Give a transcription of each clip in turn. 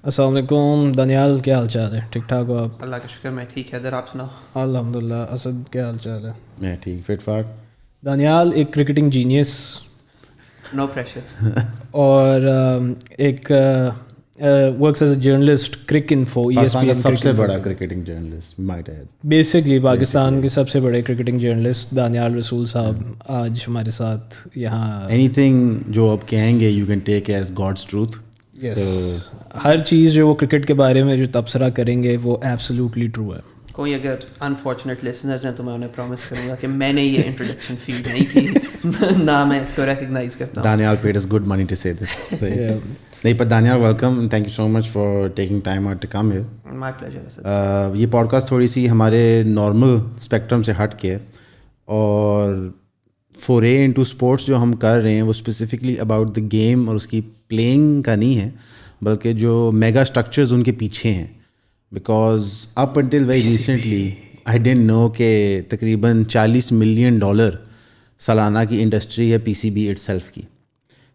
السلام علیکم دانیال، کیا حال چال ہے؟ ٹھیک ٹھاک ہو آپ؟ اللہ کا شکر، میں ٹھیک ہے. ادھر آپ سناؤ. الحمد للہ. اسد کیا حال چال ہے؟ میں ٹھیک فٹ فاٹ. دانیال ایک کرکٹنگ جینیس نو پریشر اور ایک works as a journalist Cricinfo Pakistan کا سب سے بڑا cricketing journalist might add. Basically Pakistan کے سب سے بڑے کرکٹنگ جرنلسٹ دانیال رسول صاحب آج ہمارے ساتھ یہاں. اینی تھنگ جو آپ کہیں گے you can take as God's truth. Yes, ہر چیز جو وہ کرکٹ کے بارے میں جو تبصرہ کریں گے وہ ایبسلیوٹلی ٹرو ہے. کوئی اگر انفارچونیٹ لسنرز ہیں تو میں انہیں پرومس کروں گا کہ میں نے یہ انٹروڈکشن فیڈ نہیں کی، نہ میں اس کو ریکگنائز کرتا ہوں. Danyal paid us good money to say this. نہیں پر Danyal welcome and thank you so much for taking time out to come here. My pleasure. یہ پوڈ کاسٹ تھوڑی سی ہمارے نارمل اسپیکٹرم سے ہٹ کے اور فورے انٹو اسپورٹس جو ہم کر رہے ہیں وہ اسپیسیفکلی اباؤٹ دا گیم اور اس کی پلینگ کا نہیں ہے، بلکہ جو میگا اسٹرکچرز ان کے پیچھے ہیں. Because up until very recently I didn't know کہ تقریباً $40 ملین سالانہ کی انڈسٹری ہے P C B itself کی.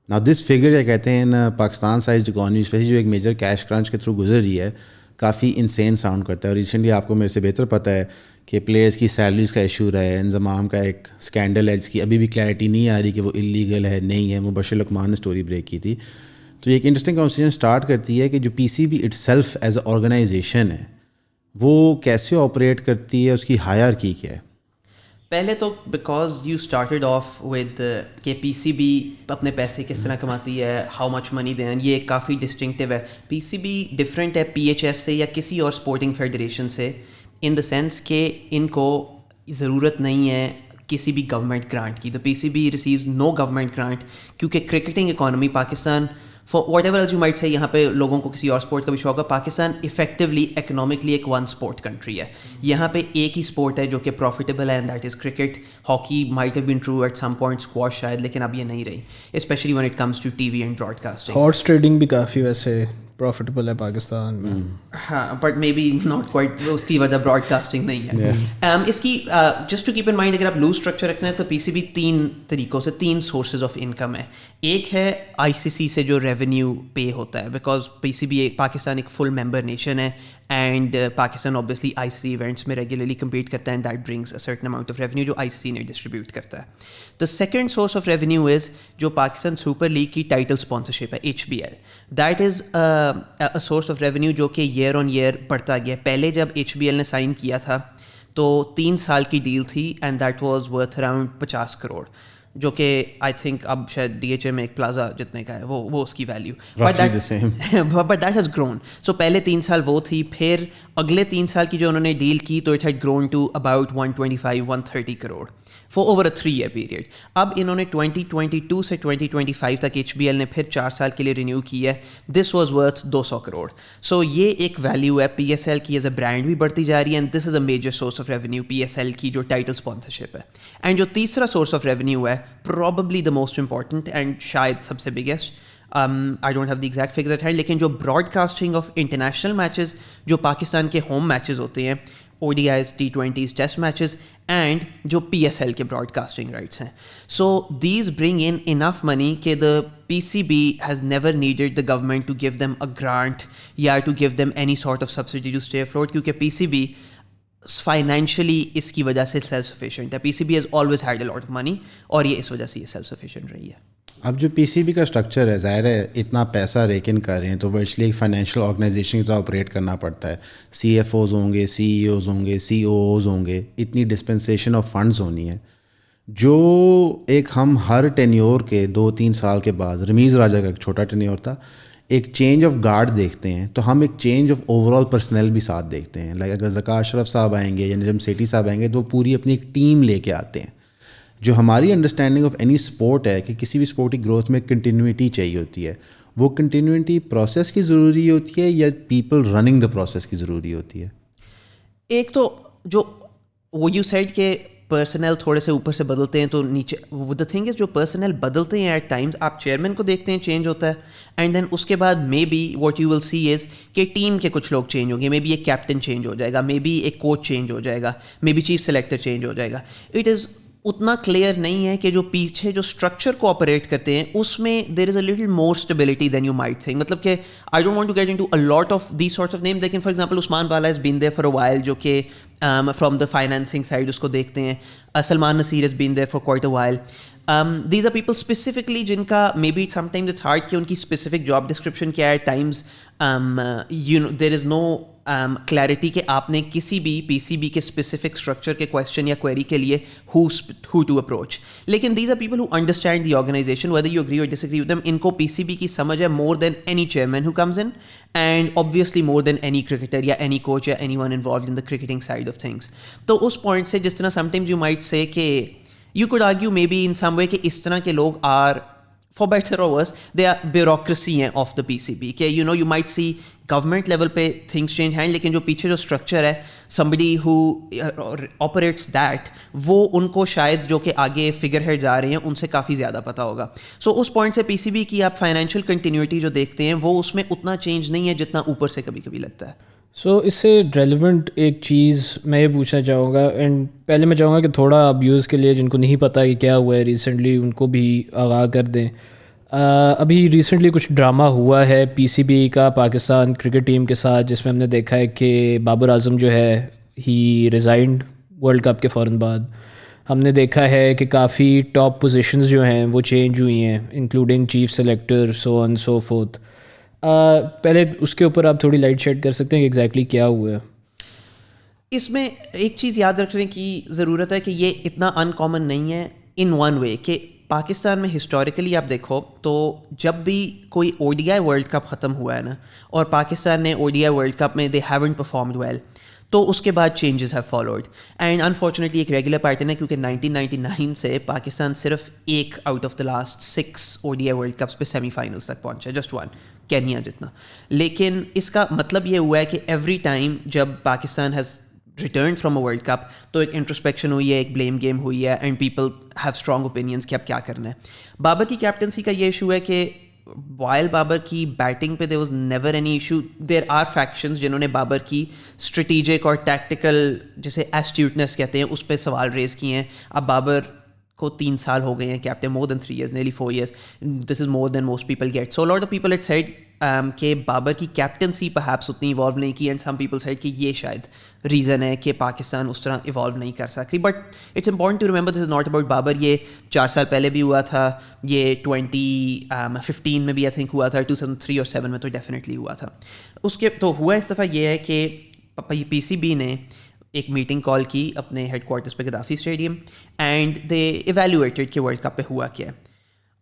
نا دس فگر کیا کہتے ہیں نا پاکستان سائز اکانومی اسپیشلی جو ایک میجر کیش کرنچ کے تھرو گزر رہی ہے، کافی انسین ساؤنڈ کرتا ہے. اور ریسنٹلی آپ کو میرے سے بہتر پتہ ہے کہ پلیئرس کی سیلریز کا ایشو رہا ہے، انضمام کا ایک اسکینڈل ہے جس کی ابھی بھی کلیئرٹی نہیں آ رہی کہ وہ اللیگل ہے نہیں ہے. مبشر لقمان نے اسٹوری بریک کی تھی. تو یہ ایک انٹرسٹنگ کنورسیشن اسٹارٹ کرتی ہے کہ جو P C B itself as a organization ہے وہ کیسے آپریٹ کرتی ہے، اس کی ہائرارکی کیا ہے. پہلے تو because you started off with کہ پی سی بی اپنے پیسے کس طرح کماتی ہے، ہاؤ مچ منی دیں، یہ کافی ڈسٹنکٹیو ہے. پی سی بی ڈفرینٹ ہے پی ایچ ایف سے یا کسی اور اسپورٹنگ فیڈریشن سے، ان دا سینس کہ ان کو ضرورت نہیں ہے کسی بھی گورنمنٹ گرانٹ کی. The P C B receives no government grant کیونکہ cricketing economy Pakistan for whatever else you might say, یہاں پہ لوگوں کو کسی اور اسپورٹ کا بھی شوق ہے. پاکستان افیکٹولی اکنامکلی ایک ون اسپورٹ کنٹری ہے. یہاں پہ ایک ہی اسپورٹ ہے جو کہ پروفیٹیبل ہے and that is cricket. Hockey might have been true at some point, squash شاید، لیکن اب یہ نہیں رہی، especially when it comes to T V and broadcasting. Horse trading بھی کافی ویسے پروفیٹیبل ہے پاکستان میں. ہاں but may be not quite, اس کی وجہ براڈ کاسٹنگ نہیں ہے. اس کی just to keep in mind, اگر آپ لوز اسٹرکچر رکھنا ہے تو پی سی بی 3 طریقوں سے 3 سورسز آف انکم ہے. ایک ہے آئی سی سی سے جو ریونیو پے ہوتا ہے، because P C B Pakistan ایک فل ممبر نیشن ہے and Pakistan obviously I C C events میں ریگولرلی کمپیٹ کرتا ہے and that brings a certain amount of revenue جو آئی سی سی نے ڈسٹریبیوٹ کرتا ہے. The second source of revenue is جو پاکستان سپر لیگ کی ٹائٹل اسپانسرشپ ہے H B L. That is a source of revenue جو کہ year on year بڑھتا گیا. پہلے جب ایچ بی ایل نے سائن کیا تھا تو 3 سال کی ڈیل تھی and that was worth around 50 crore, جو کہ آئی تھنک اب شاید ڈی ایچ اے میں ایک پلازا جتنے کا ہے وہ اس کی value. But that has grown. So پہلے 3 سال وہ تھی، پھر اگلے 3 سال کی جو انہوں نے ڈیل کی تو it had grown to about 125-130 crore for over a 3 year period. اب انہوں نے 2022 سے 2025 تک ایچ بی ایل نے پھر 4 سال کے لیے رینیو کی ہے. This was worth 200 crore. So یہ ایک ویلیو ہے پی ایس ایل کی، ایز اے برانڈ بھی بڑھتی جا رہی ہے and this is a major source of revenue P S L کی جو ٹائٹل اسپانسرشپ ہے. اینڈ جو تیسرا سورس آف ریونیو ہے، probably the most important and شاید سب سے biggest, I don't have the exact figures at hand, لیکن جو Broad casting of international matches جو پاکستان کے ہوم میچز ہوتے ہیں، O D Is, T20s، test matches, and جو پی ایس ایل کے براڈ کاسٹنگ رائٹس ہیں. So these bring in enough money کہ the P C B has never needed the government to give them a grant یا to give them any sort of subsidy to stay afloat, کیونکہ P C be financially اس کی وجہ سے self sufficient ہے. P C B has always had a lot of money اور یہ اس وجہ سے یہ سیلف سفیشینٹ رہی ہے. اب جو پی سی بی کا اسٹرکچر ہے، ظاہر ہے اتنا پیسہ ریکن کر رہے ہیں تو ورچولی ایک فائنینشیل آرگنائزیشن کی طرح آپریٹ کرنا پڑتا ہے. سی ایف اوز ہوں گے، سی ای اوز ہوں گے، سی او اوز ہوں گے، اتنی ڈسپنسیشن آف فنڈز ہونی ہے. جو ایک ہم ہر ٹینیور کے 2-3 سال کے بعد، رمیز راجہ کا ایک چھوٹا ٹینیور تھا، ایک چینج آف گارڈ دیکھتے ہیں تو ہم ایک change of over all personal بھی ساتھ دیکھتے ہیں. لائک اگر ذکا اشرف صاحب آئیں گے یا نجم سیٹھی صاحب آئیں گے تو پوری اپنی ایک ٹیم لے کے آتے ہیں. جو ہماری انڈرسٹینڈنگ آف اینی اسپورٹ ہے کہ کسی بھی اسپورٹ کی گروتھ میں کنٹینیوٹی چاہیے ہوتی ہے، وہ کنٹینیوٹی پروسیس کی ضروری ہوتی ہے یا پیپل رننگ دا پروسیس کی ضروری ہوتی ہے؟ ایک تو جو وہ یو سیڈ کہ پرسنل تھوڑے سے اوپر سے بدلتے ہیں تو نیچے، دا تھنگ از جو پرسنل بدلتے ہیں ایٹ ٹائمز، آپ چیئرمین کو دیکھتے ہیں چینج ہوتا ہے اینڈ دین اس کے بعد maybe what you will see is کہ ٹیم کے کچھ لوگ چینج ہوں گے، مے بی ایک کیپٹن چینج ہو جائے گا، مے بی ایک کوچ چینج ہو جائے گا، maybe chief selector change ہو جائے گا. اٹ از اتنا کلیئر نہیں ہے کہ جو پیچھے جو اسٹرکچر کو آپریٹ کرتے ہیں اس میں there is a little more stability than you might think. مطلب کہ I don't want to get into a lot of these sorts of names, لیکن for example Usman Bala has been there for a while, جو کہ from the financing side اس کو دیکھتے ہیں. Salman Naseer has been there for quite a while. These are people specifically جن کا maybe sometimes it's hard کہ ان کی اسپیسیفک جاب ڈسکرپشن کیا ہے. Times you know there is no clarity کہ آپ نے کسی بھی پی سی بی کے اسپیسیفک اسٹرکچر کے کویشچن یا کوئری کے لیے who to approach. لیکن these are people who understand the organization whether you agree or disagree with them. ان کو پی سی بی کی سمجھ ہے more than any chairman who comes in and obviously more than any cricketer یا any coach یا anyone involved in the cricketing side of things. تو اس point سے جس طرح sometimes you might say کہ you could argue maybe in some way کہ اس طرح کے لوگ are for better or worse they are bureaucracy ہیں of the PCB کہ you know you might see government level پہ تھنگس چینج ہیں, لیکن جو پیچھے جو اسٹرکچر ہے somebody who operates that وہ ان کو شاید جو کہ آگے فگر ہیڈز آ رہے ہیں ان سے کافی زیادہ پتہ ہوگا. سو اس پوائنٹ سے پی سی بی کی آپ فائنینشیل کنٹینیوٹی جو دیکھتے ہیں وہ اس میں اتنا چینج نہیں ہے جتنا اوپر سے کبھی کبھی لگتا ہے. سو اس سے ریلیونٹ ایک چیز میں یہ پوچھنا چاہوں گا, اینڈ پہلے میں چاہوں گا کہ تھوڑا ابیوز کے لیے جن کو نہیں پتہ کہ کیا ہوا ہے ریسنٹلی ان کو بھی آگاہ کر دیں. ابھی ریسنٹلی کچھ ڈرامہ ہوا ہے پی سی بی کا پاکستان کرکٹ ٹیم کے ساتھ, جس میں ہم نے دیکھا ہے کہ بابر اعظم جو ہے ہی ریزائنڈ ورلڈ کپ کے فوراً بعد. ہم نے دیکھا ہے کہ کافی ٹاپ پوزیشنز جو ہیں وہ چینج ہوئی ہیں انکلوڈنگ چیف سلیکٹر سو آن سو فورتھ. پہلے اس کے اوپر آپ تھوڑی لائٹ شیڈ کر سکتے ہیں کہ ایگزیکٹلی کیا ہوا ہے. اس میں ایک چیز یاد رکھنے کی ضرورت ہے کہ یہ اتنا ان کامن نہیں ہے ان ون وے کہ پاکستان میں ہسٹوریکلی آپ دیکھو تو جب بھی کوئی او ڈی آئی ورلڈ کپ ختم ہوا ہے نا اور پاکستان نے او ڈی آئی ورلڈ کپ میں دے ہیونٹ پرفارمڈ ویل, تو اس کے بعد changes have followed. And unfortunately ایک ریگولر پیٹرن ہے کیونکہ 1999 سے پاکستان صرف ایک out of the last 6 O D I world cups پہ سیمی فائنلس تک پہنچا, جسٹ ون, کینیا جتنا. لیکن اس کا مطلب یہ ہوا ہے کہ ایوری ٹائم جب Pakistan has return from a world cup تو ایک انٹروسپیکشن ہوئی ہے, ایک بلیم گیم ہوئی ہے, and people have strong opinions کہ اب کیا کرنا ہے. بابر کی کیپٹنسی کا یہ ایشو ہے کہ وائل بابر کی بیٹنگ پہ there was never any issue. There are factions جنہوں نے بابر کی اسٹریٹیجک اور ٹیکٹیکل جسے ایسٹیوٹنس کہتے ہیں اس پہ سوال ریز کیے ہیں. اب بابر کو 3 سال ہو گئے ہیں captain, more than 3 years, nearly 4 years. This is more than most people get. So lot of people it said کہ بابر کی کیپٹنسی پرہیپس اتنی ایوالو نہیں کی, اینڈ سم پیپل سیڈ کہ یہ شاید ریزن ہے کہ پاکستان اس طرح ایوالو نہیں کر سکتی. But it's important to remember this is not about Babar. یہ 4 سال پہلے بھی ہوا تھا, یہ 2015 میں بھی آئی تھنک ہوا تھا, 2003 اور 7 میں تو ڈیفینیٹلی ہوا تھا. اس کے تو ہوا اس دفعہ یہ ہے کہ پی سی بی نے ایک میٹنگ کال کی اپنے ہیڈ کوارٹرز پہ Gaddafi stadium, and they evaluated کہ ورلڈ کپ پہ ہوا کیا ہے.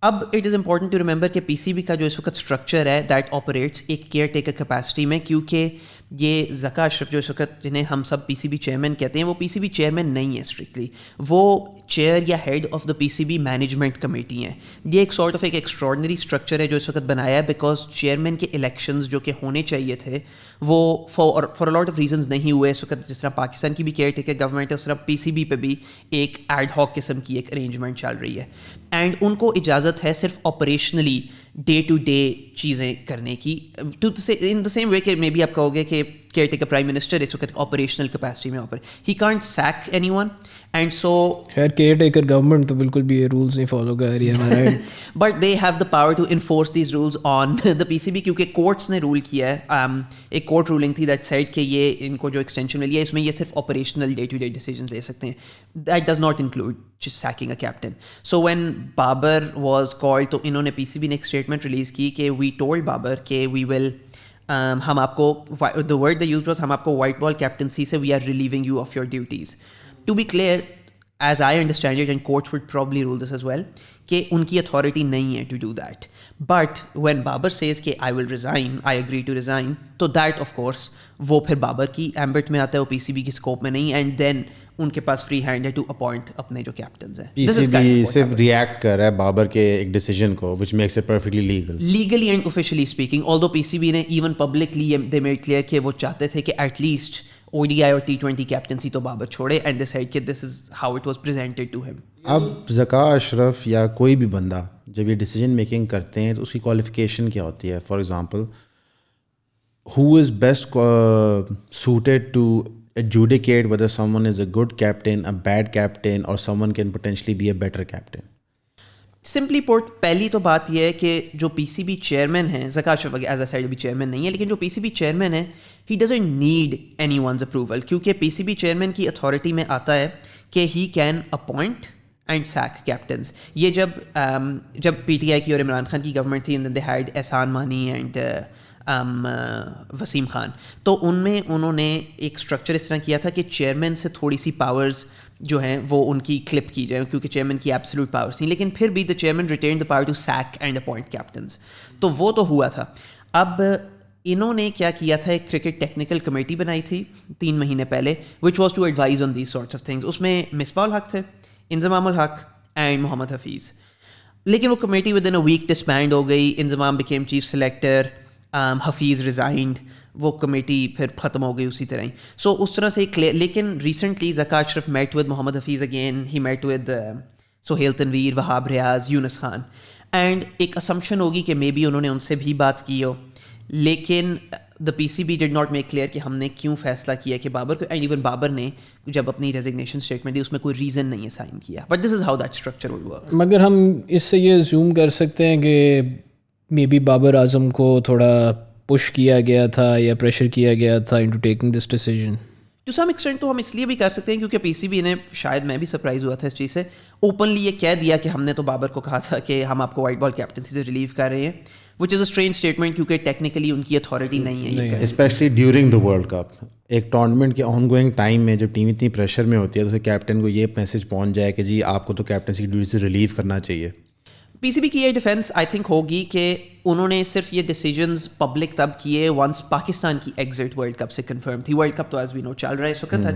اب it is important to remember کہ پی سی بی کا جو اس وقت اسٹرکچر ہے دیٹ آپریٹس ایک کیئر ٹیکر کیپیسٹی میں, کیونکہ یہ ذکا اشرف جو اس وقت جنہیں ہم سب پی سی بی چیئرمین کہتے ہیں وہ پی سی بی چیئرمین نہیں ہے اسٹرکٹلی, وہ چیئر یا head of the P C B management committee ہیں. یہ ایک سارٹ آف ایک ایکسٹراڈنری اسٹرکچر ہے جو اس وقت بنایا ہے بیکاز چیئرمین کے الیکشنز جو کہ ہونے چاہیے تھے وہ فار لاٹ آف ریزنز نہیں ہوئے اس وقت. جس طرح پاکستان کی بھی کیئر ٹیکر گورنمنٹ ہے اس طرح پی سی بی پہ بھی ایک ایڈ ہاک قسم کی ایک ارینجمنٹ چل رہی ہے, اینڈ ان کو اجازت ہے صرف آپریشنلی ڈے ٹو ڈے چیزیں کرنے کی. ان دا سیم وے کہ مے بی آپ کہو گے کہ کیئر ٹیکر پرائم منسٹر اس وقت آپریشنل کیپیسٹی میں he can't sack anyone, and so خیر کیئر ٹیکر گورنمنٹ تو بالکل بھی یہ رولس نہیں فالو کر رہی ہے ہمارا, but they have the power to enforce these rules on the P C B, کیونکہ کورٹس نے رول کیا ہے. ایک کورٹ رولنگ تھی دیٹ سائڈ کہ یہ ان کو جو ایکسٹینشن ملی ہے اس میں یہ صرف operational day to day decisions لے سکتے ہیں. That does not include sacking a captain. So when Babar was called تو انہوں نے پی سی بی نے ایک اسٹیٹمنٹ ریلیز کی کہ وی ٹولڈ بابر کہ وی ول ہم آپ کو the word they use was ہم آپ کو وائٹ بال کیپٹنسی سے we are relieving you of your duties. To be clear as I understand it and courts would probably rule this as well کہ ان کی اتھارٹی نہیں ہے to do that. But when Babar says کہ I will resign, I agree to resign, تو that of course وہ پھر بابر کی ایمبٹ میں آتا ہے, وہ پی سی بی کی اسکوپ میں نہیں, اینڈ دین ان کے پاس فری ہینڈ ہے ٹو اپوائنٹ اپنے جو کیپٹنز ہیں. پی سی بی صرف ریئیکٹ کر رہا ہے بابر کے ایک ڈیسیجن کو which makes it perfectly legal. Legally and officially speaking, although P C B نے even publicly they made clear کہ وہ چاہتے تھے کہ at least O D I اور T20 کیپٹنسی تو بابر چھوڑے, اینڈ they said کہ this is how it was presented to him. اب ذکا اشرف یا کوئی بھی بندہ جب یہ ڈیسیجن میکنگ کرتے ہیں تو اس کی کوالیفیکیشن کیا ہوتی ہے؟ For example who is best suited to adjudicate whether someone is a good captain, a bad captain, or someone can potentially be a better captain? Simply put پہلی تو بات یہ ہے کہ جو پی سی بی چیئرمین ہیں، Zaka Ashraf as aside بھی chairman نہیں ہے، لیکن جو پی سی بی چیئرمین ہے he doesn't need anyone's approval, کیونکہ پی سی بی چیئرمین کی اتھارٹی میں آتا ہے کہ he can appoint and sack captains. یہ جب پی ٹی آئی کی اور عمران خان کی گورنمنٹ تھی، they had Ehsan Mani and Wasim Khan, تو ان میں انہوں نے ایک اسٹرکچر اس طرح کیا تھا کہ چیئرمین سے تھوڑی سی پاورز جو ہیں وہ ان کی کلپ کی جائے، کیونکہ چیئرمین کی ایبسلیوٹ پاورز تھیں، لیکن پھر بھی the chairman retain the power to sack and appoint captains. تو وہ تو ہوا تھا. اب انہوں نے کیا کیا تھا، ایک کرکٹ ٹیکنیکل کمیٹی بنائی تھی 3 مہینے پہلے، which was to advise on these sorts of things. اس میں مصباح الحق تھے، انضمام الحق اینڈ محمد حفیظ. لیکن وہ committee within a week disband ہو گئی. Inzamam became chief selector, Hafeez resigned, وہ کمیٹی پھر ختم ہو گئی اسی طرح ہی. سو اس طرح سے لیکن recently Zaka Ashraf met with Muhammad Hafeez again, he met with Sohail Tanvir, Wahab Riaz, Younis Khan, and ایک اسمپشن ہوگی کہ مے بی انہوں نے ان سے بھی بات کی ہو، لیکن the P C B did not make clear کہ ہم نے کیوں فیصلہ کیا کہ بابر کو، اینڈ ایون بابر نے جب اپنی ریزگنیشن اسٹیٹمنٹ دی اس میں کوئی ریزن نہیں ہے سائن کیا. But this is how that structure would work. مگر ہم اس سے یہ زوم کر سکتے ہیں کہ مے بی بابر اعظم کو تھوڑا پش کیا گیا تھا یا پریشر کیا گیا تھا into taking this decision. To some extent تو ہم اس لیے بھی کر سکتے ہیں کیونکہ پی سی بی نے، شاید میں بھی سرپرائز ہوا تھا اس چیز سے، اوپنلی یہ کہہ دیا کہ ہم نے تو بابر کو کہا تھا کہ ہم آپ کو وائٹ بال کیپٹنسی سے ریلیو کر رہے ہیں، which is a strange statement کیونکہ ٹیکنیکلی ان کی اتھارٹی نہیں ہے. Especially during the world cup, ایک ٹورنامنٹ کے آن گوئنگ ٹائم میں جب ٹیم اتنی پریشر میں ہوتی ہے تو اسے کیپٹن کو یہ میسج پہنچ جائے کہ جی آپ کو تو کیپٹنسی کی ڈیوٹی سے ریلیو کرنا چاہیے. پی سی بی کی یہ ڈیفینس آئی تھنک ہوگی کہ انہوں نے صرف یہ ڈیسیجنز پبلک تب کیے ونس پاکستان کی ایگزٹ ورلڈ کپ سے کنفرم تھی. ورلڈ کپ تو ایز وی نو چل رہا ہے اس وقت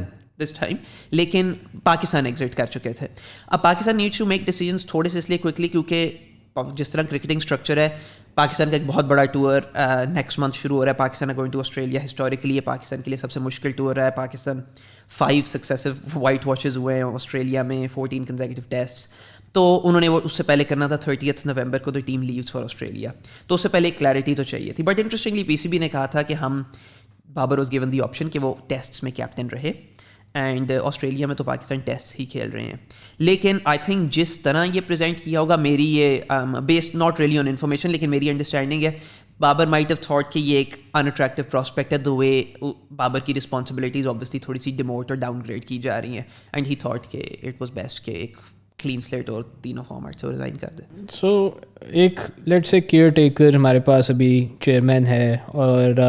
دس ٹائم، لیکن پاکستان ایگزٹ کر چکے تھے. اب Pakistan needs to make decisions تھوڑے سے اس لیے کوئکلی کیونکہ جس طرح کرکٹنگ اسٹرکچر ہے، پاکستان کا ایک بہت بڑا ٹور نیکسٹ منتھ شروع ہو رہا ہے. Pakistan going to Australia. Historically یہ پاکستان کے لیے سب سے مشکل ٹور رہا ہے. پاکستان 5 سکسیسو وائٹ واچز ہوئے ہیں آسٹریلیا میں، 14 کنزیکٹیو ٹیسٹ. تو انہوں نے وہ اس سے پہلے کرنا تھا 30 نومبر کو، تو ٹیم لیوز فار آسٹریلیا. تو اس سے پہلے ایک کلیئرٹی تو چاہیے تھی. But interestingly P C B نے کہا تھا کہ ہم، Babar was given the option کہ وہ ٹیسٹس میں کیپٹن رہے، اینڈ آسٹریلیا میں تو پاکستان ٹیسٹ ہی کھیل رہے ہیں. لیکن آئی تھنک جس طرح یہ پریزنٹ کیا ہوگا، میری یہ based not really on information, لیکن میری انڈرسٹینڈنگ ہے بابر مائٹ ہیو تھاٹ کہ یہ ایک ان اٹریکٹیو پراسپیکٹ ہے، دا وے بابر کی رسپانسبلٹیز اوبویسلی تھوڑی سی ڈیموٹ اور ڈاؤن گریڈ کی جا رہی ہیں، اینڈ ہی تھاٹ کہ اٹ واز بیسٹ کہ ایک کلین سلیٹ اور تینوں فارمیٹ سے ریزائن کر دے. سو ایک لیٹس سے کیئر ٹیکر ہمارے پاس ابھی چیئرمین ہے، اور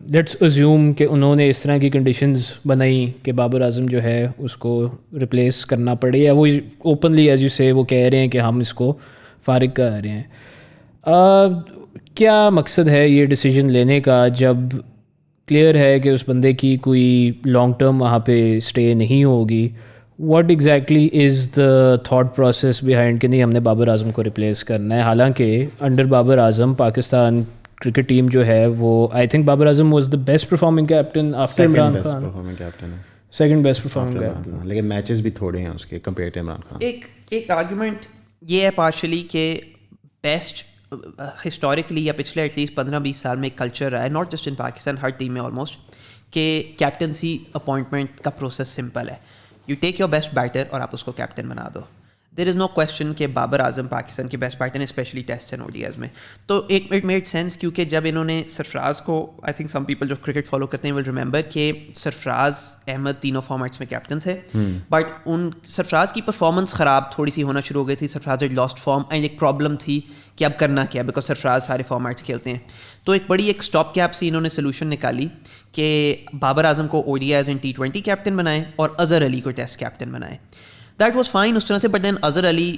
لیٹس ازیوم کہ انہوں نے اس طرح کی کنڈیشنز بنائی کہ بابر اعظم جو ہے اس کو ریپلیس کرنا پڑے، یا وہ اوپنلی ایز یو سے وہ کہہ رہے ہیں کہ ہم اس کو فارغ کر رہے ہیں. کیا مقصد ہے یہ ڈیسیجن لینے کا جب کلیئر ہے کہ اس بندے کی کوئی لانگ ٹرم وہاں پہ اسٹے نہیں ہوگی؟ What exactly is the thought process behind کہ نہیں ہم نے بابر اعظم کو ریپلیس کرنا ہے؟ حالانکہ under Babar Azam Pakistan cricket team جو ہے وہ، I think Babar Azam was the best performing captain after Imran Khan, second best performing captain, لیکن میچز بھی تھوڑے ہیں اس کے کمپیئر ٹو عمران خان. ایک آرگومنٹ یہ ہے پارشلی کہ بیسٹ ہسٹوریکلی یا پچھلے ایٹ لیسٹ 15-20 سال میں ایک کلچر رہا ہے، not just in Pakistan, Hare team میں آلموسٹ، کہ کیپٹنسی اپوائنٹمنٹ کا پروسیس سمپل ہے. You take your best better اور آپ اس کو کیپٹن بنا دو. دیر از نو کویسچن کہ بابر اعظم پاکستان کے بیسٹ بیٹر ہیں، especially test and O D Is میں. تو اٹ میڈ سینس کیونکہ جب انہوں نے سرفراز کو، آئی تھنک سم پیپل جو کرکٹ فالو کرتے ہیں ول ریمبر کہ سرفراز احمد تینوں فارمیٹس میں کیپٹن تھے، بٹ ان سرفراز کی پرفارمنس خراب تھوڑی سی ہونا شروع ہو گئی تھی. سرفراز ہیڈ لاسٹ فارم، اینڈ ایک پرابلم تھی کہ اب کرنا کیا، بیکاز سرفراز سارے فارمیٹس کھیلتے ہیں. تو ایک بڑی ایک اسٹاپ گیپ سے انہوں نے سولوشن نکالی کہ بابر اعظم کو O D Is and T20 captain بنائیں اور اظہر علی کو ٹیسٹ کیپٹن بنائیں. دیٹ واز فائن اس طرح سے، بٹ دین اظہر علی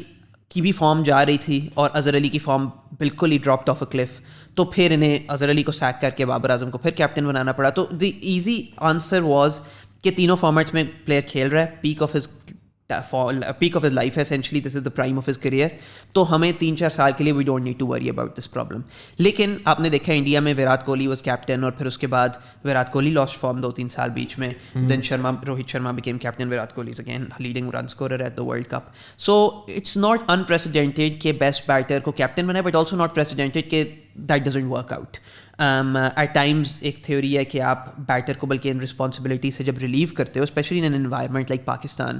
کی بھی فارم جا رہی تھی اور اظہر علی کی فارم بالکل ہی ڈراپڈ آف اے کلف. تو پھر انہیں اظہر علی کو سیک کر کے بابر اعظم کو پھر کیپٹن بنانا پڑا. تو دی ایزی آنسر واز کہ تینوں فارمیٹس میں پلیئر کھیل رہا ہے، پیک آف ہز لائف ہے essentially, this is the prime of his career. تو ہمیں 3-4 سال کے لیے we don't need to worry about this problem. لیکن آپ نے دیکھا انڈیا میں وراٹ کوہلی واز کیپٹن، اور پھر اس کے بعد وراٹ کوہلی لاسٹ فارم 2-3 سال بیچ میں. دین Rohit Sharma became captain, Virat Kohli is again leading run scorer at the world cup. So it's not unprecedented کہ بیسٹ بیٹر کو کیپٹن بنائے، بٹ آلسو ناٹ پریسیڈنٹیڈ کہ that doesn't work out. At times ایک تھیوری ہے کہ آپ بیٹر کو بلکہ ان رسپانسبلٹی سے جب ریلیو کرتے ہو especially in an environment like Pakistan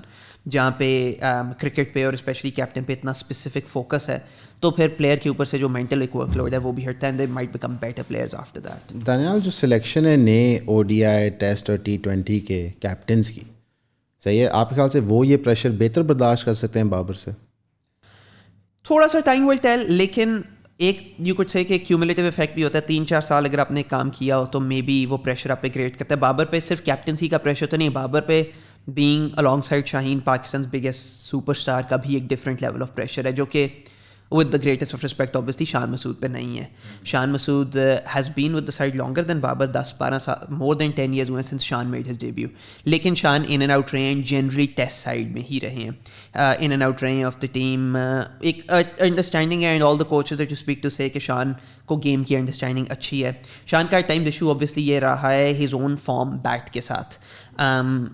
جہاں پہ کرکٹ پہ اور اسپیشلی کیپٹن پہ اتنا اسپیسیفک فوکس ہے تو پھر پلیئر کے اوپر سے جو مینٹل ایک ورک لوڈ ہے وہ بھی ہٹتا ہے and they might become better players after that. Daniyal جو سلیکشن ہے نئے ODI ٹیسٹ اور T20 کے کیپٹنس کی صحیح ہے آپ کے خیال سے وہ یہ پریشر بہتر برداشت کر سکتے ہیں بابر سے؟ تھوڑا سا ٹائم ول ٹیل, لیکن ایک یو کڈ سے کہ کیومولیٹیو افیکٹ بھی ہوتا ہے. 3-4 سال اگر آپ نے کام کیا ہو تو مے بی وہ پریشر آپ پہ کریٹ کرتا ہے. بابر پہ صرف کیپٹنسی کا پریشر تو نہیں, بابر پہ بینگ along سائڈ شاہین پاکستان's بگیسٹ سپر اسٹار کا بھی ایک ڈفرینٹ لیول آف پریشر ہے جو کہ with the greatest of respect obviously Shan Masood پہ نہیں ہے. Shan Masood has been with the side longer than Babar. 10-12 سال مور دین 10 years ہوئے ہیں سنس شان میڈ ہز ڈیبیو. لیکن شان ان اینڈ آؤٹ رہے ہیں, جنرلی ٹیسٹ سائڈ میں ہی رہے ہیں, ان اینڈ آؤٹ رہے ہیں آف دا ٹیم. ایک انڈرسٹینڈنگ ہے and all the coaches that you speak to say کہ شان کو گیم کی انڈرسٹینڈنگ اچھی ہے. شان کا ٹائم ایشو اوبویسلی یہ رہا ہے ہز اون فارم بیٹ کے ساتھ.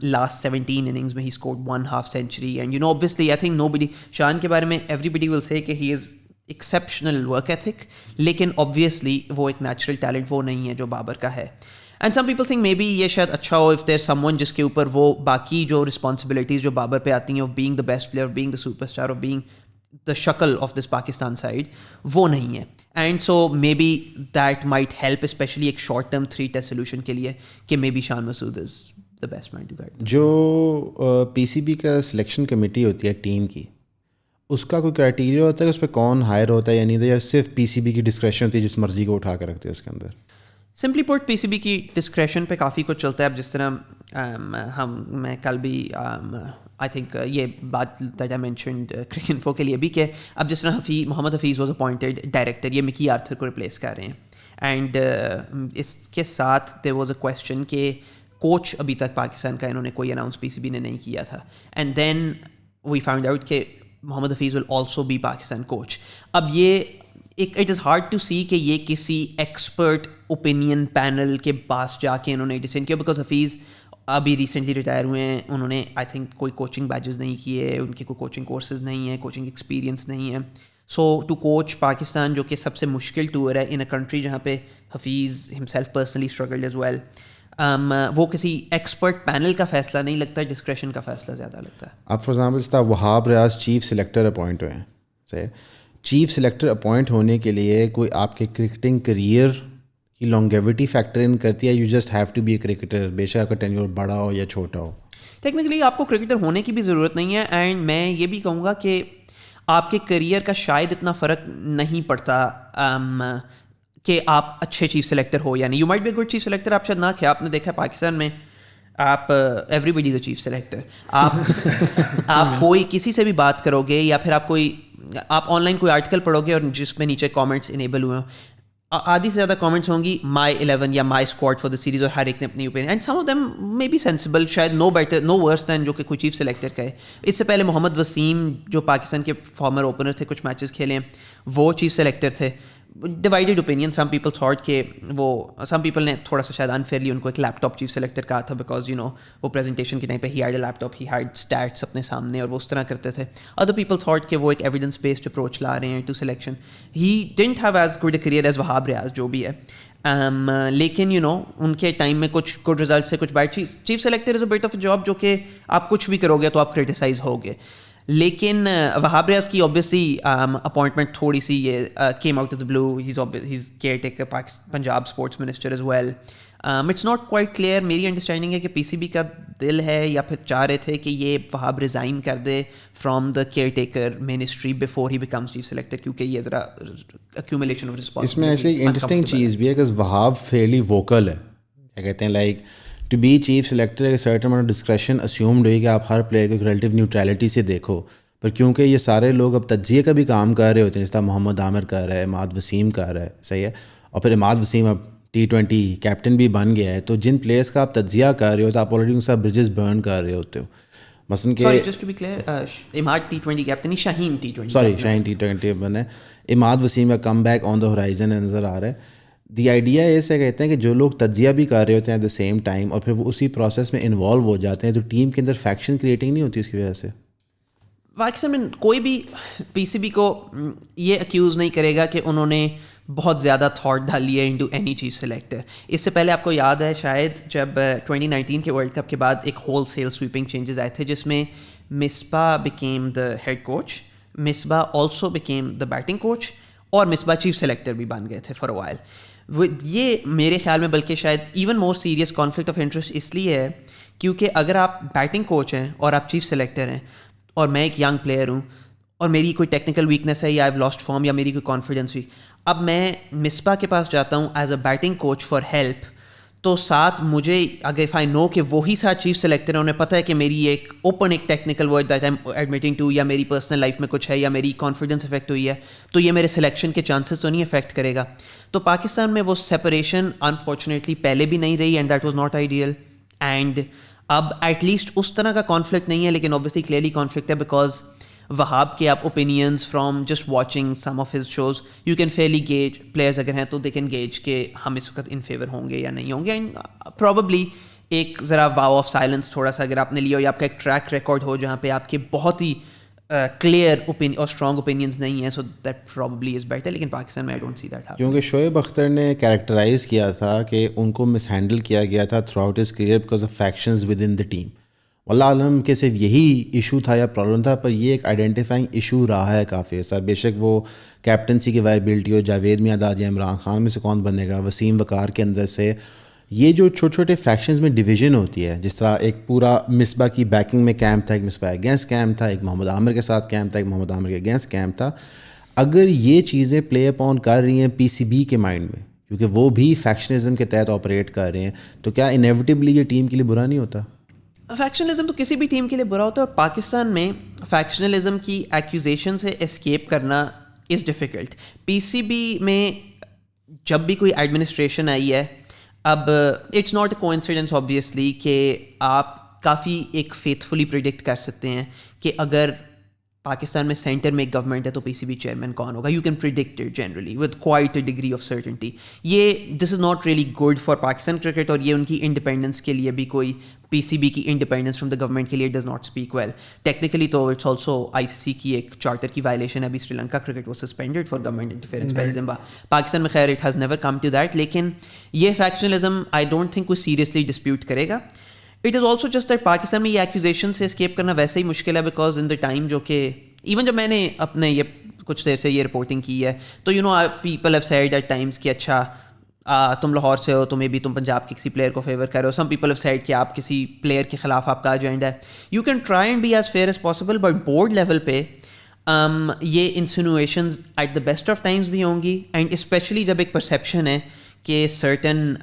لاسٹ 17 innings میں ہی scored 1 half century and you know obviously I think nobody شان کے بارے میں everybody will say کہ he is exceptional work ethic, لیکن obviously وہ ایک نیچرل ٹیلنٹ وہ نہیں ہے جو بابر کا ہے. And some people think maybe یہ شاید اچھا ہو اف دیر سم ون جس کے اوپر وہ باقی جو رسپانسبلٹیز جو بابر پہ آتی ہیں of being the best player, of being the superstar, of being the شکل آف دس پاکستان سائڈ وہ نہیں ہے. And so may be that might help especially ایک شارٹ ٹرم 3 ٹیسٹ سولوشن کے لیے کہ maybe Shan Masood is the best man to guide. جو PCB کا سلیکشن کمیٹی ہوتی ہے ٹیم کی, اس کا کوئی کرائٹیریا ہوتا ہے کہ اس پہ کون ہائر ہوتا ہے یا نہیں, یا صرف PCB کی ڈسکریشن ہوتی ہے جس مرضی کو اٹھا کر رکھتے ہیں اس کے اندر؟ سمپلی پوٹ PCB کی ڈسکریشن پہ کافی کچھ چلتا ہے. اب جس طرح میں کل بھی آئی تھنک یہ بات دیٹ آئی مینشنڈ کرکنفو کے لیے بھی کہ اب جس طرح محمد حفیظ واز اپوائنٹڈ ڈائریکٹر, یہ مکی آرتھر کو ریپلیس کر رہے ہیں. اینڈ اس کے ساتھ دیر واز اے کویسچن کہ کوچ ابھی تک پاکستان کا انہوں نے کوئی اناؤنس PCB نے نہیں کیا تھا. And then we found out کہ Muhammad Hafeez will also be Pakistan coach. اب یہ it is hard to see کہ یہ کسی ایکسپرٹ اوپینین پینل کے پاس جا کے انہوں نے ڈیسیژن کیا, بیکاز حفیظ ابھی ریسنٹلی ریٹائر ہوئے ہیں. انہوں نے آئی تھنک کوئی کوچنگ بیچز نہیں کیے, ان کے کوئی کوچنگ کورسز نہیں ہیں, کوچنگ ایکسپیرینس نہیں ہے. سو ٹو کوچ پاکستان جو کہ سب سے مشکل ٹور ہے ان اے کنٹری جہاں پہ Hafeez himself personally struggled as well, وہ کسی ایکسپرٹ پینل کا فیصلہ نہیں لگتا, ڈسکریشن کا فیصلہ زیادہ لگتا ہے. اب for example Wahab Riaz chief selector appoint ہوئے ہیں, صحیح. چیف سلیکٹر اپوائنٹ ہونے کے لیے کوئی آپ کے کرکٹنگ کریئر کی لانگیوٹی فیکٹر ان کرتی ہے؟ You just have to be a cricketer, بے شک آپ کا ٹینیور بڑا ہو یا چھوٹا ہو. ٹیکنیکلی آپ کو کرکٹر ہونے کی بھی ضرورت نہیں ہے. اینڈ میں یہ بھی کہوں گا کہ آپ کے کریئر کا شاید اتنا فرق نہیں پڑتا کہ آپ اچھے چیف سلیکٹر ہو یا نہیں. You might be good chief selector, آپ شاید نہ کہ آپ نے دیکھا ہے پاکستان میں آپ ایوری بڈی از اے چیف سلیکٹر. آپ کوئی کسی سے بھی بات کرو گے یا پھر آپ آن لائن کوئی آرٹیکل پڑھو گے اور جس میں نیچے کامنٹس انیبل ہوئے ہوں, آدھی سے زیادہ کامنٹس ہوں گی مائی 11 یا my squad for the series, اور ہر ایک نے اپنی opinion. And some of them may be sensible, شاید نو بیٹر نو ورس دین جو کہ کوئی چیف سلیکٹر کا ہے. اس سے پہلے محمد وسیم جو پاکستان کے فارمر اوپنر تھے, کچھ میچز کھیلے ہیں, وہ چیف سلیکٹر تھے. Divided opinion, some people thought کہ سم پیپل نے تھوڑا سا شاید انفیئرلی ان کو ایک لیپ ٹاپ چیف سلیکٹر کہا تھا, بیکاز یو نو وہ پریزنٹیشن کے ٹائم پہ he had a laptop, he had stats اپنے سامنے اور وہ اس طرح کرتے تھے. ادر پیپل تھاٹ کہ وہ ایک ایویڈنس بیسڈ اپروچ لا رہے ہیں to selection. He didn't have as good a career as Wahab Riaz جو بھی ہے, لیکن یو نو ان کے ٹائم میں کچھ گڈ ریزلٹ سے کچھ bad. Chief selector is a bit of a job جو کہ آپ کچھ بھی کرو گے تو آپ کرٹیسائز ہوگے. لیکن وہاب ریاض کی اوبویسلی اپوائنٹمنٹ تھوڑی سی یہ came out of the blue. He's caretaker Punjab sports minister as well. It's not quite clear. میری انڈرسٹینڈنگ ہے کہ PCB کا دل ہے یا پھر چاہ رہے تھے کہ یہ وہاب ریزائن کر دے from the caretaker ministry before he becomes chief selector, کیونکہ یہ ذرا ایکومولیشن آف رسپانسبلٹیز. اس میں ایکچولی انٹرسٹنگ چیز بھی ہے کہ وہاب فیئرلی ووکل ہے, کیا کہتے ہیں, like to be chief selector ایک certain amount of discretion assumed ہوئی کہ آپ ہر پلیئر کو ایک ریلیٹیو نیوٹرلٹی سے دیکھو. پر کیونکہ یہ سارے لوگ اب تجزیے کا بھی کام کر رہے ہوتے ہیں, جس طرح محمد عامر کر رہا ہے, اماد وسیم کر رہا ہے, صحیح ہے, اور پھر اماد وسیم اب T20 کیپٹن بھی بن گیا ہے, تو جن پلیئرس کا آپ تجزیہ کر رہے ہو تو آپ آلریڈی ان سے برجز برن کر رہے ہوتے ہو. مثلاً کہ just to be clear, Imad T20 captain, Shaheen T20 بنے, اماد وسیم کا come back on the horizon نظر آ رہا ہے. دی آئیڈیا ایسے کہتے ہیں کہ جو لوگ تجزیہ بھی کر رہے ہوتے ہیں ایٹ دا سیم ٹائم, اور پھر وہ اسی پروسیس میں انوالو ہو جاتے ہیں, تو ٹیم کے اندر فیکشن کریٹنگ نہیں ہوتی اس کی وجہ سے. پاکستان میں کوئی بھی PCB کو یہ اکیوز نہیں کرے گا کہ انہوں نے بہت زیادہ تھاٹ ڈالی ہے انٹو اینی چیف سلیکٹر. اس سے پہلے آپ کو یاد ہے شاید جب 2019 کے ورلڈ کپ کے بعد ایک ہول سیل سویپنگ چینجز آئے تھے جس میں Misbah became the head coach, Misbah also became the batting coach, اور مصباح چیف سلیکٹر بھی بن گئے تھے فار اے وائل. یہ میرے خیال میں بلکہ شاید even more serious conflict of interest اس لیے ہے کیونکہ اگر آپ بیٹنگ کوچ ہیں اور آپ چیف سلیکٹر ہیں اور میں ایک ینگ پلیئر ہوں اور میری کوئی ٹیکنیکل ویکنیس ہے یا آئی ہیو لاسٹ فارم یا میری کوئی کانفیڈنس ویک, اب میں مصباح کے پاس جاتا ہوں as a batting coach for help, تو ساتھ مجھے اگر اف آئی نو کہ وہی ساتھ چیف سلیکٹر ہیں, انہیں پتہ ہے کہ میری ایک اوپن ایک technical word that I am admitting to, یا میری پرسنل لائف میں کچھ ہے یا میری کانفیڈنس افیکٹ ہوئی ہے, تو یہ میرے سلیکشن کے چانسز تو نہیں افیکٹ کرے گا. تو پاکستان میں وہ سیپریشن انفارچونیٹلی پہلے بھی نہیں رہی and that was not ideal. And اب ایٹ لیسٹ اس طرح کا کانفلکٹ نہیں ہے, لیکن اوبیسلی کلیئرلی کانفلکٹ ہے بیکاز وہاب کے آپ opinions from just watching some of his shows you can fairly gauge, players اگر ہیں تو دے کین گیج کہ ہم اس وقت ان فیور ہوں گے یا نہیں ہوں گے. اینڈ پرابیبلی ایک ذرا واو آف سائلنس تھوڑا سا اگر آپ نے لیا ہو یا آپ کا ایک ٹریک ریکارڈ ہو جہاں پہ آپ کے بہت ہی کلیئر اور اسٹرانگ اوپینینس نہیں ہیں, so that probably is better. لیکن پاکستان میں آئی ڈونٹ سی دیٹ. کیونکہ شعیب اختر نے کیریکٹرائز کیا تھا کہ ان کو مس ہینڈل کیا گیا تھا throughout his career because of factions within the team. واللہ عالم کہ صرف یہی ایشو تھا یا پرابلم تھا, پر یہ ایک آئیڈینٹیفائنگ ایشو رہا ہے کافی عرصہ. بے شک وہ کیپٹنسی کی وائبلٹی ہو, جاوید میاں داد یا عمران خان میں سے کون بنے گا, وسیم وقار کے اندر سے یہ جو چھوٹے چھوٹے فیکشنز میں ڈویژن ہوتی ہے, جس طرح ایک پورا مصباح کی بیکنگ میں کیمپ تھا, ایک مصباح اگینسٹ کیمپ تھا, ایک محمد عامر کے ساتھ کیمپ تھا, ایک محمد عامر کے اگینسٹ کیمپ تھا. اگر یہ چیزیں پلے اپ آن کر رہی ہیں پی سی بی کے مائنڈ میں, کیونکہ وہ بھی فیکشنزم کے تحت آپریٹ کر رہے ہیں, تو کیا انیویٹیبلی یہ ٹیم کے لیے برا نہیں ہوتا؟ فیکشنلزم تو کسی بھی ٹیم کے لیے برا ہوتا ہے, اور پاکستان میں فیکشنلزم کی ایکوزیشن سے اسکیپ کرنا is difficult. P C be میں جب بھی کوئی ایڈمنسٹریشن آئی ہے, اب it's not a coincidence obviously کہ آپ کافی ایک فیتھفلی پریڈکٹ کر سکتے ہیں کہ اگر پاکستان میں سینٹر میں ایک گورنمنٹ ہے تو پی سی بی چیئرمین کون ہوگا. You can predict it generally with quite a degree of certainty. یہ this is not really good for Pakistan cricket, اور یہ ان کی انڈیپینڈنس کے لیے بھی کوئی پی سی بی کی انڈیپینڈنس فرام دا گورنمنٹ کے لیے does not speak well. Technically تو it's also I C C کی ایک چارٹر کی وائلیشن ہے. ابھی Sri Lanka cricket was suspended for government interference by Zumba. Pakistan میں خیر it has never come to that. لیکن یہ فیکشنلزم آئی ڈونٹ تھنک کوئی سیریسلی ڈسپیوٹ کرے گا. It is also just that Pakistan میں یہ ایکوزیشن سے اسکیپ کرنا ویسے ہی مشکل ہے بیکاز ان دا ٹائم جو کہ ایون جب میں نے اپنے یہ کچھ دیر سے یہ رپورٹنگ کی ہے تو you know people have said at times کہ اچھا تم لاہور سے ہو تو مے بی تم پنجاب کے کسی پلیئر کو فیور کر رہے ہو. سم پیپل ہیو سیڈ کہ آپ کسی پلیئر کے خلاف آپ کا ایجنڈا ہے. You can try and be as fair as possible, but board level پہ یہ insinuations at the best of times بھی ہوں گی. اینڈ اسپیشلی جب ایک پرسیپشن ہے کہ certain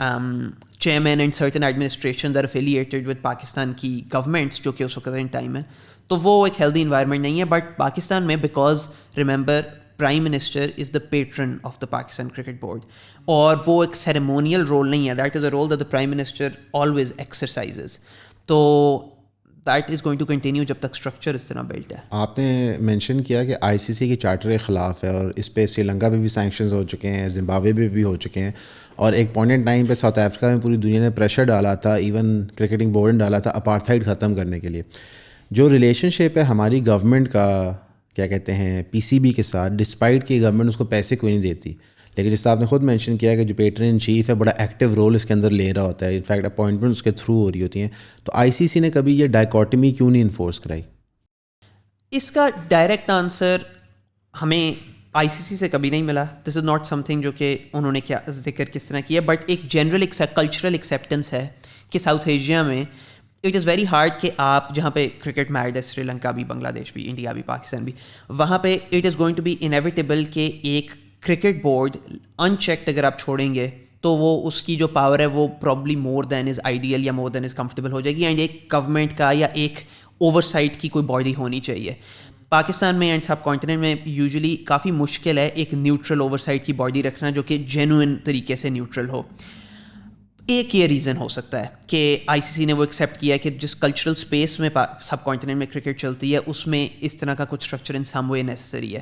chairman and certain administration are affiliated with Pakistan کی گورنمنٹس جو کہ اس وقت ٹائم ہے, تو وہ ایک ہیلدی انوائرمنٹ نہیں ہے. بٹ پاکستان میں because remember prime minister is the patron of the Pakistan cricket board, اور وہ ایک سیریمونیل رول نہیں ہے. That is a role that the prime minister always exercises. تو that is going to continue جب تک اسٹرکچر اس طرح بلٹ ہے. آپ نے مینشن کیا کہ آئی سی سی کے چارٹر کے خلاف ہے, اور اس پہ سری لنکا پہ بھی سینکشنز ہو چکے ہیں, زمبابوے پہ بھی ہو چکے ہیں, اور ایک پوائنٹ ان ٹائم پہ ساؤتھ افریقہ میں پوری دنیا نے پریشر ڈالا تھا, ایون کرکٹنگ بورڈ نے ڈالا تھا اپارتھائڈ ختم کرنے کے لیے. جو ریلیشن شپ ہے ہماری گورنمنٹ کا کیا کہتے ہیں پی سی بی کے ساتھ, ڈسپائٹ کہ گورنمنٹ اس کو پیسے کوئی نہیں دیتی, لیکن جس طرح آپ نے خود مینشن کیا کہ جو پیٹرن ان چیف ہے بڑا ایکٹیو رول اس کے اندر لے رہا ہوتا ہے, انفیکٹ اپوائنٹمنٹ اس کے تھرو ہو رہی ہوتی ہیں. تو آئی سی سی نے کبھی یہ ڈائیکاٹمی کیوں نہیں انفورس کرائی؟ اس کا ڈائریکٹ آنسر ہمیں آئی سی سی سے کبھی نہیں ملا. دس از ناٹ سم تھنگ جو کہ انہوں نے کیا ذکر کس طرح کیا, بٹ ایک جنرل کلچرل ایکسیپٹنس ہے کہ ساؤتھ ایشیا میں اٹ از ویری ہارڈ کہ آپ جہاں پہ کرکٹ میچ ہے, سری لنکا بھی, بنگلہ دیش بھی, انڈیا بھی, پاکستان بھی, وہاں پہ it is going to be inevitable کہ ایک کرکٹ بورڈ ان چیکڈ اگر آپ چھوڑیں گے تو وہ اس کی جو پاور ہے وہ probably more then is ideal یا مور دین از کمفرٹیبل ہو جائے گی. اینڈ ایک گورنمنٹ کا یا ایک اوور سائٹ کی کوئی باڈی ہونی چاہیے. پاکستان میں اینڈ سب کانٹیننٹ میں یوزلی کافی مشکل ہے ایک نیوٹرل اوور سائٹ کی باڈی رکھنا جو کہ جینوئن طریقے سے نیوٹرل ہو. ایک یہ ریزن ہو سکتا ہے کہ آئی سی سی نے وہ ایکسیپٹ کیا ہے کہ جس کلچرل اسپیس میں سب کانٹیننٹ میں کرکٹ چلتی ہے اس میں اس طرح کا کچھ structure in some way necessary ہے.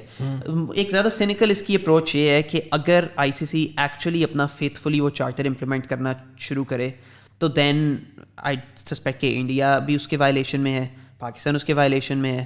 ایک زیادہ سینیکل اس کی اپروچ یہ ہے کہ اگر آئی سی سی ایکچولی اپنا فیتھفلی وہ چارٹر امپلیمنٹ کرنا شروع کرے تو دین آئی سسپیکٹ کہ انڈیا بھی اس کے وائلیشن میں ہے, پاکستان اس کے وائلیشن میں ہے.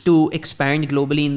to expand globally in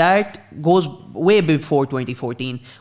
that goes way before 2014.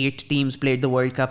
8 teams played the World Cup.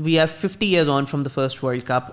we are 50 years on from the first World Cup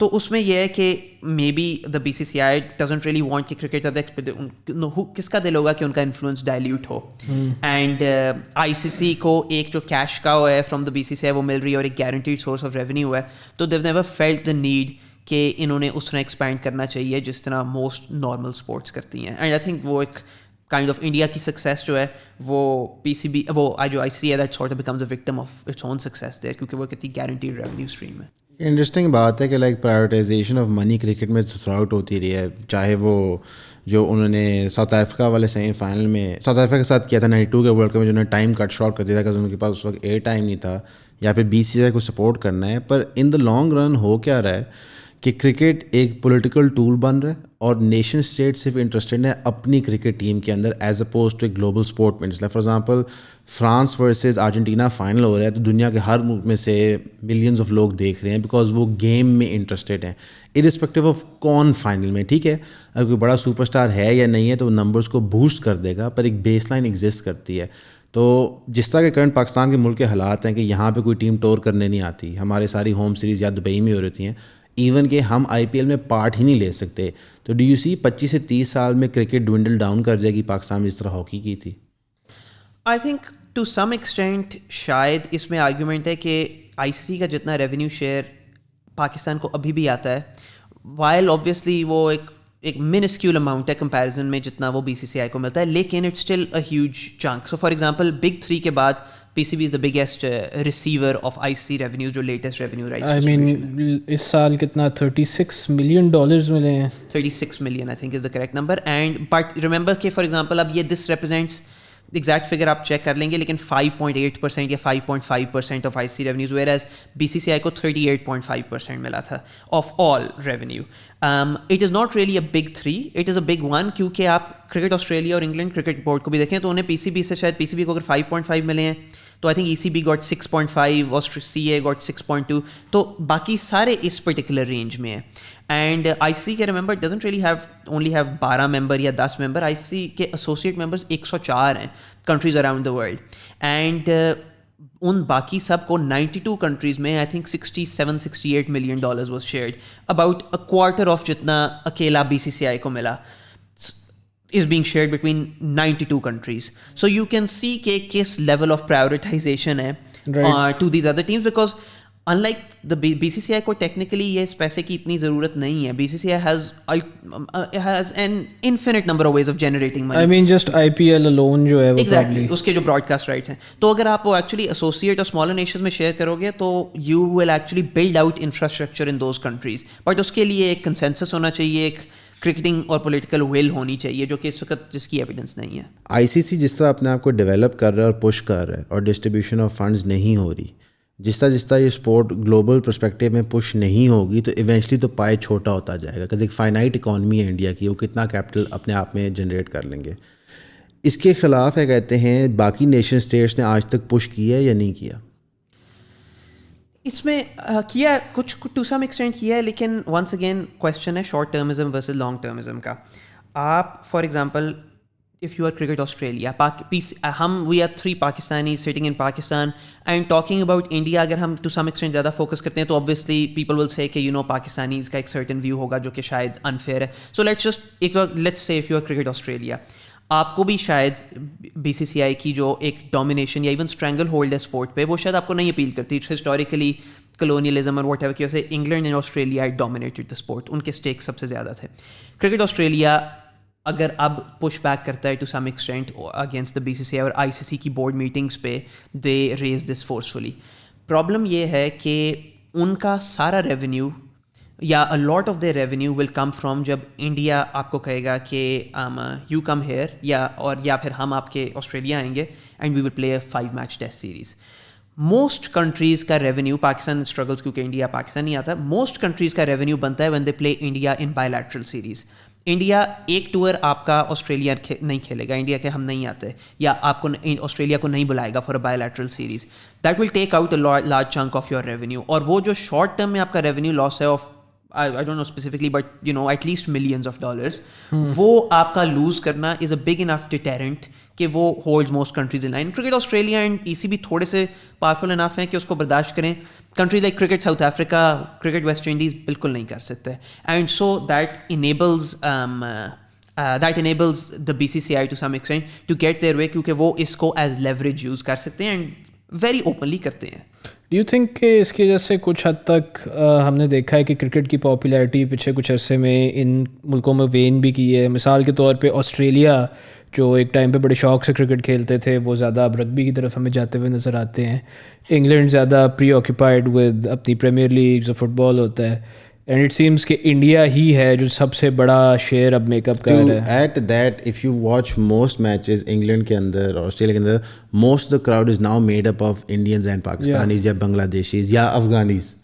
تو اس میں یہ ہے کہ may be the B C C I doesn't really want کہ cricket زیادہ کس کا دل ہوگا کہ ان کا انفلوئنس ڈائلیوٹ ہو, اینڈ آئی سی سی کو ایک جو کیش کا ہے from the B C C آئی وہ مل رہی ہے اور ایک گارنٹیڈ سورس آف ریونیو ہے, تو دیو نیور فیلٹ دا نیڈ کہ انہوں نے اس طرح ایکسپینڈ کرنا چاہیے جس طرح موسٹ نارمل اسپورٹس کرتی ہیں. اینڈ آئی تھنک وہ ایک کائنڈ آف انڈیا کی سکسیس جو ہے وہ پی سی بی وہ جو آئی سی ہے that sort of becomes a victim of its own success there, کیونکہ وہ کتنی گارنٹیڈ ریونیو اسٹریم ہے. انٹرسٹنگ بات ہے کہ like privatisation of money cricket میں تھرو آؤٹ ہوتی رہی ہے, چاہے وہ جو انہوں نے ساؤتھ افریقہ والے سیمی فائنل میں ساؤتھ افریقہ کے ساتھ کیا تھا 92 کے ورلڈ کپ میں, جو انہوں نے ٹائم کٹ شارٹ کر دیا تھا کہ ان کے پاس اس وقت ایئر ٹائم نہیں تھا, یا پھر بی سی سی آئی کو سپورٹ کرنا ہے. پر ان دا لانگ رن ہو کیا رہا ہے کہ کرکٹ ایک پولیٹیکل ٹول بن رہا ہے اور نیشن اسٹیٹ صرف انٹرسٹڈ ہے اپنی کرکٹ ٹیم کے اندر as opposed to a global sport میں. For example France versus Argentina final ہو رہا ہے تو دنیا کے ہر ملک میں سے ملینز آف لوگ دیکھ رہے ہیں بیکاز وہ گیم میں انٹرسٹیڈ ہیں ارسپیکٹیو آف کون فائنل میں. ٹھیک ہے, اگر کوئی بڑا سپر اسٹار ہے یا نہیں ہے تو وہ نمبرس کو بوسٹ کر دے گا, پر ایک بیس لائن ایگزسٹ کرتی ہے. تو جس طرح کے کرنٹ پاکستان کے ملک کے حالات ہیں کہ یہاں پہ کوئی ٹیم ٹور کرنے نہیں آتی, ہمارے ساری ہوم سیریز یا دبئی میں ہو رہی ہیں, ایون کہ ہم آئی پی ایل میں پارٹ ہی نہیں لے سکتے. تو ڈی یو سی 25 سے 30 سال میں کرکٹ ڈوینڈل ڈاؤن کر جائے گی پاکستان میں جس طرح ہاکی کی تھی. I think to some extent شاید اس میں آرگیومنٹ ہے کہ آئی سی سی کا جتنا ریونیو شیئر پاکستان کو ابھی بھی آتا ہے, وائل اوبویسلی وہ ایک منسکیول اماؤنٹ ہے کمپیریزن میں جتنا وہ بی سی سی آئی کو ملتا ہے, لیکن it's still a huge chunk. So for example big 3 کے بعد P C B is the biggest receiver of I C revenue, جو latest revenue rights I mean اس سال کتنا $36 ملین ملے ہیں. 36 million I think is the correct number. And but remember کہ for example اب یہ دس ریپرزینٹس ایگزیکٹ فگر آپ چیک کر لیں گے, لیکن 5.8% یا 5.5% of I C revenues, whereas B C C I کو 38.5% ملا تھا of all revenue. It is not really a big 3, it is a big 1, کیونکہ آپ کرکٹ آسٹریلیا اور انگلینڈ کرکٹ بورڈ کو بھی دیکھیں تو انہیں پی سی بی سے شاید پی سی بی کو اگر 5.5 ملے ہیں تو I think E C B got 6.5, C A got 6.2, تو باقی سارے اس پرٹیکولر رینج میں ہیں. اینڈ آئی سی کے remember doesn't really only have 12 ممبر یا 10 ممبر, آئی سی کے ایسوسیٹ ممبرس 104 ہیں countries around the world, and ان باقی سب کو 92 کنٹریز میں I think $67-68 million was shared, about a quarter of جتنا اکیلا بی سی سی آئی کو ملا is being shared between 92 countries. So you can see کہ کس level of prioritization ہے to these other teams, because unlike the BCCI کو technically یہ اس پیسے کی اتنی ضرورت نہیں ہے. BCCI has an infinite number of ways of generating money. I mean just IPL alone جو ہے وہ exactly اس کے جو broadcast rights ہیں, تو اگر آپ وہ actually associate اور smaller nations میں share کرو گے تو you will actually build out infrastructure in those countries, but اس کے لیے ایک consensus ہونا چاہیے, ایک کرکٹنگ اور پولیٹیکل ول ہونی چاہیے, جو کہ اس وقت جس کی ایویڈنس نہیں ہے. آئی سی سی جس طرح اپنے آپ کو ڈیولپ کر رہا ہے اور پش کر رہا ہے اور ڈسٹریبیوشن آف فنڈز نہیں ہو رہی, جس طرح یہ اسپورٹ گلوبل پرسپیکٹیو میں پش نہیں ہوگی تو ایونچولی تو پائے چھوٹا ہوتا جائے گا, کہ ایک فائنائٹ اکانومی ہے انڈیا کی, وہ کتنا کیپٹل اپنے آپ میں جنریٹ کر لیں گے. اس کے خلاف ہے کہتے ہیں باقی نیشن اسٹیٹس نے آج تک پش کیا ہے یا نہیں کیا؟ اس میں کیا کچھ ٹو سم ایکسٹینٹ کیا ہے, لیکن ونس اگین کویشچن ہے short termism versus long termism کا. آپ for example if you are cricket Australia, ہم we are 3 Pakistani sitting in Pakistan and talking about India, اگر ہم ٹو سم ایکسٹینٹ زیادہ فوکس کرتے ہیں تو obviously people will say کہ یو نو پاکستانیز کا ایک سرٹن ویو ہوگا جو کہ شاید انفیئر ہے. So let's say if you are cricket Australia, آپ کو بھی شاید بی سی سی آئی کی جو ایک ڈومینیشن یا ایون اسٹرینگل ہولڈ ہے اسپورٹ پہ, وہ شاید آپ کو نہیں اپیل کرتی. ہسٹوریکلی کلونیلزم اور واٹ ایور کی وجہ سے England and Australia dominated the sport, ان کے اسٹیک سب سے زیادہ تھے. کرکٹ آسٹریلیا اگر اب پش بیک کرتا ہے to some extent against the B C C I اور آئی سی سی کی بورڈ میٹنگس پہ, they raise this forcefully. Problem یہ ہے کہ ان کا سارا ریونیو یا a lot of their revenue will come from جب انڈیا آپ کو کہے گا کہ you come here یا پھر ہم آپ کے آسٹریلیا آئیں گے and we will play a 5-match test series. Most countries کا ریونیو, پاکستان اسٹرگلز کیونکہ انڈیا پاکستان نہیں آتا, موسٹ کنٹریز کا ریونیو بنتا ہے when they play India in bilateral series. India ایک ٹور آپ کا آسٹریلیا نہیں کھیلے گا, انڈیا کے ہم نہیں آتے, یا آپ کو آسٹریلیا کو نہیں بلائے گا for a bilateral series. That will take out a large chunk of your revenue, اور وہ جو شارٹ ٹرم میں آپ کا ریونیو لاس ہے of I don't know specifically, but you know at least millions of dollars, وہ آپ کا لوز کرنا is a big enough deterrent کہ وہ holds most countries in line. Cricket Australia and ECB تھوڑے سے powerful enough ہیں کہ اس کو برداشت کریں, countries like cricket South Africa, cricket West Indies بالکل نہیں کر سکتے, and so that enables the BCCI to some extent to get their way, کیونکہ وہ اس کو as leverage use کر سکتے ہیں and very openly کرتے ہیں. ڈو یو تھنک کہ اس کی وجہ سے کچھ حد تک ہم نے دیکھا ہے کہ کرکٹ کی پاپولیرٹی پچھلے کچھ عرصے میں ان ملکوں میں وین بھی کی ہے؟ مثال کے طور پہ آسٹریلیا جو ایک ٹائم پہ بڑے شوق سے کرکٹ کھیلتے تھے, وہ زیادہ اب رگبی کی طرف ہمیں جاتے ہوئے نظر آتے ہیں. انگلینڈ زیادہ پری آکوپائڈ ود اپنی پریمیئر لیگ جو فٹ بال ہوتا ہے, اینڈ اٹ سیمس کہ انڈیا ہی ہے جو سب سے بڑا شیئر اب میک اپ کر رہا ہے. At that if you watch most matches England کے اندر اور آسٹریلیا کے اندر, most the crowd is now made up of Indians and Pakistanis یا بنگلہ دیشیز یا افغانیز,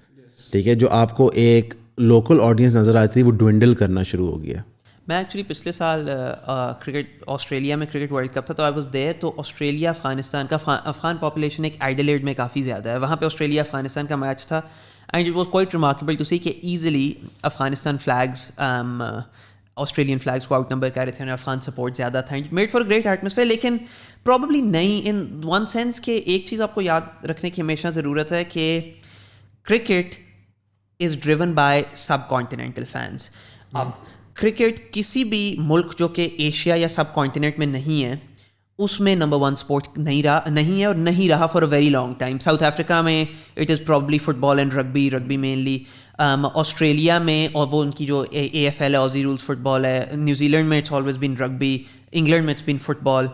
ٹھیک ہے. جو آپ کو ایک لوکل آڈینس نظر آتی تھی وہ ڈوینڈل کرنا شروع ہو گیا. میں ایکچولی پچھلے سال کرکٹ آسٹریلیا میں کرکٹ ورلڈ کپ تھا, تو آئی واز دیئر. تو آسٹریلیا افغانستان کا افغان پاپولیشن ایک ایڈیلیڈ میں کافی زیادہ ہے, وہاں پہ آسٹریلیا افغانستان کا میچ تھا, and it was quite remarkable to see کہ easily Afghanistan flags Australian flags کو آؤٹ نمبر کر رہے تھے, افغان سپورٹ زیادہ تھا, میڈ فار گریٹ ایٹماسفیئر. لیکن پرابیبلی نہیں ان ون سینس کہ ایک چیز آپ کو یاد رکھنے کی ہمیشہ ضرورت ہے کہ cricket is driven by sub continental fans. اب کرکٹ کسی بھی ملک جو کہ ایشیا یا سب کانٹیننٹ میں نہیں ہے اس میں نمبر ون اسپورٹ نہیں ہے اور نہیں رہا for a very long time. South Africa میں it is probably football and rugby mainly. Australia میں اور وہ ان کی جو AFL ہے, آزی رولز فٹ بال ہے. نیوزی لینڈ میں it's always been rugby, England میں it's been football.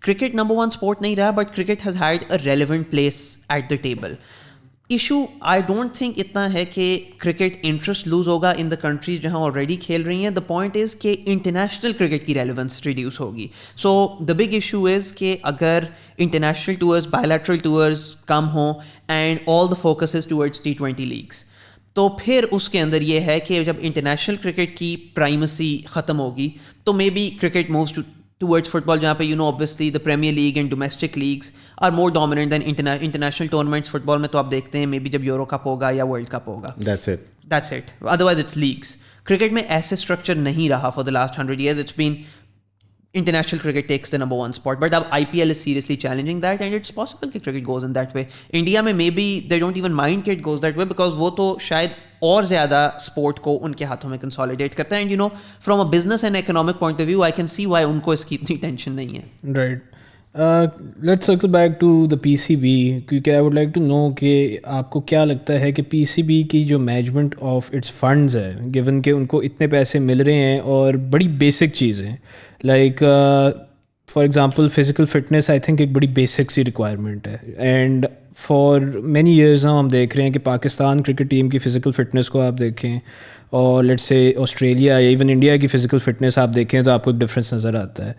Cricket number one sport نہیں رہا, but cricket has had a relevant place at the table. Issue I don't think اتنا ہے کہ cricket interest loose ہوگا ان the countries جہاں already کھیل رہی ہیں. دا پوائنٹ از کہ انٹرنیشنل کرکٹ کی ریلیونس ریڈیوس ہوگی. سو دا بگ ایشو از کہ اگر انٹرنیشنل ٹورز, بائیلیٹرل ٹورز کم ہوں and all the focus is towards T20 legs, تو پھر اس کے اندر یہ ہے کہ جب انٹرنیشنل کرکٹ کی پرائمیسی ختم ہوگی تو maybe cricket moves towards football, جہاں پہ obviously the Premier League and domestic leagues are more dominant than international tournaments. Football میں تو آپ دیکھتے ہیں مے بی جب یورو کپ ہوگا یا ورلڈ کپ ہوگا, that's it. Otherwise it's leagues. Cricket میں ایسے اسٹرکچر نہیں رہا for the last 100 years. It's been international cricket takes the number one spot, but اب IPL is seriously challenging that, and it's possible کہ cricket goes in that way. India میں maybe they don't even mind کہ it goes that way because وہ تو شاید اور زیادہ sport کو ان کے ہاتھوں میں consolidate کرتا ہے. And from a business and economic point of view, I can see why ان کو اس کی اتنی ٹینشن نہیں ہے. Right. Let's circle back to the PCB, کیونکہ I would like to know کہ آپ کو کیا لگتا ہے کہ PCB کی جو مینجمنٹ آف اٹس فنڈز ہے, given کہ ان کو اتنے پیسے مل رہے ہیں اور بڑی بیسک چیزیں like for example physical fitness, I think ایک بڑی بیسک سی ریکوائرمنٹ ہے. اینڈ فار مینی ایئرز ہم دیکھ رہے ہیں کہ پاکستان کرکٹ ٹیم کی فزیکل فٹنس کو آپ دیکھیں اور لیٹس سے آسٹریلیا یا ایون انڈیا کی فزیکل فٹنس آپ دیکھیں تو آپ کو ایک ڈفرینس نظر آتا ہے.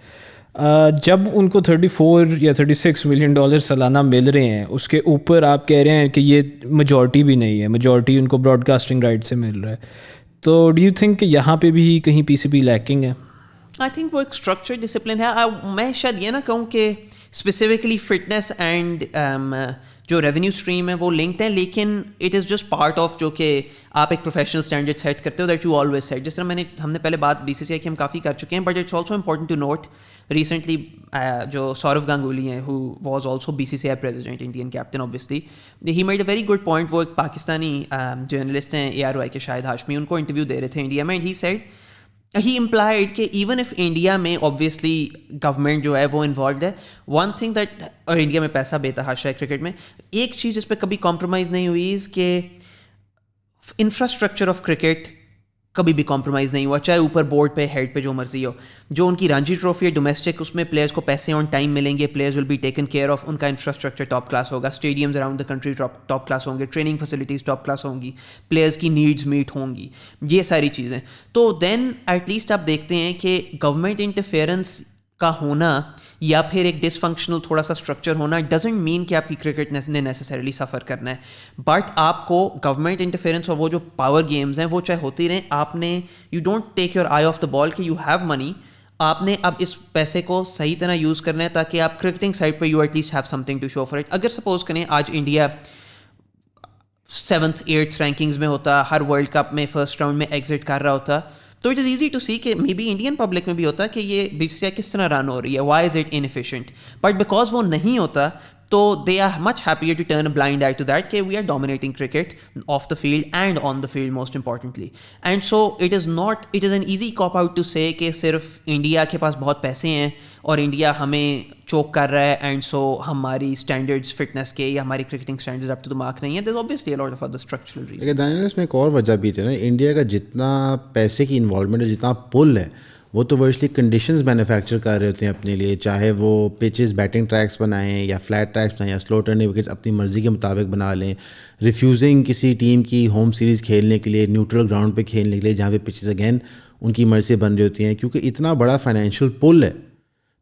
جب ان کو 34 یا 36 ملین ڈالر سالانہ مل رہے ہیں, اس کے اوپر آپ کہہ رہے ہیں کہ یہ میجورٹی بھی نہیں ہے, میجورٹی ان کو براڈ کاسٹنگ رائٹ سے مل رہا ہے, تو ڈو یو تھنک کہ یہاں پہ بھی کہیں PCB لیکنگ ہے؟ آئی تھنک وہ ایک اسٹرکچر ڈسپلن ہے. میں شاید یہ نہ کہوں کہ اسپیسیفکلی فٹنس اینڈ جو ریونیو اسٹریم ہے وہ لنکڈ ہیں, لیکن it is just part of جو کہ آپ ایک پروفیشنل اسٹینڈرڈ سیٹ کرتے ہو دیٹ یو آلویز سیٹ. جس طرح ہم نے پہلے بات BCCI کی ہم کافی کر چکے ہیں, but it's also important to note recently جو سورو گنگولی ہیں, who was also BCCI president, Indian captain obviously, he made a very good point. وہ ایک پاکستانی جرنلسٹ ہیں ARY کے شاہد ہاشمی, ان کو انٹرویو دے رہے تھے انڈیا میں, and he said he implied کہ ایون اف انڈیا میں اوبویسلی گورنمنٹ جو ہے وہ انوالوڈ ہے, ون تھنگ دیٹ, اور انڈیا میں پیسہ بے تحاشا ہے کرکٹ میں, ایک چیز جس پہ کبھی کمپرومائز نہیں ہوئی اس کہ انفراسٹرکچر آف کرکٹ کبھی بھی کمپرومائز نہیں ہوا, چاہے اوپر بورڈ پہ ہیڈ پہ جو مرضی ہو. جو ان کی رانجی ٹرافی ہے ڈومیسٹک, اس میں پلیئرس کو پیسے آن ٹائم ملیں گے, players will be taken care of, ان کا انفراسٹرکچر ٹاپ کلاس ہوگا, stadiums around the country top class ہوں گے, ٹریننگ فیسلٹیز ٹاپ کلاس ہوں گی, پلیئرز کی نیڈز میٹ ہوں گی, یہ ساری چیزیں. تو دین ایٹ لیسٹ آپ دیکھتے ہیں کہ گورنمنٹ انٹرفیئرنس کا ہونا یا پھر ایک ڈس فنکشنل تھوڑا سا اسٹرکچر ہونا ڈزنٹ مین کہ آپ کی کرکٹ نے نیسسریلی سفر کرنا ہے, بٹ آپ کو گورنمنٹ انٹرفیئرنس اور وہ جو پاور گیمز ہیں وہ چاہے ہوتی رہیں, آپ نے you don't take your eye off the ball کہ یو ہیو منی, آپ نے اب اس پیسے کو صحیح طرح یوز کرنا ہے تاکہ آپ کرکٹنگ سائڈ پہ you at least have something to show for it. اگر سپوز کریں آج انڈیا 7th 8th رینکنگز میں ہوتا, ہر ورلڈ کپ میں فرسٹ راؤنڈ میں ایگزٹ کر رہا ہوتا, تو it is easy to see کہ مے بی انڈین پبلک میں بھی ہوتا کہ یہ BCCI کس طرح رن ہو رہی ہے, why is it inefficient, but because وہ نہیں ہوتا تو they are much happier to turn a blind eye to that کہ we are dominating cricket off the field and on the field most importantly. And so it is an easy cop out to say کہ صرف India کے پاس بہت پیسے ہیں اور India ہمیں چوک کر رہا ہے اینڈ سو ہماری اسٹینڈرڈس فٹنس کے یا ہماری cricketing standards up to the mark نہیں ہے. There's obviously a lot of other structural reasons. لیکن دانیال اس میں ایک اور وجہ بھی تھی نا, انڈیا کا جتنا پیسے کی انوالومنٹ ہے, جتنا پل ہے, وہ تو ورچولی کنڈیشنز مینوفیکچر کر رہے ہوتے ہیں اپنے لیے, چاہے وہ پچز بیٹنگ ٹریکس بنائیں یا فلیٹ ٹریکس بنائیں یا سلو ٹرننگ وکٹس اپنی مرضی کے مطابق بنا لیں, ریفیوزنگ کسی ٹیم کی ہوم سیریز کھیلنے کے لیے نیوٹرل گراؤنڈ پہ کھیلنے کے لیے جہاں پہ پچز اگین ان کی مرضی سے بن رہی ہوتی ہیں, کیونکہ اتنا بڑا فائنینشیل پل ہے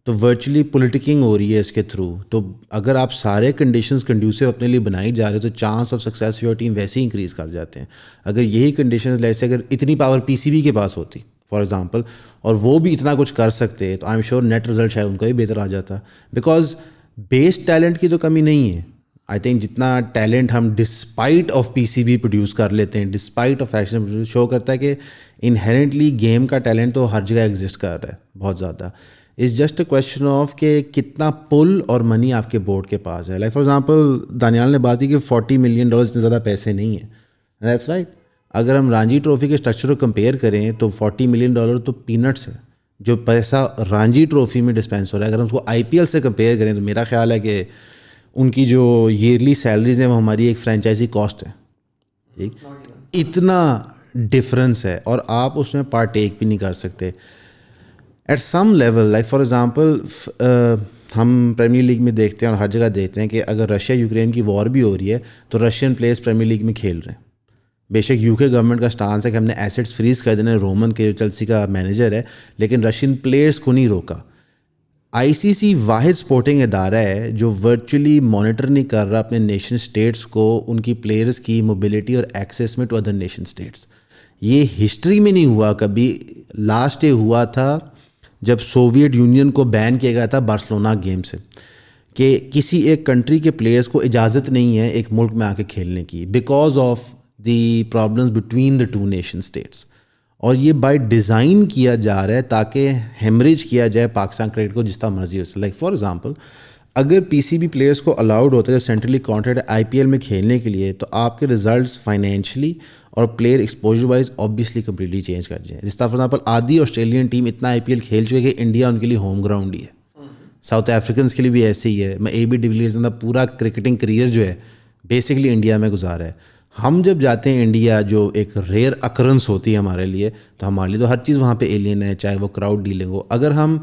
تو ورچولی پولیٹکنگ ہو رہی ہے اس کے تھرو. تو اگر آپ سارے کنڈیشنز کنڈیوسیو اپنے لیے بنائی جا رہے ہو تو chance of success your team ویسے ہی انکریز کر جاتے ہیں. اگر یہی کنڈیشنز جیسے اگر اتنی پاور پی سی بی کے پاس ہوتی فار ایگزامپل, اور وہ بھی اتنا کچھ کر سکتے, تو I am sure net result شاید ان کا بھی بہتر آ جاتا, بیکاز بیس ٹیلنٹ کی تو کمی نہیں ہے. آئی تھنک جتنا ٹیلنٹ ہم despite of P C B produce کر لیتے ہیں, ڈسپائٹ آف ایکشن, شو کرتا ہے کہ انہیرنٹلی گیم کا ٹیلنٹ تو ہر جگہ ایگزسٹ کر رہا ہے بہت زیادہ. It's just a question of کہ کتنا پل اور منی آپ کے بورڈ کے پاس ہے. لائک فار ایگزامپل دانیال نے بات کی کہ $40 ملین اتنے زیادہ پیسے نہیں ہیں. That's right. اگر ہم رانجی ٹرافی کے اسٹرکچر کو کمپیئر کریں تو $40 ملین تو پینٹس ہے جو پیسہ رانجی ٹرافی میں ڈسپینس ہو رہا ہے. اگر ہم اس کو آئی پی ایل سے کمپیئر کریں تو میرا خیال ہے کہ ان کی جو ایئرلی سیلریز ہیں وہ ہماری ایک فرینچائزی کاسٹ ہے. ٹھیک, اتنا ڈفرینس ہے اور آپ اس میں پارٹیک بھی نہیں کر سکتے at some level. Like for example ہم پریمیئر لیگ میں دیکھتے ہیں اور ہر جگہ دیکھتے ہیں کہ اگر رشیا یوکرین کی وار بھی ہو رہی ہے تو رشین پلیئرس پریمیئر لیگ میں کھیل رہے ہیں. بے شک یو کے گورنمنٹ کا سٹانس ہے کہ ہم نے ایسٹس فریز کر دینے, رومن کے جو چلسی کا مینیجر ہے, لیکن رشین پلیئرس کو نہیں روکا. آئی سی سی واحد سپورٹنگ ادارہ ہے جو ورچولی مانیٹر نہیں کر رہا اپنے نیشن اسٹیٹس کو, ان کی پلیئرس کی موبلٹی اور ایکسیس میں ٹو ادر نیشن اسٹیٹس. یہ ہسٹری میں نہیں ہوا کبھی. لاسٹ ڈے ہوا تھا جب سوویٹ یونین کو بین کیا گیا تھا بارسلونا گیم سے, کہ کسی ایک کنٹری کے پلیئرس کو اجازت نہیں ہے ایک ملک میں آ کے کھیلنے کی because of the problems between the two nation states. اور یہ بائی ڈیزائن کیا جا رہا ہے تاکہ ہیمریج کیا جائے پاکستان کرکٹ کو جس طرح مرضی ہو سکے. لائک فار ایگزامپل اگر پی سی بی پلیئرس کو الاؤڈ ہوتا ہے جو سینٹرلی کانٹریکٹ آئی پی ایل میں کھیلنے کے لیے, تو آپ کے ریزلٹس فائنینشلی اور player exposure wise obviously completely change کر جائیں. جس طرح فار ایگزامپل آدھی آسٹریلین ٹیم اتنا آئی پی ایل کھیل چکے کہ انڈیا ان کے لیے ہوم گراؤنڈ ہی ہے. ساؤتھ افریقنس کے لیے بھی ایسے ہی ہے. میں اے بی ڈیویلیئرز نے پورا کرکٹنگ کریئر جو ہے بیسکلی انڈیا میں گزارا ہے. ہم جب جاتے ہیں انڈیا جو ایک ریئر اکرنس ہوتی ہے ہمارے لیے, تو ہمارے لیے تو ہر چیز وہاں پہ ایلین ہے, چاہے وہ کراؤڈ ڈیلنگ ہو. اگر ہم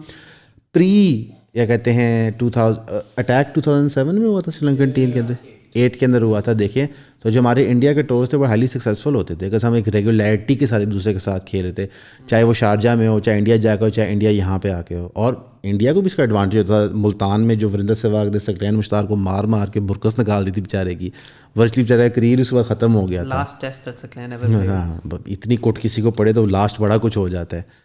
کیا کہتے ہیں اٹیک 2007 میں ہوا تھا سری لنکن ٹیم کے اندر, 8 کے اندر ہوا تھا, دیکھیں تو جو ہمارے انڈیا کے ٹورس تھے وہ ہائیلی سکسیزفل ہوتے تھے because ہم ایک ریگولیرٹی کے ساتھ ایک دوسرے کے ساتھ کھیل رہے تھے, چاہے وہ شارجہ میں ہو, چاہے انڈیا جا کے ہو, چاہے انڈیا یہاں پہ آ کے ہو. اور انڈیا کو بھی اس کا ایڈوانٹیج ہوتا تھا. ملتان میں جو وریندر سہواگ نے سکلین مشتاق کو مار کے برکس نکال دی تھی بیچارے کی, ورچولی بیچارے کا کریئر اس کے بعد ختم ہو گیا تھا. لاسٹ ٹیسٹ تک سکلین ایور. ہاں, اتنی کوٹ کسی کو پڑے تو لاسٹ بڑا کچھ ہو جاتا ہے.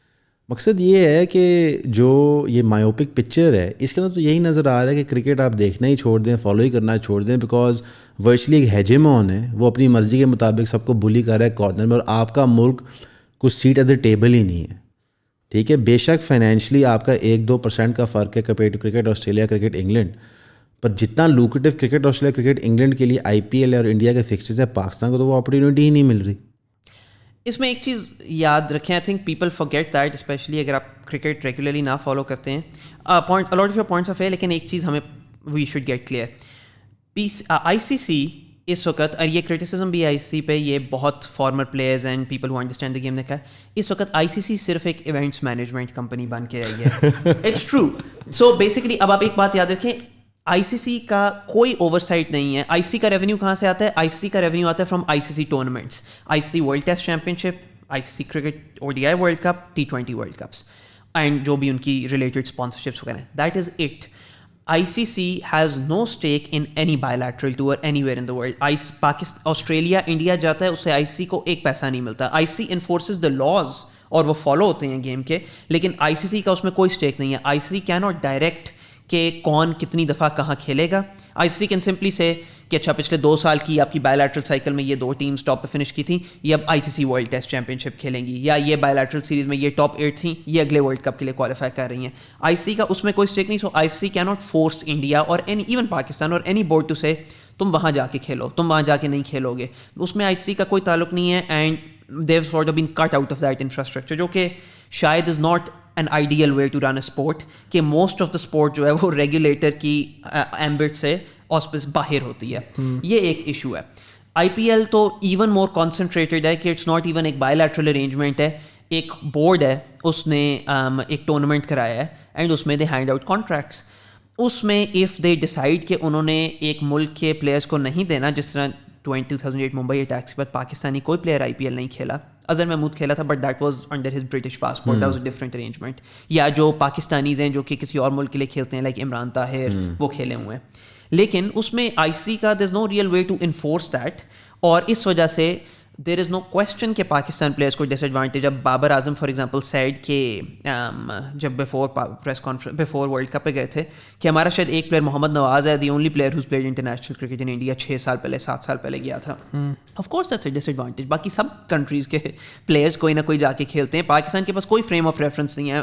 مقصد یہ ہے کہ جو یہ مایوپک پکچر ہے اس کے اندر تو یہی نظر آ رہا ہے کہ کرکٹ آپ دیکھنا ہی چھوڑ دیں, فالو ہی کرنا چھوڑ دیں, بیکاز ورچولی ایک ہیجمون ہے, وہ اپنی مرضی کے مطابق سب کو بلی کر رہا ہے کارنر میں, اور آپ کا ملک کچھ سیٹ ایٹ دا ٹیبل ہی نہیں ہے. ٹھیک ہے, بے شک فائنینشلی آپ کا 1-2% کا فرق ہے compare to cricket Australia, cricket England, پر جتنا lucrative cricket Australia cricket England کے لیے آئی پی ایل اور انڈیا کے فکسچرز ہیں, پاکستان کو تو وہ اپرچونیٹی ہی نہیں مل رہی. اس میں ایک چیز یاد رکھیں, I think people forget that, especially اگر آپ کرکٹ ریگولرلی نہ فالو کرتے ہیں. Point a lot of your points of ہے, لیکن ایک چیز ہمیں we should get clear. I C C اس وقت, اور یہ کرٹیسزم بھی آئی سی سی پہ, یہ بہت former players and people who understand the game نے کہا, اس وقت آئی سی سی صرف ایک ایونٹس مینجمنٹ کمپنی بن کے رہی ہے. It's true. سو بیسکلی اب آپ ایک بات یاد رکھیں, آئی سی سی کا کوئی اوور سائٹ نہیں ہے. آئی سی کا ریونیو کہاں سے آتا ہے؟ آئی سی سی کا ریونیو آتا ہے from I C C tournaments, I C C world test championship, I C C cricket O D I world cup, T20 world cups, and جو بھی ان کی ریلیٹڈ اسپانسرشپس وغیرہ. That is it. I C C has no stake in any bilateral tour anywhere in the world. Australia India جاتا ہے, اس سے آئی C C کو ایک پیسہ نہیں ملتا. آئی سی سی انفورسز دا لاز اور وہ فالو ہوتے ہیں گیم کے, لیکن آئی سی سی کا اس میں کوئی اسٹیک نہیں ہے. آئی سی سی کی ناٹ ڈائریکٹ کہ کون کتنی دفعہ کہاں کھیلے گا. آئی سی سی کین سمپلی سے کہ اچھا پچھلے 2 سال کی آپ کی بائیلیٹرل سائیکل میں یہ 2 ٹیمز ٹاپ پہ فنش کی تھیں, یہ اب ICC ورلڈ ٹیسٹ چیمپئن شپ کھیلیں گی, یا یہ بائیلیٹرل سیریز میں یہ ٹاپ 8 تھیں, یہ اگلے ورلڈ کپ کے لیے کوالیفائی کر رہی ہیں. ICC کا اس میں کوئی اسٹیک نہیں. سو ICC کی ناٹ فورس انڈیا اور ایون پاکستان اور اینی بورڈ ٹو سے تم وہاں جا کے کھیلو, تم وہاں جا کے نہیں کھیلو گے. اس میں ICC کا کوئی تعلق نہیں ہے. And they've sort of been cut out of that infrastructure, جو کہ شاید is not an ideal way to run a sport, کہ موسٹ آف دا اسپورٹ جو ہے وہ ریگولیٹر کی ایمبٹ سے آسپس باہر ہوتی ہے. یہ ایک ایشو ہے. IPL تو ایون مور کانسنٹریٹڈ ہے کہ اٹس ناٹ ایون ایک بائیلیٹرل ارینجمنٹ ہے. ایک بورڈ ہے, اس نے ایک ٹورنامنٹ کرایا ہے اینڈ اس میں دے ہینڈ آؤٹ کانٹریکٹس. اس میں اف دے ڈیسائڈ کہ انہوں نے ایک ملک کے پلیئرس کو نہیں دینا, جس طرح 2008 ممبئی اٹیکس کے بعد پاکستانی کوئی پلیئر IPL نہیں کھیلا, اظہر محمود کھیلا تھا but that was under his British passport, that was a different arrangement. یا جو پاکستانیز ہیں جو کہ کسی اور ملک کے لیے کھیلتے ہیں لائک عمران طاہر, وہ کھیلے ہوئے ہیں. لیکن اس میں ICC کا there is no real way to enforce that, اور اس وجہ سے دیر از نو کویسچن کہ پاکستان پلیئرس کو ڈس ایڈوانٹیج. اب Babar Azam for example sad کہ جب press conference before world cup پہ گئے تھے کہ ہمارا شاید ایک پلیئر محمد نواز ہے, the only player who's played international cricket in India, 6 سال پہلے 7 سال پہلے گیا تھا. Of course that's a disadvantage. باقی سب کنٹریز کے پلیئرس کوئی نہ کوئی جا کے کھیلتے ہیں, پاکستان کے پاس کوئی فریم آف ریفرنس نہیں ہے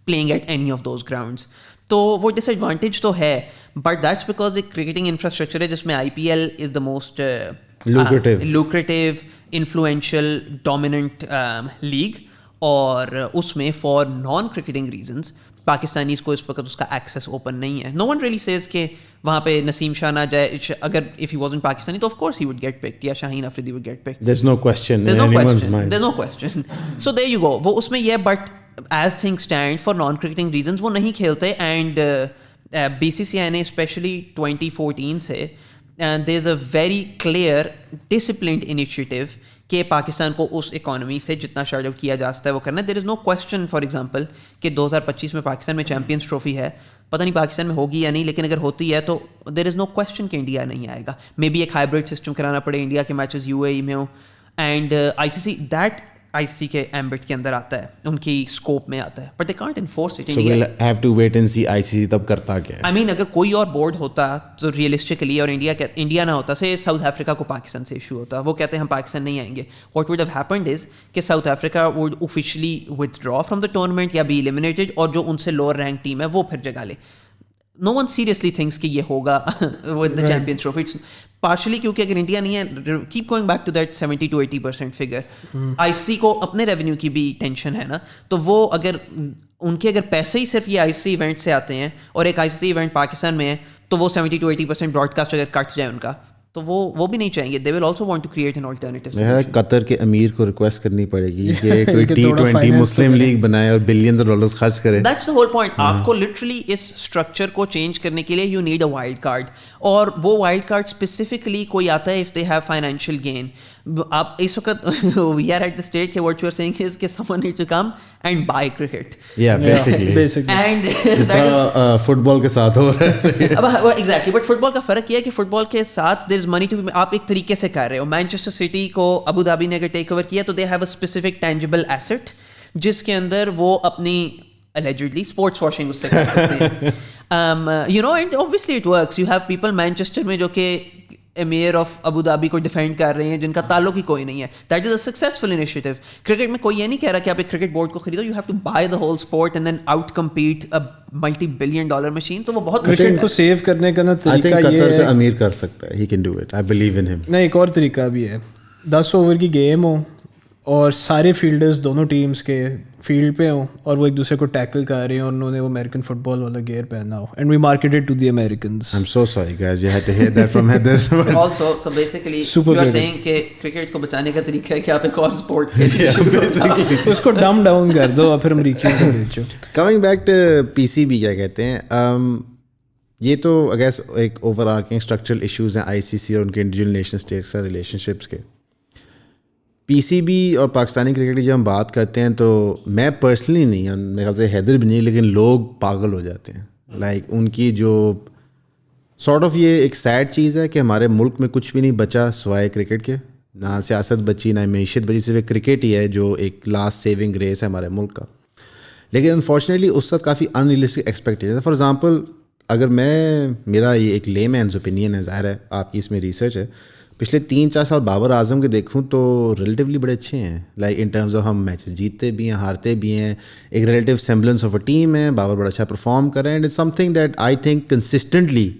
playing at any of those grounds. تو وہ ڈس ایڈوانٹیج تو ہے, بٹ دیٹس بیکاز ایک کرکٹنگ انفراسٹرکچر ہے جس میں IPL is the most lucrative, influential, dominant league, اور اس میں for non cricketing reasons Pakistanis کو اس وقت اس کا ایکسیس اوپن نہیں ہے. نو ون ریئلی سیز کہ وہاں پہ نسیم شاہ نہ جائے. اگر if he wasn't پاکستانی تو of course he would get picked, یا شاہین Afridi would get picked. There's no question in anyone's mind. There's no question. So there you go. وہ اس میں یہ, but as things stand for non cricketing reasons وہ نہیں کھیلتے. And BCCI نے especially 2014 سے there is a very clear disciplined initiative کہ پاکستان کو اس اکانومی سے جتنا شارٹ آؤٹ کیا جا سکتا ہے وہ کرنا ہے. There is know question for example کہ 2025 میں پاکستان میں چیمپئنس ٹرافی ہے, پتہ نہیں پاکستان میں ہوگی یا نہیں, لیکن اگر ہوتی ہے تو دیر از نو کویسچن کہ انڈیا نہیں آئے گا. مے بی ایک ہائبریڈ سسٹم کرانا پڑے, انڈیا کے میچز UAE میں ہوں. اینڈ ICC دیٹ ICC کے ایمبٹ کے اندر آتا ہے, ان کی اسکوپ میں آتا ہے, but they can't enforce it. So we'll have to wait and see ICC تب کرتا کیا ہے. I mean اگر کوئی اور بورڈ ہوتا تو ریئلسٹکلی, اور انڈیا نہ ہوتا, سے ساؤتھ افریقہ کو پاکستان سے ایشو ہوتا, وہ کہتے ہیں ہم پاکستان نہیں آئیں گے. What would have happened is کہ South Africa would officially withdraw from the tournament یا be eliminated, اور جو ان سے لوور رینک ٹیم ہے وہ پھر جگہ لے. No one seriously thinks کہ یہ ہوگا with the Champions Trophy. It's partially کیونکہ اگر انڈیا نہیں ہے, keep going back to that 70 to 80% figure. ICC کو اپنے ریونیو کی بھی ٹینشن ہے نا, تو وہ اگر ان کے اگر پیسے ہی صرف یہ ICC ایونٹ سے آتے ہیں اور ایک ICC ایونٹ پاکستان میں ہے, تو وہ 70 to 80% براڈ کاسٹ اگر کٹ جائے ان کا, تو وہ بھی نہیں چاہیں گے. They will also want to create an alternative. Qatar کے امیر کو ریکویسٹ کرنی پڑے گی کہ کوئی T20 مسلم لیگ بنائے اور بلینز آف ڈالرز خرچ کرے. That's the whole point. آپ کو لٹرلی اس اسٹرکچر کو چینج کرنے کے لیے you need a wild card, اور وہ وائلڈ کارڈ اسپیسیفکلی کوئی آتا ہے if they have financial gain. آپ اس وقت we are at the stage کہ what you are seeing is کہ someone needs to come and buy cricket. Yeah, basically. And جس طرح فٹ بال کے ساتھ ہو رہا ہے. اب ایگزیکٹلی, بٹ فٹ بال کا فرق یہ ہے کہ فٹ بال کے ساتھ دیر از منی ٹو بی, آپ ایک طریقے سے کر رہے ہو. مینچسٹر سٹی کو ابو دھابی نے اگر ٹیک اوور کیا تو they have a specific tangible asset جس کے اندر وہ اپنی allegedly اسپورٹس واشنگ اس سے کر سکتے ہیں. You know, and obviously it works. You have people Manchester میں جو کہ امیر آف ابو دھابی کو ڈیفینڈ کر رہے ہیں جن کا تعلق ہی کوئی نہیں ہے. That is a successful initiative. Cricket میں کوئی یہ نہیں کہہ رہا کہ آپ ایک کرکٹ بورڈ کو خریدو, you have to buy the whole sport and then outcompete a $multi-billion machine. تو وہ بہت کرکٹ کو سیو کرنے کا نا طریقہ یہ ہے, قطر کا امیر کر سکتا ہے, he can do it, I believe in ہم. نہیں, ایک اور طریقہ بھی ہے. 10 اوور کی گیم ہو اور سارے فیلڈرز دونوں ٹیمز کے فیلڈ پہ ہوں اور وہ ایک دوسرے کو ٹیکل کر رہے ہیں, اور انہوں نے وہ امریکن فٹ بال والا گیئر پہنا ہو, and we marketed to the Americans. I'm so sorry guys, you had to hear that from Heather. Also, so basically you are saying کہ کرکٹ کو بچانے کا طریقہ ہے کہ آپ ایک اور اسپورٹ کھیلیں, اس کو ڈم ڈاؤن کر دو اور پھر امریکیوں کو بیچو. Coming back to PCB, کیا کہتے ہیں, یہ تو I guess ایک اوور آرکنگ اسٹرکچرل ایشوز ہیں ICC اور ان کے انڈیویجول نیشن اسٹیٹس کا ریلیشن شپس کے. PCB اور پاکستانی کرکٹ کی جب ہم بات کرتے ہیں تو میں پرسنلی نہیں, اور میرے خیال سے حیدر بھی نہیں, لیکن لوگ پاگل ہو جاتے ہیں. لائک ان کی جو سارٹ آف یہ ایک سیڈ چیز ہے کہ ہمارے ملک میں کچھ بھی نہیں بچا سوائے کرکٹ کے, نہ سیاست بچی نہ معیشت بچی, صرف ایک کرکٹ ہی ہے جو ایک لاسٹ سیونگ گریس ہے ہمارے ملک کا. لیکن انفارچونیٹلی اس وقت کافی ان ریئلسٹک ایکسپیکٹیشن ہے. فار ایگزامپل اگر میرا یہ ایک لے مینز اوپینین ہے, ظاہر ہے آپ کی اس میں ریسرچ ہے, پچھلے 3-4 سال بابر اعظم کے دیکھوں تو ریلیٹیولی بڑے اچھے ہیں, لائک ان ٹرمز آف ہم میچز جیتتے بھی ہیں ہارتے بھی ہیں, ایک relative semblance of a team ہے, بابر بڑا اچھا پرفارم کر رہے ہیں, and it's something that I think consistently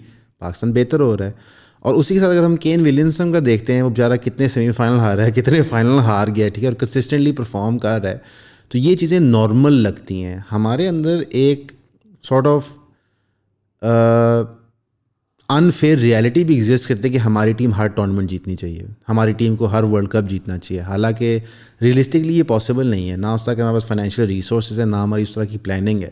Pakistan بہتر ہو رہا ہے. اور اسی کے ساتھ اگر ہم کین ولیمسن کا دیکھتے ہیں, وہ بیچارہ کتنے سیمی فائنل ہارا ہے, کتنے فائنل ہار گیا ہے, ٹھیک ہے, اور کنسسٹنٹلی پرفارم کر رہا ہے, تو یہ چیزیں نارمل لگتی ہیں. ہمارے اندر ایک سارٹ آف انفیئر ریالٹی بھی ایگزسٹ کرتے کہ ہماری ٹیم ہر ٹورنامنٹ جیتنی چاہیے, ہماری ٹیم کو ہر ورلڈ کپ جیتنا چاہیے, حالانکہ ریئلسٹکلی یہ پاسبل نہیں ہے, نہ اس طرح کہ ہمارے پاس فائنینشیل ریسورسز ہیں, نہ ہماری اس طرح کی پلاننگ ہے.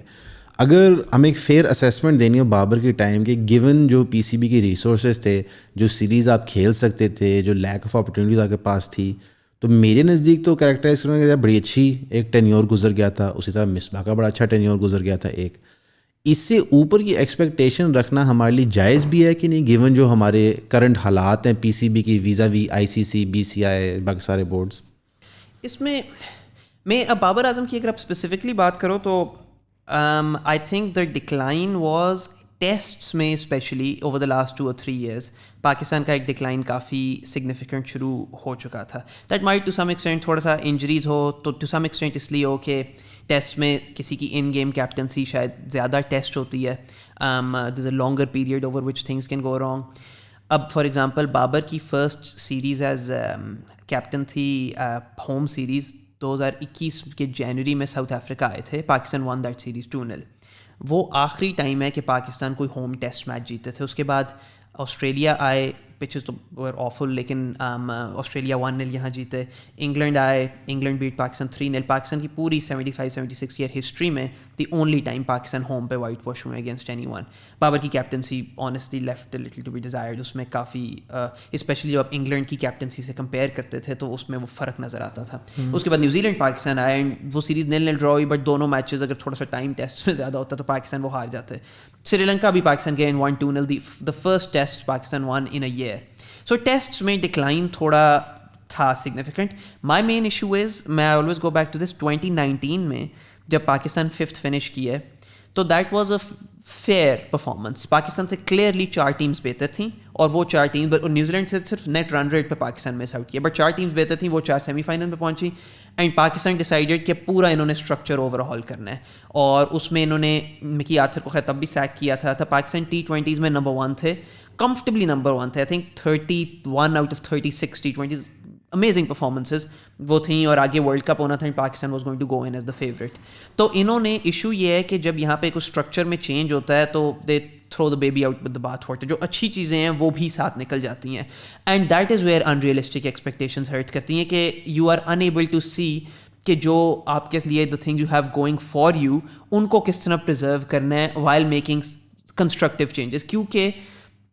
اگر ہمیں ایک فیئر اسیسمنٹ دینی ہو بابر کے ٹائم کے, گیون جو پی سی بی کے ریسورسز تھے, جو سیریز آپ کھیل سکتے تھے, جو لیک آف اپرچونیٹیز آپ کے پاس تھی, تو میرے نزدیک تو کریکٹرائز کروں گا بڑی اچھی ایک ٹینیور گزر گیا تھا. اسی طرح مصباح کا بڑا اچھا ٹینیور گزر گیا تھا. ایک اس سے اوپر کی ایکسپیکٹیشن رکھنا ہمارے لیے جائز بھی ہے کہ نہیں, گیون جو ہمارے کرنٹ حالات ہیں پی سی بی کی ویزا وی آئی سی سی, بی سی آئی, باقی سارے بورڈز. اس میں اب بابر اعظم کی اگر آپ اسپیسیفکلی بات کرو تو I think the decline was tests میں, especially over the last 2 or 3 years Pakistan کا ایک ڈکلائن کافی سگنیفیکنٹ شروع ہو چکا تھا. That might to some extent تھوڑا سا انجریز ہو, تو ٹو سم ایکسٹینٹ اس لیے ہو کہ ٹیسٹ میں کسی کی ان گیم کیپٹنسی شاید زیادہ ٹیسٹ ہوتی ہے, there is a longer period over which things can go wrong. اب فار ایگزامپل بابر کی فرسٹ سیریز ایز کیپٹن تھی ہوم سیریز 2021 کے جنوری میں ساؤتھ افریقہ آئے تھے, پاکستان ون دیٹ سیریز 2-0. وہ آخری ٹائم ہے کہ پاکستان کوئی ہوم ٹیسٹ میچ جیتے تھے. اس کے بعد آسٹریلیا آئے, پچز تو ور آفل, لیکن آسٹریلیا 1-0 یہاں جیتے. انگلینڈ آئے, انگلینڈ بیٹ پاکستان 3-0. پاکستان کی پوری 75-76 ایئر ہسٹری میں the only time Pakistan home پہ وائٹ واش ہوئے اگینسٹ اینی ون. بابر کی captaincy honestly left little to be desired. اس میں کافی اسپیشلی جب آپ انگلینڈ کی کیپٹنسی سے کمپیئر کرتے تھے تو اس میں وہ فرق نظر آتا تھا. اس کے بعد نیوزی لینڈ پاکستان آئے, اینڈ وہ سیریز 0-0 ڈرا ہوئی, بٹ دونوں میچز اگر تھوڑا سا ٹائم ٹیسٹ میں زیادہ ہوتا تو پاکستان وہ ہار جاتے. سری لنکا بھی پاکستان کے 1-2-0 the first test Pakistan won in a year. So tests میں ڈکلائن تھوڑا تھا significant. My main issue is, میں I always go back to this, 2019 میں جب پاکستان 5th فنش کی ہے تو that was a fair performance. Pakistan سے کلیئرلی 4 ٹیمز بہتر تھیں, اور وہ 4 ٹیمز نیوزی لینڈ سے صرف نیٹ رن ریٹ پہ پاکستان مس آؤٹ کیا, بٹ 4 ٹیمز بہتر تھیں, وہ 4 سیمی فائنل میں پہنچی. اینڈ پاکستان ڈیسائیڈیڈ کہ پورا انہوں نے اسٹرکچر اوور ہال کرنا ہے, اور اس میں انہوں نے مکی آرتھر کو خیر تب بھی سیک کیا تھا. پاکستان T20s میں نمبر 1 تھے, کمفرٹیبلی نمبر 1 تھے. I think 31 out of 36 T20s amazing performances وہ تھیں, اور آگے ورلڈ کپ ہونا تھا, and Pakistan was going to go in as the favourite. تو انہوں نے ایشو یہ ہے کہ جب یہاں پہ کوئی اسٹرکچر میں چینج ہوتا ہے تو they throw the baby out with the bathwater. جو اچھی چیزیں ہیں وہ بھی ساتھ نکل جاتی ہیں, and that is where unrealistic expectations hurt کرتی ہیں کہ you are unable to see کہ جو آپ کے لیے the thing you have going for you, ان کو کس طرح پرزرو کرنا ہے وائل میکنگ کنسٹرکٹیو چینجز. کیونکہ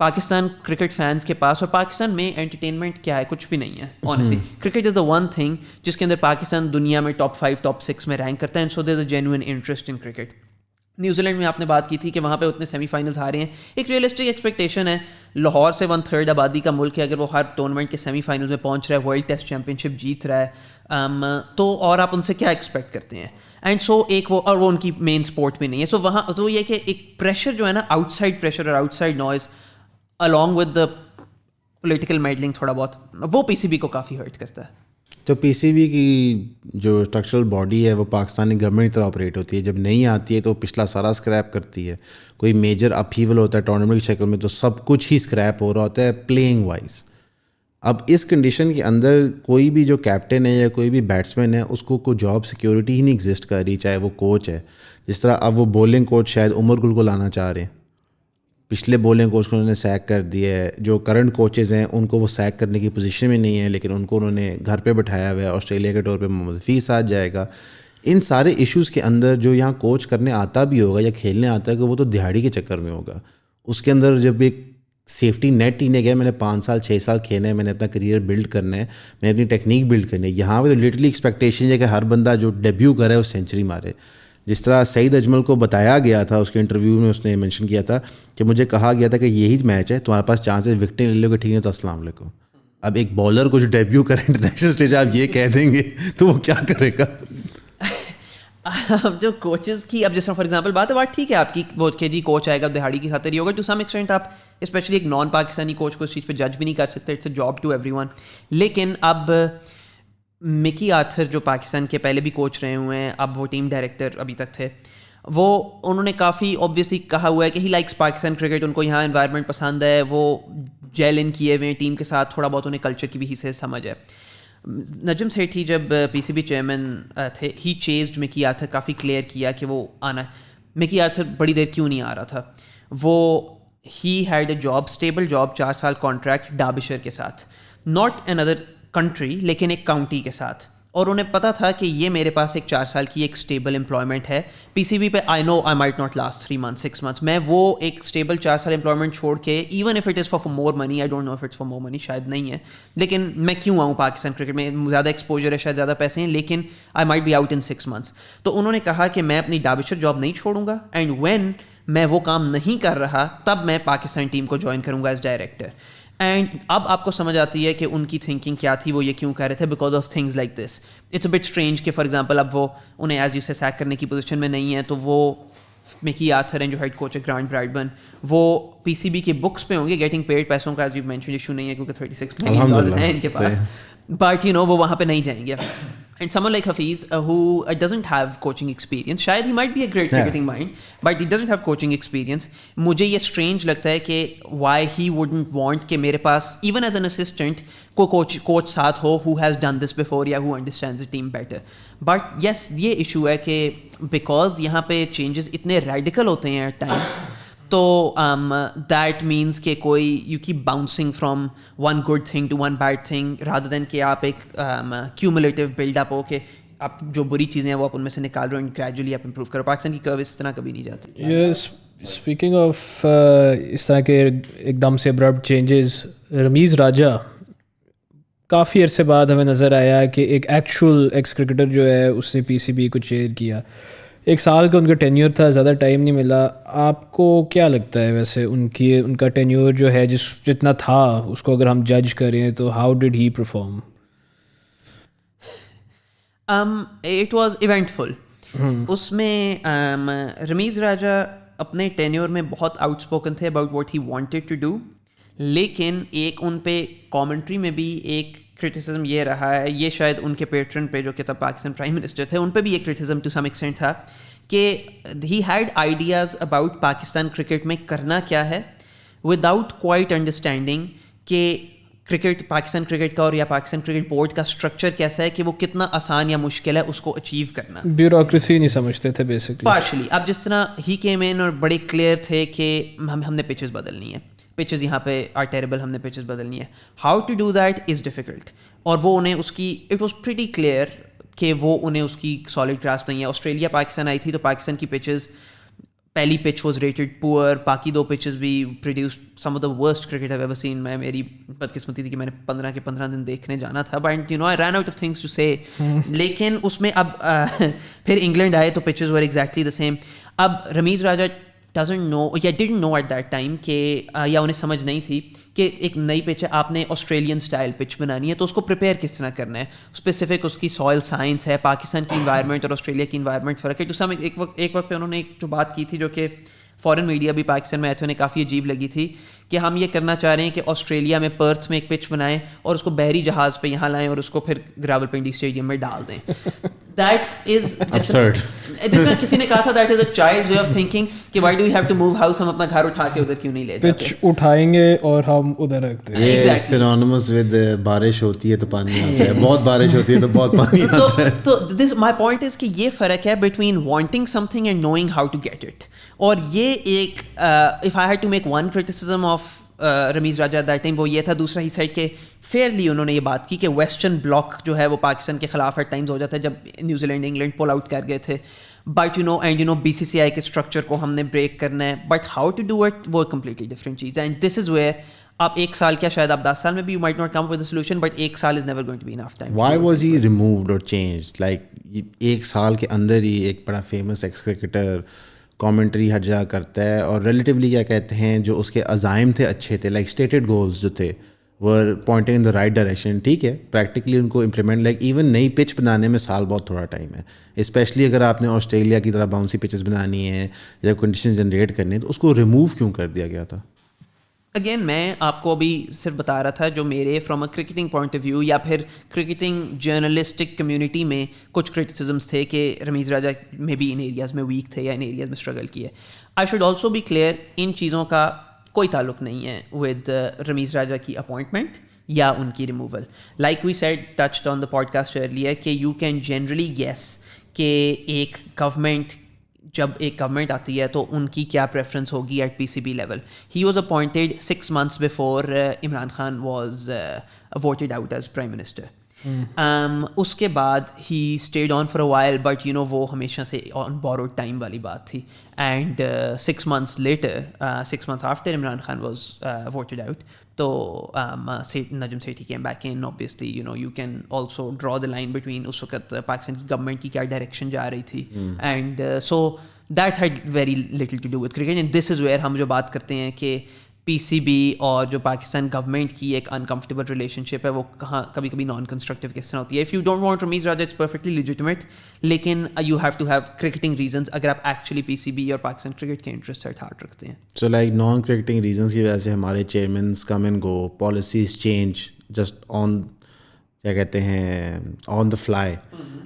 پاکستان کرکٹ فینس کے پاس, اور پاکستان میں انٹرٹینمنٹ کیا ہے, کچھ بھی نہیں ہے honestly. Cricket is the one thing جس کے اندر پاکستان دنیا میں ٹاپ 5 ٹاپ 6 میں رینک کرتا ہے, and so there is a genuine interest in cricket. New Zealand میں آپ نے بات کی تھی کہ وہاں پہ اتنے سیمی فائنلز ہارے ہیں, ایک ریئلسٹک ایکسپیکٹیشن ہے. لاہور سے 1/3 آبادی کا ملک ہے, اگر وہ ہر ٹورنامنٹ کے سیمی فائنلز میں پہنچ رہا ہے, ورلڈ ٹیسٹ چیمپئن شپ جیت رہا ہے, تو اور آپ ان سے کیا ایکسپیکٹ کرتے ہیں. اینڈ سو ایک وہ, اور وہ ان کی مین اسپورٹ بھی نہیں ہے. سو وہاں سو یہ کہ ایک پریشر جو ہے نا, آؤٹ سائڈ پریشر اور out side noise along with the political meddling تھوڑا بہت, وہ پی سی بی کو کافی ہرٹ کرتا ہے. تو پی سی بی کی جو اسٹرکچرل باڈی ہے وہ پاکستانی گورنمنٹ کی طرح آپریٹ ہوتی ہے. جب نہیں آتی ہے تو پچھلا سارا اسکریپ کرتی ہے. کوئی میجر اپہیول ہوتا ہے ٹورنامنٹ کی شکل میں تو سب کچھ ہی اسکریپ ہو رہا ہوتا ہے پلینگ وائز. اب اس کنڈیشن کے اندر کوئی بھی جو کیپٹن ہے یا کوئی بھی بیٹسمین ہے, اس کو کوئی جاب سیکیورٹی ہی نہیں ایگزسٹ کر رہی, چاہے وہ کوچ ہے. جس طرح اب وہ بولنگ کوچ شاید عمر گل کو لانا چاہ رہے ہیں, پچھلے بولنگ کوچ کو انہوں نے سیک کر دیا ہے. جو کرنٹ کوچز ہیں ان کو وہ سیک کرنے کی پوزیشن میں نہیں ہے, لیکن ان کو انہوں نے گھر پہ بٹھایا ہوا ہے. آسٹریلیا کے طور پہ محمد حفیظ آ جائے گا. ان سارے ایشوز کے اندر جو یہاں کوچ کرنے آتا بھی ہوگا یا کھیلنے آتا ہے, کہ وہ تو دہاڑی کے چکر میں ہوگا. اس کے اندر جب ایک سیفٹی نیٹ ہی نہیں گیا, میں نے 5 سال 6 سال کھیلنا ہے, میں نے اپنا کریئر بلڈ کرنا ہے, میں نے اپنی ٹیکنیک بلڈ کرنی ہے. یہاں پہ تو لٹرلی ایکسپیکٹیشن ہے کہ ہر بندہ جو ڈیبیو کرے وہ سینچری مارے. جس طرح سعید اجمل کو بتایا گیا تھا, اس کے انٹرویو میں اس نے مینشن کیا تھا کہ مجھے کہا گیا تھا کہ یہی میچ ہے, تمہارے پاس چانس ہے وکٹیں لے لو گے, ٹھیک ہے تو السلام علیکم. اب ایک بالر کو جو ڈیبیو کرے انٹرنیشنل اسٹیج آپ یہ کہہ دیں گے تو وہ کیا کرے گا. اب جو کوچز کی اب جس طرح فار ایگزامپل بات ٹھیک ہے آپ کی وہ کہ جی کوچ آئے گا دہاڑی کی خاطر ہی ہوگا. ٹو سم ایکسٹینٹ آپ اسپیشلی ایک نان پاکستانی کوچ کو اس چیز پہ جج بھی نہیں کر سکتے. It's a job to everyone. لیکن اب مکی آرتھر جو پاکستان کے پہلے بھی کوچ رہے ہوئے ہیں, اب وہ ٹیم ڈائریکٹر ابھی تک تھے, وہ انہوں نے کافی اوبویسلی کہا ہوا ہے کہ ہی لائکس پاکستان کرکٹ, ان کو یہاں انوائرمنٹ پسند ہے, وہ جیل ان کیے ہوئے ہیں ٹیم کے ساتھ, تھوڑا بہت انہیں کلچر کی بھی حصے سمجھ ہے. نجم سیٹھی جب پی سی بی چیئرمین تھے, ہی چیزڈ مکی آرتھر, کافی کلیئر کیا کہ وہ آنا. مکی آرتھر بڑی دیر کیوں نہیں آ رہا تھا, وہ ہی had a job, stable job, 4 سال کانٹریکٹ ڈاربشر کے ساتھ, ناٹ این ادر کنٹری لیکن ایک کاؤنٹی کے ساتھ, اور انہیں پتا تھا کہ یہ میرے پاس ایک 4 سال کی ایک اسٹیبل امپلائمنٹ ہے. پی سی بی پہ I know I might not last 3 months 6 months, میں وہ ایک اسٹیبل 4 سال امپلائمنٹ چھوڑ کے even if it is for more money, I don't know if it's for more money, شاید نہیں ہے, لیکن میں کیوں آؤں پاکستان کرکٹ میں, زیادہ ایکسپوجر ہے, شاید زیادہ پیسے ہیں, لیکن I might be out in 6 months. تو انہوں نے کہا کہ میں اپنی ڈاربشر جاب نہیں چھوڑوں گا, اینڈ وین میں وہ کام نہیں کر رہا تب میں پاکستان ٹیم کو جوائن کروں گا ایز ڈائریکٹر. اینڈ اب آپ کو سمجھ آتی ہے کہ ان کی تھنکنگ کیا تھی, وہ یہ کیوں کہہ رہے تھے, because of things like this. It's a bit strange کہ فار ایگزامپل اب وہ انہیں ایز یو سے سیک کرنے کی پوزیشن میں نہیں ہے, تو وہ مکی آرتھر ہیں جو ہیڈ کوچ ہے گرانٹ برائڈبن, وہ پی سی بی کے بکس پہ ہوں گے گیٹنگ پیڈ, پیسوں کا ایز یو مینشن ایشو نہیں ہے کیونکہ $36 million ہیں ان کے پاس, بٹ یو نو وہ وہاں پہ نہیں جائیں گے. And someone like Hafiz who doesn't have coaching experience, شاید he might be a great cricketing mind, but he doesn't have coaching experience. مجھے یہ strange لگتا ہے کہ why he wouldn't want کہ میرے پاس even as an assistant کوئی coach ساتھ ہو who has done this before یا who understands the team better. But yes, یہ ایشو ہے کہ because یہاں پہ changes اتنے radical ہوتے ہیں at times, تو دیٹ مینس کہ کوئی you keep bouncing from one good thing to one bad thing rather than کہ آپ ایک کیومولیٹیو بلڈ اپ ہو کہ آپ جو بری چیزیں ہیں وہ آپ ان میں سے نکال رہے ہو, گریجولی آپ امپروو کرو. پاکستان کی کرو اس طرح کبھی نہیں جاتی. یس, اسپیکنگ آف اس طرح کے ایک دم سے ابرپٹ چینجز, رمیز راجہ کافی عرصے بعد ہمیں نظر آیا کہ ایک ایکچوئل ایکس کرکٹر جو ہے اس نے پی سی بی کو چیئر کیا. 1 سال کا ان کا ٹینیور تھا, زیادہ ٹائم نہیں ملا. آپ کو کیا لگتا ہے ویسے ان کا ٹینیور جو ہے جتنا تھا اس کو اگر ہم جج کریں تو how did he perform? It was eventful. اس میں رمیز راجہ اپنے ٹینیور میں بہت آؤٹ اسپوکن تھے about what he wanted to do, لیکن ایک ان پہ کامنٹری میں بھی ایک کرٹیسزم یہ رہا ہے, یہ شاید ان کے پیٹرن پہ جو کہ تب پاکستان پرائم منسٹر تھے ان پہ بھی ایک کرٹیسزم ٹو سم ایکسٹینٹ تھا کہ he had ideas about Pakistan cricket میں کرنا کیا ہے وداؤٹ کوائٹ انڈرسٹینڈنگ کہ کرکٹ پاکستان کرکٹ کا اور یا پاکستان کرکٹ بورڈ کا اسٹرکچر کیسا ہے, کہ وہ کتنا آسان یا مشکل ہے اس کو اچیو کرنا. بیوروکریسی نہیں سمجھتے تھے بیسکلی پارشلی. اب جس طرح ہی کیم ان اور بڑے کلیئر تھے کہ ہم نے پچز بدلنی ہے, پچز یہاں پہ آر ٹیریبل, ہم نے پچز بدلنی ہے, how to do that is difficult. اور وہ انہیں اس کی اٹ واز پریٹی کلیئر کہ وہ انہیں اس کی سالڈ گراسپ نہیں ہے. آسٹریلیا پاکستان آئی تھی تو پاکستان کی پچز, پہلی پچ واز ریٹڈ پور, باقی 2 پچز بھی produced some of the worst cricket I ever seen. میری بدقسمتی تھی کہ میں نے 15 کے 15 دن دیکھنے جانا تھا, but you know I ran out of things to say. لیکن اس میں اب پھر انگلینڈ آئے تو pitches were exactly the same. اب رمیز راجہ ڈزنٹ نو یا didn't know at that time کہ یا انہیں سمجھ نہیں تھی کہ ایک نئی پچ ہے, آپ نے آسٹریلین اسٹائل پچ بنانی ہے, تو اس کو پریپیئر کس طرح کرنا ہے, اسپیسیفک اس کی سوائل سائنس ہے, پاکستان کی انوائرمنٹ اور آسٹریلیا کی انوائرمنٹ فرق ہے. تو سم ایک وقت پہ انہوں نے ایک جو بات کی تھی جو کہ فارن میڈیا بھی پاکستان میں آئے تھے انہیں کافی عجیب لگی تھی کہ ہم یہ کرنا چاہ رہے ہیں کہ آسٹریلیا میں پرتھ میں ایک پچ بنائیں اور اس کو بحری جہاز پہ یہاں لائیں اور اس کو پھر راولپنڈی اسٹیڈیم میں ڈال دیں. That is absurd. جس طرح کسی نے کہا تھا that is a child way of thinking کہ why do you have to move house, ہم اپنا گھر اٹھا کے ادھر کیوں نہیں لے جاتے, پچ اٹھائیں گے اور ہم ادھر رکھتے ہیں. یہ سینونیمس ود بارش ہوتی ہے تو پانی آتا ہے, بہت بارش ہوتی ہے تو بہت پانی آتا ہے. تو دس مائی پوائنٹ از کہ یہ فرق ہے between wanting something and knowing how to get it. اور یہ ایک if I had to make one criticism of Ramiz Raja that time وہ یہ تھا. دوسرا ہی سائڈ کے فیئرلی انہوں نے یہ بات کی کہ ویسٹرن بلاک جو ہے وہ پاکستان کے خلاف ایٹ ٹائمز ہو جاتا ہے, جب New Zealand England pull out کر گئے تھے, but and B C C I کے اسٹرکچر کو ہم نے بریک کرنا ہے, but how to do it وہ کمپلیٹلی ڈفرنٹ چیز ہے. اینڈ دس از ویئر آپ 1 سال کیا شاید آپ 10 سال میں بھی you might not come with a solution, but 1 سال is never going to be enough time. Why was he removed اور چینجڈ؟ لائک 1 سال کے اندر ہی ایک بڑا فیمس ایکس کرکٹر کامنٹری ہر جگہ کرتا ہے, اور ریلیٹیولی کیا کہتے ہیں جو اس کے عزائم تھے اچھے تھے, لائک اسٹیٹڈ گولز جو تھے were pointing in the right direction. ٹھیک ہے, پریکٹیکلی ان کو امپلیمنٹ لائک ایون نئی پچ بنانے میں سال بہت تھوڑا ٹائم ہے, اسپیشلی اگر آپ نے آسٹریلیا کی طرح باؤنسی پچز بنانی ہے یا کنڈیشن جنریٹ کرنی ہے, تو اس کو ریموو کیوں کر دیا گیا تھا؟ اگین میں آپ کو ابھی صرف بتا رہا تھا جو میرے from a cricketing point of view یا پھر کرکٹنگ جرنلسٹک کمیونٹی میں کچھ کرٹیسزمس تھے کہ رمیز راجہ میں بھی ان ایریاز میں ویک تھے یا ان ایریاز میں اسٹرگل کیے. I should also be clear, ان چیزوں کا کوئی تعلق نہیں ہے ود رمیز راجہ کی اپوائنٹمنٹ یا ان کی removal. Like we said touched on the podcast earlier کہ یو کین جنرلی گیس کہ ایک گورنمنٹ جب ایک گورنمنٹ آتی ہے تو ان کی کیا پریفرنس ہوگی at P C B level. He was appointed 6 months before Imran Khan was voted out as prime minister. اس کے بعد he stayed on for a while, but وہ ہمیشہ سے آن بوروڈ ٹائم والی بات تھی. And 6 months later, 6 months after Imran Khan was voted out, تو Najam Sethi came back in. obviously you can also draw the line between اس وقت پاکستان کی گورنمنٹ کی کیا ڈائریکشن جا رہی تھی, and so that had very little to do with cricket. and this is where ہم جو بات کرتے ہیں کہ پی سی بی اور جو پاکستان گورنمنٹ کی ایک انکمفرٹیبل ریلیشن شپ ہے, وہ کہاں کبھی کبھی نان کنسٹرکٹیو کس طرح ہوتی ہے. If you don't want Rameez Raja it's perfectly legitimate, لیکن you have to have cricketing reasons اگر آپ ایکچولی پی سی بی اور پاکستان کرکٹ کے انٹرسٹ ایٹ ہارٹ رکھتے ہیں. So like non cricketing reasons کی وجہ سے ہمارے chairmans come and go, policies change just on کیا کہتے ہیں on the fly,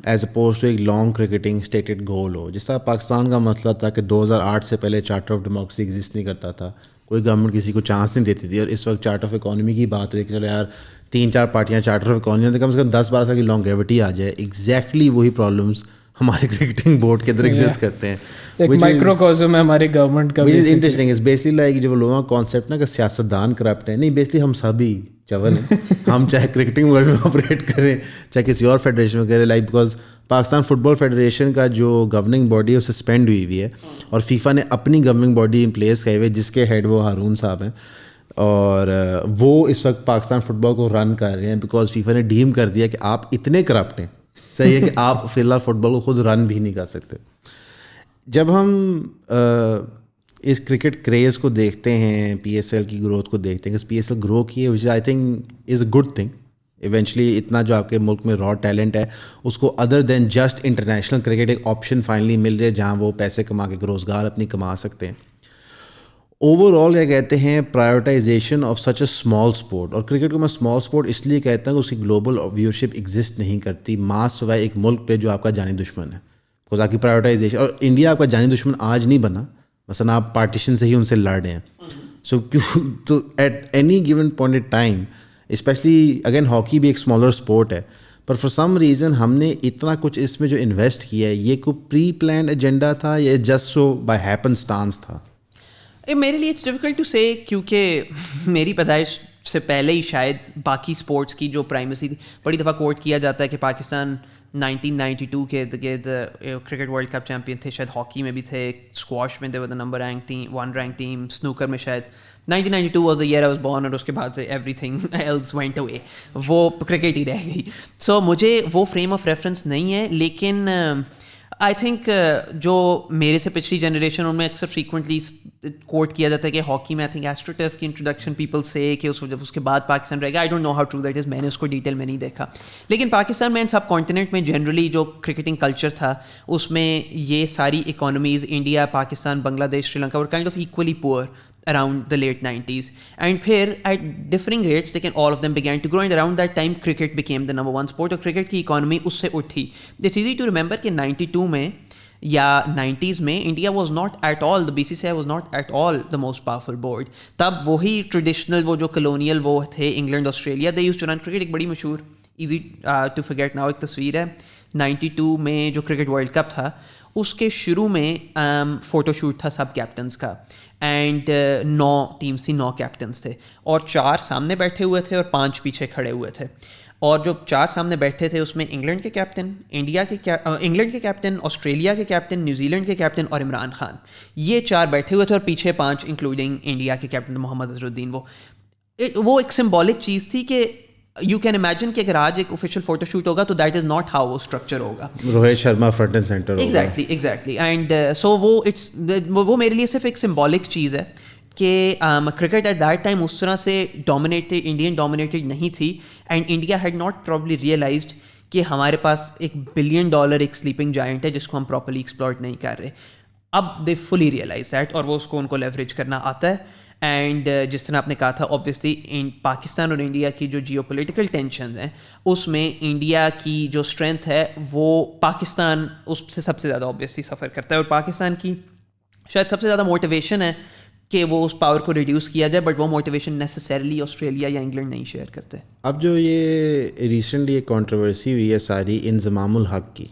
as opposed to ایک لانگ کرکٹنگ اسٹیٹڈ گول ہو. جس طرح پاکستان کا مسئلہ تھا کہ 2008 سے پہلے چارٹر آف ڈیموکریسی ایگزسٹ نہیں کرتا تھا, کوئی گورنمنٹ کسی کو چانس نہیں دیتی تھی, اور اس وقت چارٹر آف اکانومی کی بات ہوئی کہ چلو یار 3-4 پارٹیاں چارٹر آف اکانومی, کم سے کم 10-12 سال کی لانگیوٹی آ جائے. ایگزیکٹلی وہی پرابلمس ہمارے کرکٹنگ بورڈ کے اندر ایگزسٹ کرتے ہیں. ایک مائکروکازم ہے ہماری گورنمنٹ کا. انٹرسٹنگ از بیسکلی لائک جو لوگوں کا کانسیپٹ نا کہ سیاستدان کرپٹ ہے, نہیں بیسکلی ہم سبھی چول ہیں. ہم چاہے کرکٹنگ ورلڈ میں آپریٹ کریں چاہے کسی اور فیڈریشن میں کریں, like because Pakistan football federation کا جو گورننگ باڈی ہے وہ سسپینڈ ہوئی ہے, اور فیفا نے اپنی گورننگ باڈی ان پلیس کری ہوئی ہے جس کے ہیڈ وہ ہارون صاحب ہیں, اور وہ اس وقت پاکستان فٹ بال کو رن کر رہے ہیں بیکاز فیفا نے ڈیم کر دیا کہ آپ اتنے کرپٹ ہیں, صحیح ہے کہ آپ فی الحال فٹ بال کو خود رن بھی نہیں کر سکتے. جب ہم اس کرکٹ کریز کو دیکھتے ہیں, پی ایس ایل کی گروتھ کو دیکھتے ہیں کہ پی ایس ایل گرو کی ہے, which I think is a good thing. Eventually اتنا جو آپ کے ملک میں را ٹیلنٹ ہے اس کو ادر دین جسٹ انٹرنیشنل کرکٹ ایک آپشن فائنلی مل رہے جہاں وہ پیسے کما کے روزگار اپنی کما سکتے ہیں. اوور آل کیا کہتے ہیں privatization of such a small sport, اور کرکٹ کو میں اسمال اسپورٹ اس لیے کہتا ہوں کہ اس کی گلوبل ویورشپ ایگزسٹ نہیں کرتی ماس سوائے ایک ملک پہ جو آپ کا جانی دشمن ہے, بکاز آپ کی پرائیورٹائزیشن, اور انڈیا آپ کا جانی دشمن آج نہیں بنا, مثلا آپ پارٹیشن سے ہی ان سے لڑ رہے ہیں. سو کیوں تو at any given point in time, especially again hockey بھی ایک اسمالر اسپورٹ ہے, پر فار سم ریزن ہم نے اتنا کچھ اس میں جو انویسٹ کیا ہے, یہ کوئی پری پلانڈ ایجنڈا تھا یا just so by happen stance تھا؟ میرے لیے اٹس ڈیفیکلٹ ٹو سے, کیونکہ میری پیدائش سے پہلے ہی شاید باقی اسپورٹس کی جو پرائمیسی تھی, بڑی دفعہ کوٹ کیا جاتا ہے کہ پاکستان 1992 کے کرکٹ ورلڈ کپ چیمپئن تھے, شاید ہاکی میں بھی تھے, اسکواش میں تھے with number rank team 1 rank team, snooker میں شاید 1992 was the year I was born, اور اس کے بعد سے everything else went away, وہ کرکٹ ہی رہ گئی. سو مجھے وہ فریم آف ریفرنس نہیں ہے, لیکن آئی تھنک جو میرے سے پچھلی جنریشن ان میں اکثر فریکوینٹلی کوٹ کیا جاتا ہے کہ ہاکی میں آئی تھنک ایسٹروٹرف کی انٹروڈکشن پیپل سے کہ اس کے بعد پاکستان رہے گا. I don't know how true that is, میں نے اس کو ڈیٹیل میں نہیں دیکھا, لیکن پاکستان میں سب کانٹیننٹ میں جنرلی جو کرکٹنگ کلچر تھا اس میں یہ ساری اکانومیز انڈیا, پاکستان, بنگلہ دیش, Sri Lanka were kind of equally poor around the late 90s, and پھر at differing rates لیکن all of them began to grow, and around that time cricket became the number one sport, اور cricket کی economy اس سے اٹھی. It's easy to remember کہ 92 میں یا 90s میں India was not at all, the BCCI was not at all the most powerful board. تب وہی ٹریڈیشنل وہ جو کلونیل وہ تھے England, Australia, they used to run cricket. ایک بڑی مشہور easy to forget now ایک تصویر ہے 92 میں جو کرکٹ ورلڈ کپ تھا, اس کے شروع میں فوٹو شوٹ تھا سب کیپٹنس کا, اینڈ 9 ٹیمس تھی, 9 کیپٹنس تھے, اور 4 سامنے بیٹھے ہوئے تھے اور 5 پیچھے کھڑے ہوئے تھے. اور جو 4 سامنے بیٹھے تھے اس میں انگلینڈ کے کیپٹن, انگلینڈ کے کیپٹن, آسٹریلیا کے کیپٹن, نیوزی لینڈ کے کیپٹن اور عمران خان, یہ 4 بیٹھے ہوئے تھے, اور پیچھے 5 انکلوڈنگ انڈیا کے کیپٹن محمد اظہر الدین. وہ ایک سمبولک چیز تھی کہ یو کین امیجن کہ اگر آج ایک آفیشیل فوٹو شوٹ ہوگا تو دیٹ از ناٹ ہاؤ وہ اسٹرکچر ہوگا, Rohit Sharma front and centre ہوگا. ایگزیکٹلی, اینڈ سو وہ میرے لیے صرف ایک سمبولک چیز ہے کہ کرکٹ ایٹ دیٹ ٹائم اس طرح سے انڈین ڈومینیٹڈ نہیں تھی, and India had not probably realised کہ ہمارے پاس ایک $1 بلین ایک سلیپنگ جائنٹ ہے جس کو ہم پراپرلی ایکسپلوٹ نہیں کر رہے. اب دے فلی ریئلائز دیٹ, اور وہ اس کو ان کو لیوریج کرنا آتا ہے. اینڈ جس طرح آپ نے کہا تھا اوبویسلی پاکستان اور انڈیا کی جو جیو پولیٹیکل ٹینشنز ہیں اس میں انڈیا کی جو اسٹرینتھ ہے وہ پاکستان اس سے سب سے زیادہ اوبویسلی سفر کرتا ہے, اور پاکستان کی شاید سب سے زیادہ موٹیویشن ہے کہ وہ اس پاور کو ریڈیوس کیا جائے, بٹ وہ موٹیویشن نیسسریلی آسٹریلیا یا انگلینڈ نہیں شیئر کرتے. اب جو یہ ریسنٹلی ایک کانٹروورسی ہوئی ہے ساری انضمام الحق کی,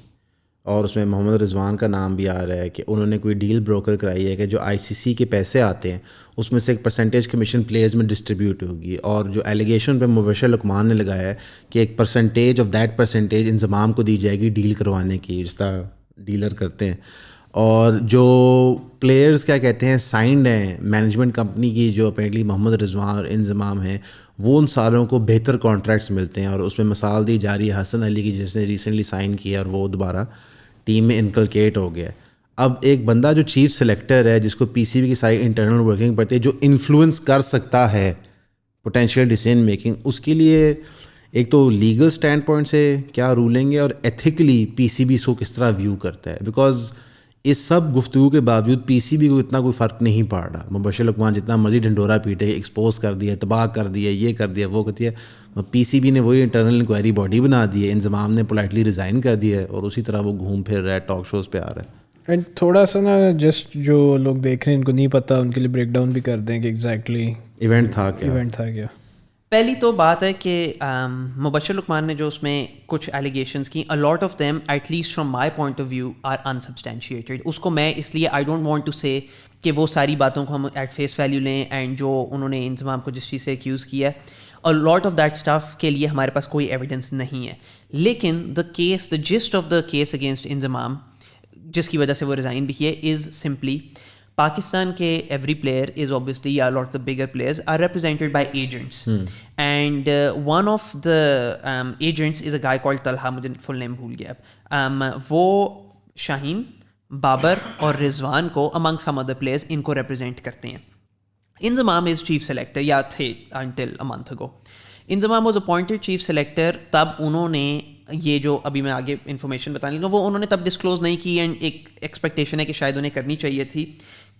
اور اس میں محمد رضوان کا نام بھی آ رہا ہے کہ انہوں نے کوئی ڈیل بروکر کرائی ہے کہ جو ICC کے پیسے آتے ہیں اس میں سے ایک پرسنٹیج کمیشن پلیئرز میں ڈسٹریبیوٹ ہوگی, اور جو ایلیگیشن پہ مبشر لقمان نے لگایا ہے کہ ایک پرسنٹیج آف دیٹ پرسنٹیج انضمام کو دی جائے گی ڈیل کروانے کی, جس طرح ڈیلر کرتے ہیں. اور جو پلیئرز کیا کہتے ہیں سائنڈ ہیں مینجمنٹ کمپنی کی جو اپیرنٹلی محمد رضوان اور انضمام ہیں, وہ ان ساروں کو بہتر کانٹریکٹس ملتے ہیں, اور اس میں مثال دی جا رہی ہے حسن علی کی جس نے ریسنٹلی سائن کیا اور وہ دوبارہ ٹیم میں انکلکیٹ ہو گیا. اب ایک بندہ جو چیف سلیکٹر ہے جس کو PCB کی ساری انٹرنل ورکنگ پڑتی ہے, جو انفلوئنس کر سکتا ہے پوٹینشیل ڈیسیژن میکنگ, اس کے لیے ایک تو لیگل اسٹینڈ پوائنٹ سے کیا رولنگ ہے اور ایتھیکلی PCB اس کو کس طرح ویو کرتا ہے. بیکاز اس سب گفتگو کے باوجود PCB کو اتنا کوئی فرق نہیں پڑ رہا. مبشر لقمان جتنا مزید ڈھنڈورا پیٹے, ایکسپوز کر دیا, تباہ کر دیا, یہ کر دیا, وہ کر دیا, PCB نے وہی انٹرنل انکوائری باڈی بنا دی ہے, انضمام نے پولائٹلی ریزائن کر دیا ہے, اور اسی طرح وہ گھوم پھر رہا ہے, ٹاک شوز پہ آ رہا ہے. اینڈ تھوڑا سا نا جسٹ جو لوگ دیکھ رہے ہیں ان کو نہیں پتہ, ان کے لیے بریک ڈاؤن بھی کر دیں کہ ایگزیکٹلی ایونٹ تھا کیا. پہلی تو بات ہے کہ مبشر لقمان نے جو اس میں کچھ ایلیگیشنس کی, a lot of them at least from my point of view are unsubstantiated. اس کو میں اس لیے I don't want to say کہ وہ ساری باتوں کو ہم ایٹ فیس ویلیو لیں, اینڈ جو انہوں نے انضمام کو جس چیز سے ایکیوز کیا ہے a lot of that stuff کے لیے ہمارے پاس کوئی ایویڈنس نہیں ہے. لیکن the gist of the case against انضمام جس کی وجہ سے وہ ریزائن بھی کیے is simply پاکستان کے ایوری پلیئر از اوبویسلی یا lot the bigger players are represented by agents, and one of the agents is a guy called Talha, مجھے فل نیم بھول گیا, وہ شاہین, بابر اور رضوان کو امنگ سم ادر پلیئرز ان کو ریپرزینٹ کرتے ہیں. انضمام از چیف سلیکٹر یا تھے انٹل اے منتھ اگو. انضمام واز اپوائنٹڈ چیف سلیکٹر, تب انہوں نے یہ جو ابھی میں آگے انفارمیشن بتانے لگا وہ انہوں نے تب ڈسکلوز نہیں کی, اینڈ ایک ایکسپیکٹیشن ہے کہ شاید انہیں کرنی چاہیے تھی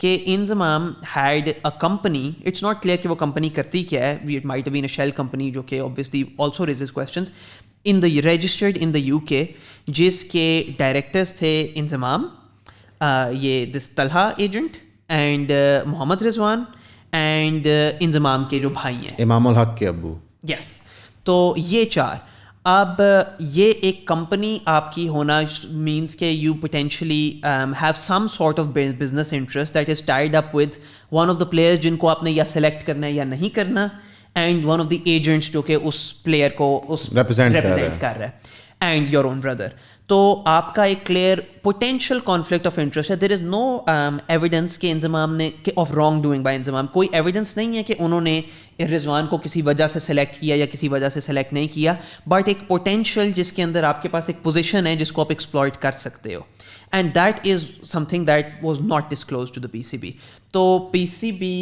کہ Inzamam had a company, it's not clear کہ وہ کمپنی کرتی کیا ہے, it might been a shell company جو کہ obviously also raises questions, in the registered in the UK, جس کے ڈائریکٹرز تھے انضمام, یہ this Talha agent, and Muhammad Rizwan, and Inzamam کے جو بھائی ہیں امام الحق کے ابو. یس, تو یہ چار. اب یہ ایک کمپنی آپ کی ہونا مینس کہ you potentially have some sort of business interest that is tied up with one of the players جن کو آپ نے یا سلیکٹ کرنا ہے یا نہیں کرنا, and one of the agents جو کہ اس پلیئر کو اس ریپرزینٹ کر رہا ہے, اینڈ یور اون بردر. تو آپ کا ایک clear potential conflict of interest ہے. دیر از نو ایویڈنس کہ انضمام نے آف رانگ ڈوئنگ بائی انضمام, کوئی ایویڈنس نہیں ہے کہ انہوں نے رضوان کو کسی وجہ سے سلیکٹ کیا یا کسی وجہ سے سلیکٹ نہیں کیا, بٹ ایک پوٹینشیل جس کے اندر آپ کے پاس ایک پوزیشن ہے جس کو آپ ایکسپلوئٹ کر سکتے ہو, and that is something that was not disclosed to the PCB. تو PCB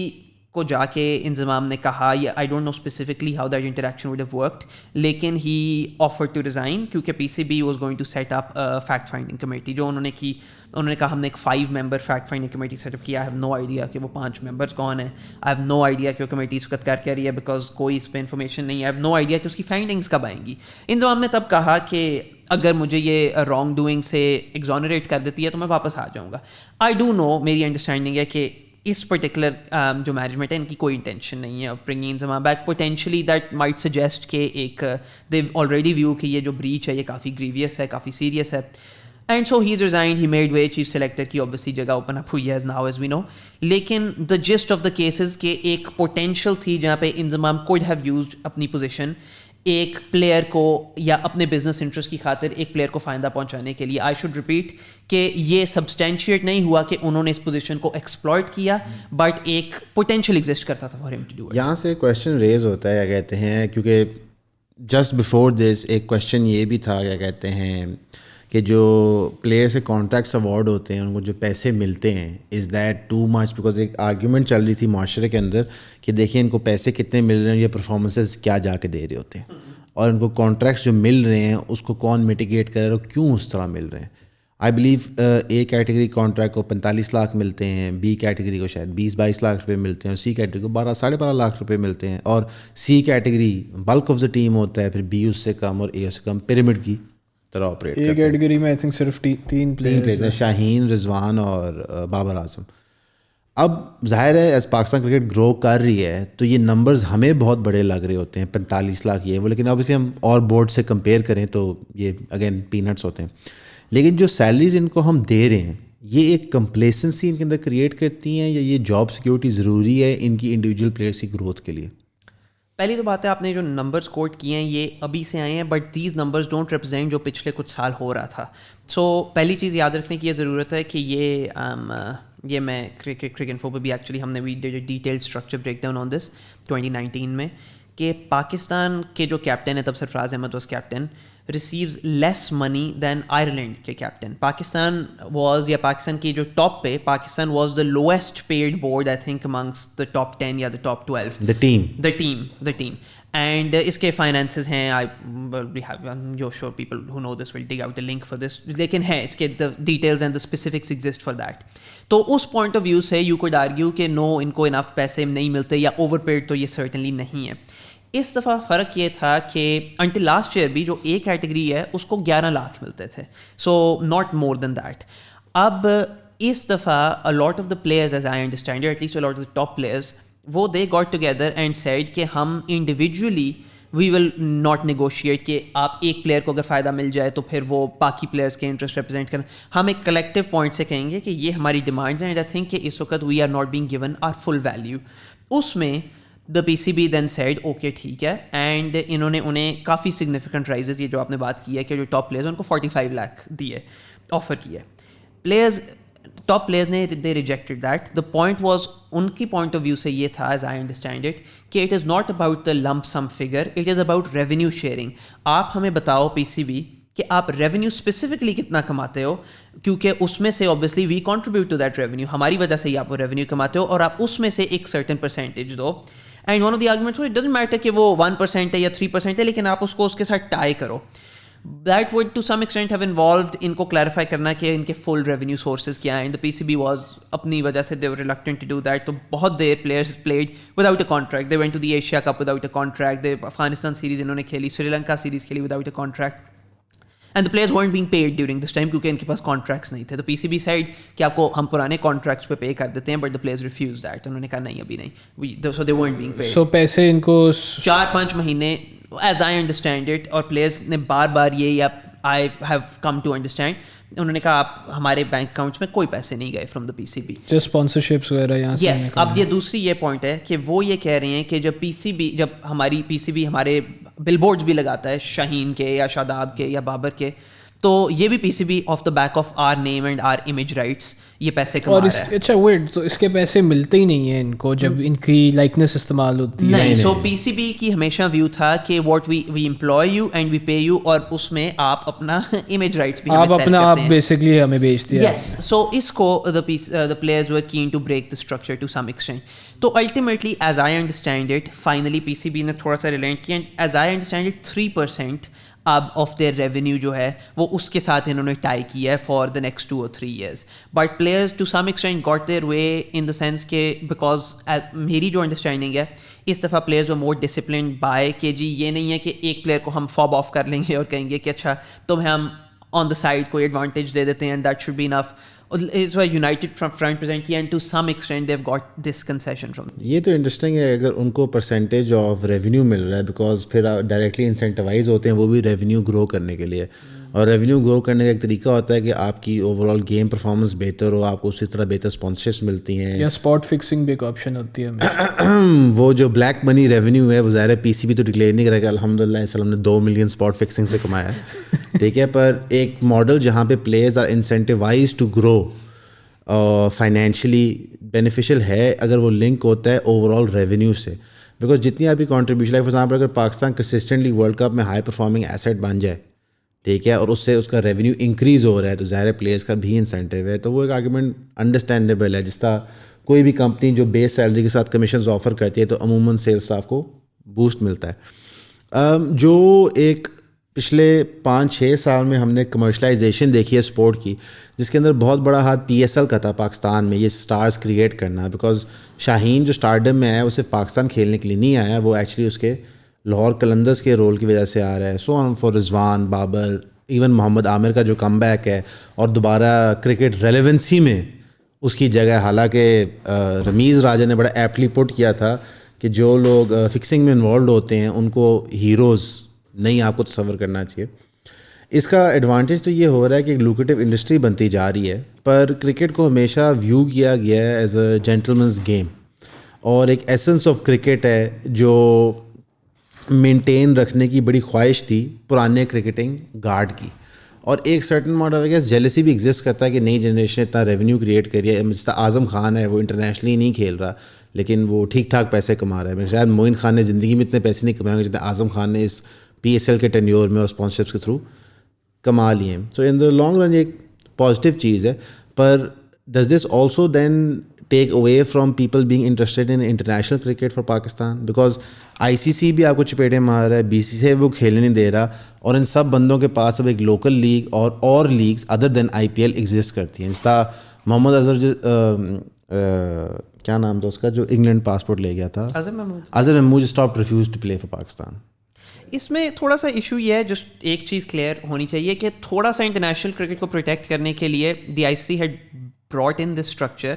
کو جا کے انضمام نے کہا, یا I don't know specifically how that interaction would have worked, لیکن ہی آفرڈ ٹو ریزائن کیونکہ PCB was going to set up fact finding committee جو انہوں نے کی. انہوں نے کہا ہم نے ایک 5 member fact finding committee set up کیا. آئی ہیو نو آئیڈیا کہ وہ 5 ممبرس کون ہیں, آئی ہیو نو آئیڈیا کہ وہ کمیٹی اس وقت کر کے رہی ہے بیکاز کوئی اس پہ انفارمیشن نہیں ہے. آئی ہیو نو آئیڈیا کہ اس کی فائنڈنگس کب آئیں گی. انضمام نے تب کہا کہ اگر مجھے یہ رانگ ڈوئنگ سے ایگزونریٹ کر دیتی ہے تو میں واپس آ جاؤں گا. آئی ڈو نو, میری انڈرسٹینڈنگ ہے کہ اس پرٹیکولر جو مینجمنٹ ہے ان کی کوئی انٹینشن نہیں ہے bringing Inzamam back. Potentially that might suggest کہ ایک دے آلریڈی ویو کہ یہ جو بریچ ہے یہ کافی گریویس ہے, کافی سیریس ہے, and so he is resigned, he made way. Chief selector کی اوبویسلی جگہ اوپن اپ ہوئی ہے ناؤ ایز وی نو. لیکن دا جسٹ آف دا کیسز کہ ایک پوٹینشیل تھی جہاں پہ انضمام کوڈ ہیو یوزڈ اپنی پوزیشن ایک پلیئر کو یا اپنے بزنس انٹرسٹ کی خاطر ایک پلیئر کو فائدہ پہنچانے کے لیے. آئی شوڈ ریپیٹ کہ یہ سبسٹینشیٹ نہیں ہوا کہ انہوں نے اس پوزیشن کو ایکسپلوئٹ کیا, بٹ ایک پوٹینشیل ایگزسٹ کرتا تھا فار ہم ٹو ڈو اٹ. یہاں سے کویشچن ریز ہوتا ہے, کیا کہتے ہیں, کیونکہ جسٹ بفور دس ایک کویشچن یہ بھی تھا, کیا کہتے ہیں, کہ جو پلیئر سے کانٹریکٹس اوارڈ ہوتے ہیں ان کو جو پیسے ملتے ہیں is that too much, because ایک آرگیومنٹ چل رہی تھی معاشرے کے اندر کہ دیکھیں ان کو پیسے کتنے مل رہے ہیں, یہ پرفارمنسز کیا جا کے دے رہے ہوتے ہیں, اور ان کو کانٹریکٹس جو مل رہے ہیں اس کو کون میٹیگیٹ کر رہا ہے اور کیوں اس طرح مل رہے ہیں. I believe a category contract کو 45 لاکھ ملتے ہیں, بی کیٹیگری کو شاید 20-22 لاکھ روپے ملتے ہیں, اور سی کیٹیگری کو 12-12.5 لاکھ روپے ملتے ہیں, اور C category bulk of the team ہوتا ہے, پھر بی اس سے کم اور اے اس سے کم, پیرامڈ کی طرح آپریٹ کرتے ہیں. اے کیٹیگری میں آئی تھنک صرف تین پلیئرز ہیں, شاہین, رضوان اور بابر اعظم. اب ظاہر ہے ایز پاکستان کرکٹ گرو کر رہی ہے تو یہ نمبرز ہمیں بہت بڑے لگ رہے ہوتے ہیں, 45 لاکھ یہ وہ, لیکن اب اسے ہم اور بورڈ سے کمپیئر کریں تو یہ اگین پینٹس ہوتے ہیں. لیکن جو سیلریز ان کو ہم دے رہے ہیں یہ ایک کمپلیسنسی ان کے اندر کریٹ کرتی ہیں, یا یہ جاب سیکورٹی ضروری ہے ان کی انڈیویجول پلیئرس کی گروتھ کے لیے؟ پہلی تو بات ہے آپ نے جو نمبرز کوٹ کیے ہیں یہ ابھی سے آئے ہیں, but these numbers don't represent جو پچھلے کچھ سال ہو رہا تھا. سو پہلی چیز یاد رکھنے کی یہ ضرورت ہے کہ یہ میں کرکنفو پہ بھی ایکچولی ہم نے بھی detail structure break down on this 2019 میں, کہ پاکستان کے جو کیپٹن ہے تب Sarfaraz Ahmed was captain, receives less money than Ireland کے کیپٹن. پاکستان واز, یا پاکستان کی جو ٹاپ پہ, Pakistan was the lowest paid board I think amongst the top 10 یا the top 12. The team. And اس کے فائنینسز ہیں, جو sure people who know this will dig out the link for this, لیکن ہے اس کے the details and the specifics exist for that. تو اس point of view سے یو کوڈ آرگیو کہ نو, ان کو انف پیسے نہیں ملتے, یا اوور پیڈ تو یہ سرٹنلی نہیں ہے. اس دفعہ فرق یہ تھا کہ انٹل لاسٹ ایئر بھی جو اے کیٹیگری ہے اس کو 11 لاکھ ملتے تھے, so not more then that. اب اس دفعہ a lot of the players, as I understand it, at least a lot of the top players, وہ they got together and said کہ ہم individually we will not negotiate کہ آپ ایک player کو اگر فائدہ مل جائے تو پھر وہ باقی پلیئرس کے انٹرسٹ ریپرزینٹ کریں. ہم ایک کلیکٹیو پوائنٹ سے کہیں گے کہ یہ ہماری ڈیمانڈز ہیں, اینڈ آئی تھنک کہ اس وقت we are not being given our full value. اس میں the P C B then said okay ٹھیک ہے, اینڈ انہوں نے انہیں کافی سگنیفیکنٹ رائزز, یہ جو آپ نے بات کی ہے کہ جو ٹاپ پلیئرز ان کو 45 لاکھ دیے, آفر کیا. پلیئرز, ٹاپ پلیئرز نے they rejected that. The point was, ان کی پوائنٹ آف ویو سے یہ تھا, ایز آئی انڈرسٹینڈ اٹ, کہ it is not about the lump sum figure, it is about revenue sharing. آپ ہمیں بتاؤ پی سی بی کہ آپ ریونیو اسپیسیفکلی کتنا کماتے ہو, کیونکہ اس میں سے obviously we contribute to that revenue, ہماری وجہ سے ہی آپ وہ ریونیو کماتے ہو, اور آپ اس میں سے ایک سرٹن پرسینٹیج دو. And one of the arguments, it doesn't matter کہ وہ 1% ہے یا 3% ہے, لیکن آپ اس کو اس کے ساتھ ٹائی کرو. That would to some extent have involved ان کو کلیریفائی کرنا کہ ان کے فل ریونیو سورسز کیا ہیں. دا پی سی بی واز اپنی وجہ سے they were reluctant to do that. تو بہت دیر players played without a contract, they went to the Asia Cup without a contract, they Afghanistan series انہوں نے کھیلی, سری لنکا سیریز کھیلی without a contract, and the players weren't being paid during this time کیونکہ ان کے پاس contracts نہیں تھے. تو پی سی بی سائڈ کہ آپ کو ہم پرانے کانٹریکٹس پہ پے کر دیتے ہیں, but the players refuse that. انہوں نے کہا نہیں ابھی نہیں, سو دے weren't being paid. سو پیسے ان کو 4-5 مہینے, ایز آئی انڈرسٹینڈ اٹ, اور پلیئرز نے بار بار یہ, یا I have come to understand, انہوں نے کہا آپ ہمارے بینک اکاؤنٹس میں کوئی پیسے نہیں گئے from the P C B, جو اسپانسرشپس وغیرہ یہاں سے. یس. اب یہ دوسری یہ پوائنٹ ہے کہ وہ یہ کہہ رہے ہیں کہ جب پی سی بی, جب ہماری پی سی بی ہمارے بل بورڈز بھی لگاتا ہے شاہین کے یا شاداب کے یا بابر کے, تو یہ بھی P C B of the back of our name and our image rights یہ پیسے کما رہا ہے. اچھا ویٹ, تو اس کے پیسے ملتے ہی نہیں ہیں ان کو جب ان کی لائکنس استعمال ہوتی ہے؟ نہیں. سو پی سی بی کی ہمیشہ ویو تھا کہ what we employ you and we pay you, اور اس میں آپ اپنا امیج رائٹس بھی آپ اپنا آپ بیسکلی ہمیں بیچتے ہیں. یس. سو اس کو the players were keen to break the structure to some extent. تو ultimately as I understand it, finally P C B نے تھوڑا سا ریلینٹ کیا, ایز آئی انڈرسٹینڈ اٹ 3% اب آف دیئر ریونیو جو ہے وہ اس کے ساتھ انہوں نے ٹائی کیا ہے for the next 2 or 3 years. But players to some extent got their way in the sense کہ بیکاز میری جو انڈرسٹینڈنگ ہے اس دفعہ players were more disciplined by کہ جی یہ نہیں ہے کہ ایک پلیئر کو ہم فاب آف کر لیں گے اور کہیں گے کہ اچھا تمہیں ہم آن دا سائڈ کوئی ایڈوانٹیج دے دیتے ہیں, and that should be enough. United front present کیا, and to some extent they've got this concession from. یہ تو انٹرسٹنگ ہے اگر ان کو پرسنٹیج آف ریونیو مل رہا ہے, بیکاز پھر ڈائریکٹلی انسینٹیوائز ہوتے ہیں وہ بھی ریونیو گرو کرنے کے لیے, اور ریونیو گرو کرنے کا ایک طریقہ ہوتا ہے کہ آپ کی اوور آل گیم پرفارمنس بہتر ہو, آپ کو اسی طرح بہتر اسپانسرشپس ملتی ہیں, یا اسپاٹ فکسنگ بھی ایک آپشن ہوتی ہے. وہ جو بلیک منی ریونیو ہے وہ ظاہر ہے پی سی بی تو ڈکلیئر نہیں کرے گا, الحمد للہ اس ہم نے 2 ملین اسپاٹ فکسنگ سے کمایا ہے, ٹھیک ہے. پر ایک ماڈل جہاں پہ players are incentivised to grow financially beneficial ہے اگر وہ لنک ہوتا ہے اوور آل ریونیو سے, بیکاز جتنی آپ کی کانٹریبیوشن, لائک فار ایگزامپل اگر پاکستان کنسسٹنٹلی ورلڈ کپ میں ہائی پرفارمنگ ایسٹ بن جائے, ٹھیک ہے, اور اس سے اس کا ریونیو انکریز ہو رہا ہے, تو ظاہر ہے پلیئرس کا بھی انسینٹیو ہے. تو وہ ایک آرگومنٹ انڈرسٹینڈیبل ہے. جس طرح کوئی بھی کمپنی جو بیس سیلری کے ساتھ کمیشنز آفر کرتی ہے تو عموماً سیلس اسٹاف کو بوسٹ ملتا ہے. جو ایک پچھلے 5-6 سال میں ہم نے کمرشلائزیشن دیکھی ہے اسپورٹ کی, جس کے اندر بہت بڑا ہاتھ PSL کا تھا پاکستان میں, یہ سٹارز کریٹ کرنا. بیکاز شاہین جو اسٹارڈم میں آیا ہے وہ صرف پاکستان کھیلنے کے لیے نہیں آیا, وہ ایکچولی اس کے لاہور قلندرز کے رول کی وجہ سے آ رہا ہے. So on for Rizwan, Babar, even Muhammad Amir کا جو کم بیک ہے اور دوبارہ کرکٹ ریلیونسی میں اس کی جگہ. حالانکہ رمیز راجہ نے بڑا ایپٹلی پٹ کیا تھا کہ جو لوگ فکسنگ میں انوالوڈ ہوتے ہیں ان کو ہیروز نہیں آپ کو تصور کرنا چاہیے. اس کا ایڈوانٹیج تو یہ ہو رہا ہے کہ ایک لوکیٹو انڈسٹری بنتی جا رہی ہے, پر کرکٹ کو ہمیشہ ویو کیا گیا ہے ایز اے جینٹلمنز گیم, اور ایک ایسنس آف کرکٹ ہے جو مینٹین رکھنے کی بڑی خواہش تھی پرانے کرکٹنگ گارڈ کی. اور ایک certain amount of guess jealousy بھی ایگزسٹ کرتا ہے کہ نئی جنریشن اتنا ریونیو کریٹ کری ہے. جس طرح اعظم خان ہے, وہ انٹرنیشنلی نہیں کھیل رہا لیکن وہ ٹھیک ٹھاک پیسے کما رہا ہے. میرے شاید معین خان نے زندگی میں اتنے پیسے نہیں کمائے جتنے اعظم خان نے اس PSL کے ٹینیور میں اور اسپانسرشپس کے تھرو کما لیے ہیں. سو ان دا لانگ رن ایک پازیٹیو چیز ہے, پر does this also then take away from people being interested in international cricket for Pakistan? Because ICC بھی آپ کو چپیٹے مار رہا ہے, BCCI وہ کھیلنے نہیں دے رہا, اور ان سب بندوں کے پاس اب ایک لوکل لیگ اور لیگز ادر دین IPL ایگزسٹ کرتی ہیں. جس طرح محمد اظہر کیا نام تھا اس کا جو انگلینڈ پاسپورٹ لے گیا تھا, Azhar Mahmood, stop refuse to play for Pakistan. اس میں تھوڑا سا ایشو یہ ہے, جو ایک چیز کلیئر ہونی چاہیے کہ تھوڑا سا انٹرنیشنل کرکٹ کو پروٹیکٹ کرنے کے لیے the ICC had brought in this structure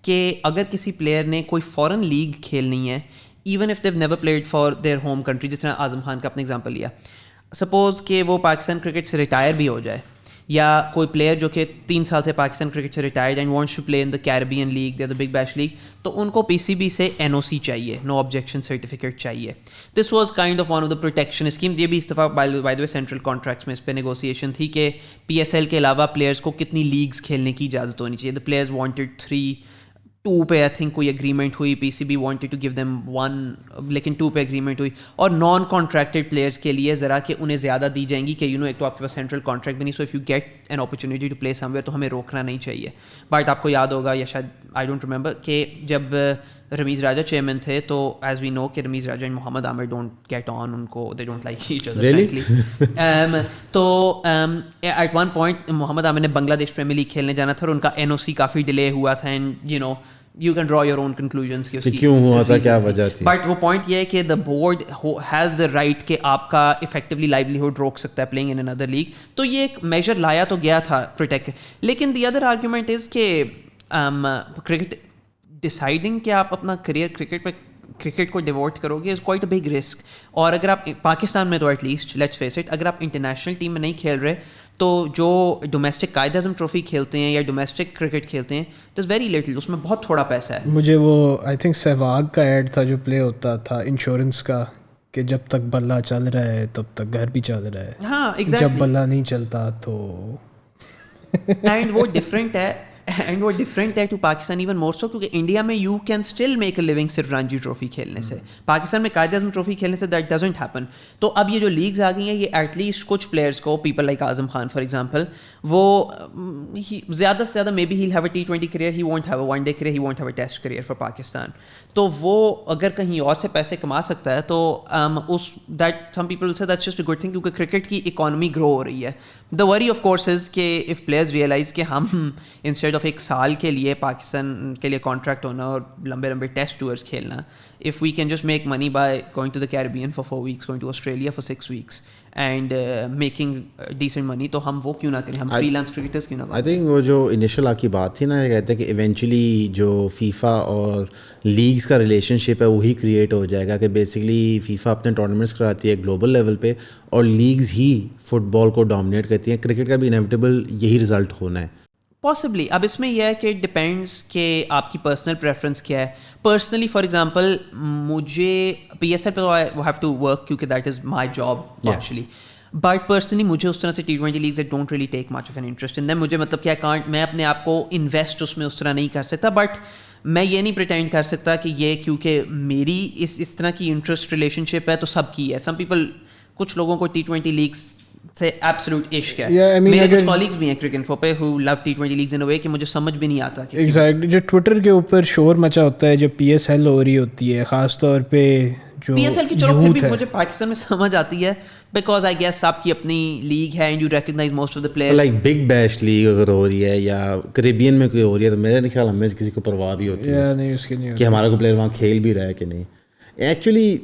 کہ اگر کسی پلیئر نے کوئی فورن لیگ کھیلنی ہے, even if they've never played for their home country, جس طرح اعظم خان کا اپنا ایگزامپل لیا, سپوز کہ وہ پاکستان کرکٹ سے ریٹائر بھی ہو جائے, یا کوئی پلیئر جو کہ 3 سال سے پاکستان کرکٹ سے retired and wants to play in the Caribbean league یا دا بگ بیش لیگ, تو ان کو PCB سے NOC چاہیے, نو آبجیکشن سرٹیفکیٹ چاہیے. This was kind of one of the protection scheme. یہ بھی اس دفعہ by the way central contracts میں اس پہ نیگوسیشن تھی کہ PSL کے علاوہ پلیئرس کو کتنی لیگز کھیلنے کی اجازت ہونی چاہیے. دا پلیئرز وانٹیڈ 2 پہ آئی تھنک کوئی اگریمنٹ ہوئی, PCB wanted to give them 1 لیکن 2 پہ اگریمنٹ ہوئی, اور نان کانٹریکٹڈ پلیئرس کے لیے ذرا کہ انہیں زیادہ دی جائیں گی کہ ایک تو آپ کے پاس سینٹرل کانٹریکٹ بھی نہیں, so if you get an opportunity to play somewhere تو ہمیں روکنا نہیں چاہیے. بٹ آپ کو یاد ہوگا یا شاید آئی ڈونٹ ریمبر کہ جب رمیز راجہ چیئرمین تھے تو ایز وی نو کہ Ramiz Raja and Muhammad Amir don't get on, ان کو they don't like each other frankly. تو at one point Muhammad Amir نے بنگلہ دیش پریمیئر لیگ کھیلنے جانا تھا, اور ان کا NOC کافی ڈیلے ہوا تھا, and you can draw your own conclusions کہ کیوں ہوا تھا, کیا وجہ تھی. بٹ وہ پوائنٹ یہ ہے کہ the board has the right کہ آپ کا افیکٹولی لائیولیہڈ روک سکتا ہے پلینگ ان اندر لیگ. تو یہ ایک میجر لایا تو گیا تھا پروٹیکٹ. لیکن دی ادر آرگیومنٹ از کہ کرکٹ ڈیسائڈنگ کہ آپ اپنا کریئر کرکٹ کو ڈیووٹ کرو گے is quite a big risk. اور اگر آپ پاکستان میں تو at least let's face it, اگر آپ انٹرنیشنل ٹیم میں نہیں کھیل رہے تو جو ڈومیسٹک قائد اعظم ٹرافی کھیلتے ہیں یا ڈومیسٹک کرکٹ کھیلتے ہیں دس ویری لٹل, اس میں بہت تھوڑا پیسہ ہے. مجھے وہ آئی تھنک سہواگ کا ایڈ تھا جو پلے ہوتا تھا انشورنس کا, کہ جب تک بلہ چل رہا ہے تب تک گھر بھی چل رہا ہے. ہاں ایگزیکٹلی, جب بلہ نہیں چلتا تو اینڈ وہ ڈفرینٹ ہے to Pakistan even more so, کیونکہ انڈیا میں you can still make a living صرف رانجی ٹرافی کھیلنے سے. پاکستان میں قائد اعظم ٹرافی کھیلنے سے دیٹ ڈزنٹ ہیپن. تو اب یہ جو لیگز آ گئی ہیں یہ ایٹ لیسٹ کچھ پلیئرس کو, people like Azam Khan for example, وہ زیادہ سے زیادہ may be he'll have a T20 career, he won't have a one day career, he won't have a test career for Pakistan. تو وہ اگر کہیں اور سے پیسے کما سکتا ہے تو اس دیٹ سم پیپل سے that's just a good thing, کیونکہ کرکٹ کی اکانومی گرو ہو رہی ہے. دا وری آف کورس از کہ اف پلیئرز ریئلائز کہ ہم انسٹیڈ آف 1 سال کے لیے پاکستان کے لیے کانٹریکٹ ہونا اور لمبے لمبے ٹیسٹ ٹورس کھیلنا, if we can just make money by going to the Caribbean for 4 weeks, going to Australia for 6 weeks and making decent money, تو ہم وہ کیوں نہ کریں, ہم فری لانس کرکٹرز کیوں نہ بنیں. آئی تھنک وہ جو انیشل آپ کی بات تھی نا, یہ کہتے ہیں کہ ایونچولی جو فیفا اور لیگز کا ریلیشن شپ ہے وہی کریٹ ہو جائے گا, کہ بیسکلی فیفا اپنے ٹورنامنٹس کراتی ہے گلوبل لیول پہ اور لیگز ہی فٹ بال کو ڈومینیٹ کرتی ہیں. کرکٹ کا بھی انیویٹیبل یہی رزلٹ ہونا ہے پاسبلی. اب اس میں یہ ہے کہ ڈپینڈس کہ آپ کی پرسنل پریفرنس کیا ہے. پرسنلی فار ایگزامپل مجھے PSL پہ آئی ہیو ٹو ورک کیونکہ that is my job actually, but personally مجھے اس طرح سے T20 leagues I don't really take much of an interest in them. مجھے مطلب کہ میں اپنے آپ کو انویسٹ اس میں اس طرح نہیں کر سکتا, بٹ میں یہ نہیں پریٹینڈ کر سکتا کہ یہ کیونکہ میری اس طرح کی انٹرسٹ ریلیشن شپ ہے تو سب کی ہے. سم پیپل, کچھ لوگوں کو T20 لیگز سے ایبسولوٹ عشق ہے. Yeah, I mean, میرے کچھ اگر کالیگز بھی ہیں کرکنفو پہ who love T20 leagues in a way کہ مجھے سمجھ بھی نہیں آتا کہ ایگزیکٹلی جو ٹویٹر کے اوپر شور مچا ہوتا ہے جب پی ایس ایل ہو رہی ہوتی ہے, خاص طور پہ جو پی ایس ایل کی چلو پھر بھی ہے مجھے پاکستان میں سمجھ آتی ہے بیکاز آئی گیس آپ کی اپنی لیگ ہے and you recognise most of the players. Like big bash league اگر ہو رہی ہے یا کریبین میں کوئی ہو رہی ہے تو میرے خیال ہمیں کسی کو پرواہ بھی ہوتی ہے نہیں اس کی نہیں کہ ہمارا کوئی پلیئر وہاں کھیل بھی رہا ہے کہ نہیں. ایکچولی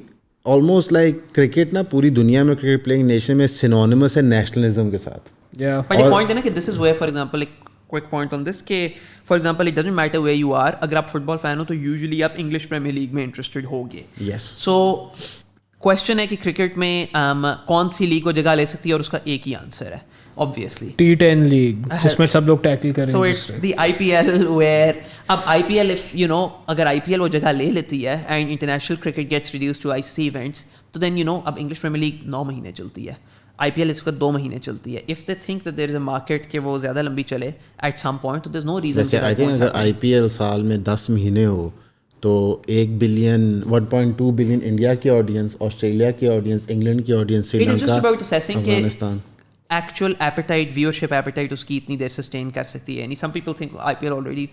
آلموسٹ لائک کرکٹ نا پوری دنیا میں کرکٹ پلئنگ نیشن میں سینونیمس ہے نیشنلزم کے ساتھ. بٹ ایک پوائنٹ ہے نا کہ this is where for example ایک کوئک پوائنٹ آن دس کہ for example it doesn't matter where you are, اگر آپ فٹ بال فین ہو تو یوزلی آپ انگلش پریمیئر لیگ میں انٹرسٹڈ ہوگے. یس. سو کویشچن ہے کہ کرکٹ میں کون سی لیگ کو جگہ لے سکتی ہے اور اس کا ایک ہی آنسر ہے obviously T10 لیگ جس میں سب لوگ ٹیکل کریں. So it's the IPL where اب IPL if you know اگر IPL وہ جگہ لے لیتی ہے and international cricket gets reduced to ICC events تو then you know اب انگلش پریمیئر لیگ 9 مہینے چلتی ہے, IPL اس کا 2 مہینے چلتی ہے. If they think that there is a market کہ وہ زیادہ لمبی چلے at some point تو there's no reason. ویسے آئی تھنک اگر IPL سال میں 10 مہینے ہو تو 1 بلین 1.2 بلین انڈیا کی آڈینس, آسٹریلیا کی آڈینس, انگلینڈ کی audience, Sri Lanka, Afghanistan. Actual appetite viewership appetite اس کی اتنی دیر سسٹین کر سکتی ہے. یعنی some people think IPL already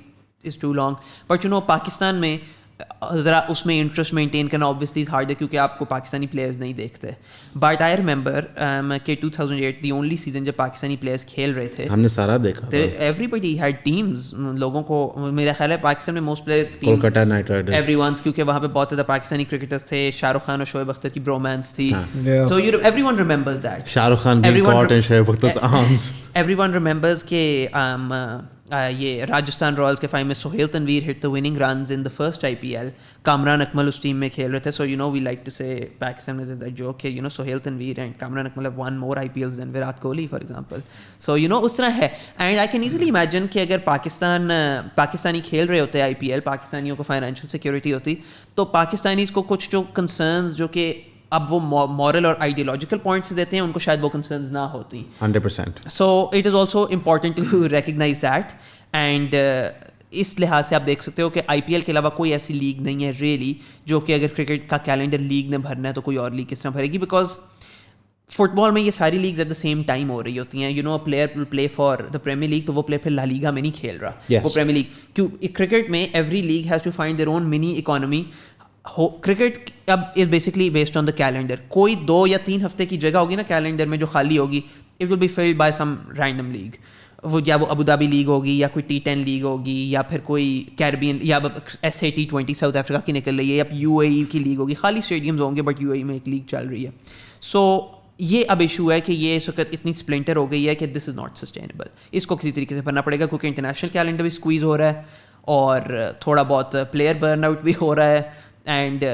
is too long but you know Pakistan میں ذرا اس میں انٹرسٹ مینٹین کرنا اوبویسلی ہارڈ ہے کیونکہ آپ کو پاکستانی پلیئرز نہیں دیکھتے. بٹ آئی ریمبر کہ 2008 دی اونلی سیزن جب پاکستانی پلیئرز کھیل رہے تھے ہم نے سارا دیکھا, ایوری بڈی ہیڈ ٹیمز. لوگوں کو میرا خیال ہے پاکستان میں most player Kolkata knight riders every once کیونکہ وہاں پہ بہت زیادہ پاکستانی کرکٹرز تھے. شاہ رخ خان اور شعیب اختر کی برومانس تھی. So you everyone remembers that. Shah Rukh Khan being caught in Shoaib Akhtar's arms. Everyone remembers کہ یہ راجستھان رائلز کے فائنل میں Sohail Tanvir hit the winning runs in the first IPL. Kamran Akmal اس ٹیم میں کھیل رہے تھے. So you know we like to say Pakistan میں دیٹ جوک کہ you know Sohail Tanvir and Kamran Akmal have won more IPLs then Virat Kohli for example. So you know اس طرح ہے. And I can easily imagine کہ اگر پاکستانی کھیل رہے ہوتے IPL, پاکستانیوں کو فائنینشیل سیکورٹی ہوتی تو پاکستانیز کو کچھ جو کنسرنز جو کہ اب وہ مورل اور آئیڈیولوجیکل پوائنٹ سے دیتے ہیں ان کو شاید وہ کنسرنز نہ ہوتی 100%. So it is also important to recognise that. And اس لحاظ سے آپ دیکھ سکتے ہو کہ IPL کے علاوہ کوئی ایسی لیگ نہیں ہے ریئلی جو کہ اگر کرکٹ کا کیلنڈر لیگ نے بھرنا ہے تو کوئی اور لیگ کس طرح بھرے گی. بیکاز فٹ بال میں یہ ساری leagues at the same time ہو رہی ہوتی ہیں. You know player will play for the Premier League تو وہ پلیئر پھر لا لیگا میں نہیں کھیل رہا, وہ پریمیئر لیگ. کیوں کرکٹ میں every league has to find their own money economy. Cricket اب is basically based on the calendar. کوئی 2 یا 3 ہفتے کی جگہ ہوگی نا کیلنڈر میں جو خالی ہوگی, it will be filled by some random league. وہ یا وہ ابو ظہبی لیگ ہوگی یا کوئی T10 لیگ ہوگی یا پھر کوئی کیریبین یا SA T20 ساؤتھ افریقہ کی نکل رہی ہے یا UAE کی لیگ ہوگی. خالی اسٹیڈیمز ہوں گے بٹ UAE میں ایک لیگ چل رہی ہے. سو یہ اب ایشو ہے کہ یہ اس وقت اتنی سپلنٹر ہو گئی ہے کہ دس از ناٹ سسٹینیبل. اس کو کسی طریقے سے بھرنا پڑے گا کیونکہ انٹرنیشنل کیلنڈر بھی اسکویز ہو رہا ہے اور تھوڑا بہت پلیئر برن آؤٹ بھی ہو رہا ہے. And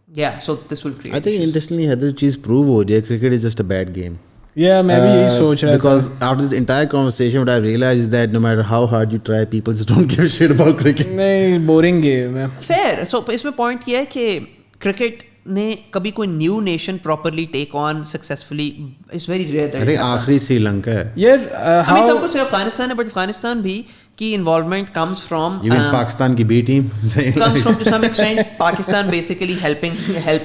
yeah, so this will create. I think interestingly Haider چیز پروو ہو رہی ہے, cricket is just a bad game. Yeah, میں بھی یہی سوچ رہا تھا. Because after this entire conversation what I realized is that no matter how hard you try, people just don't give a shit about cricket. نہیں boring game ہے. Fair. So اس میں point یہ ہے کہ کرکٹ نے کبھی کوئی new nation properly take on successfully is very rare. I think آخری سری لنکا ہے. یار سب کچھ افغانستان ہے بٹ افغانستان بھی کی انوالومنٹ کمز فرام پاکستان کی B team comes from to some extent Pakistan basically helping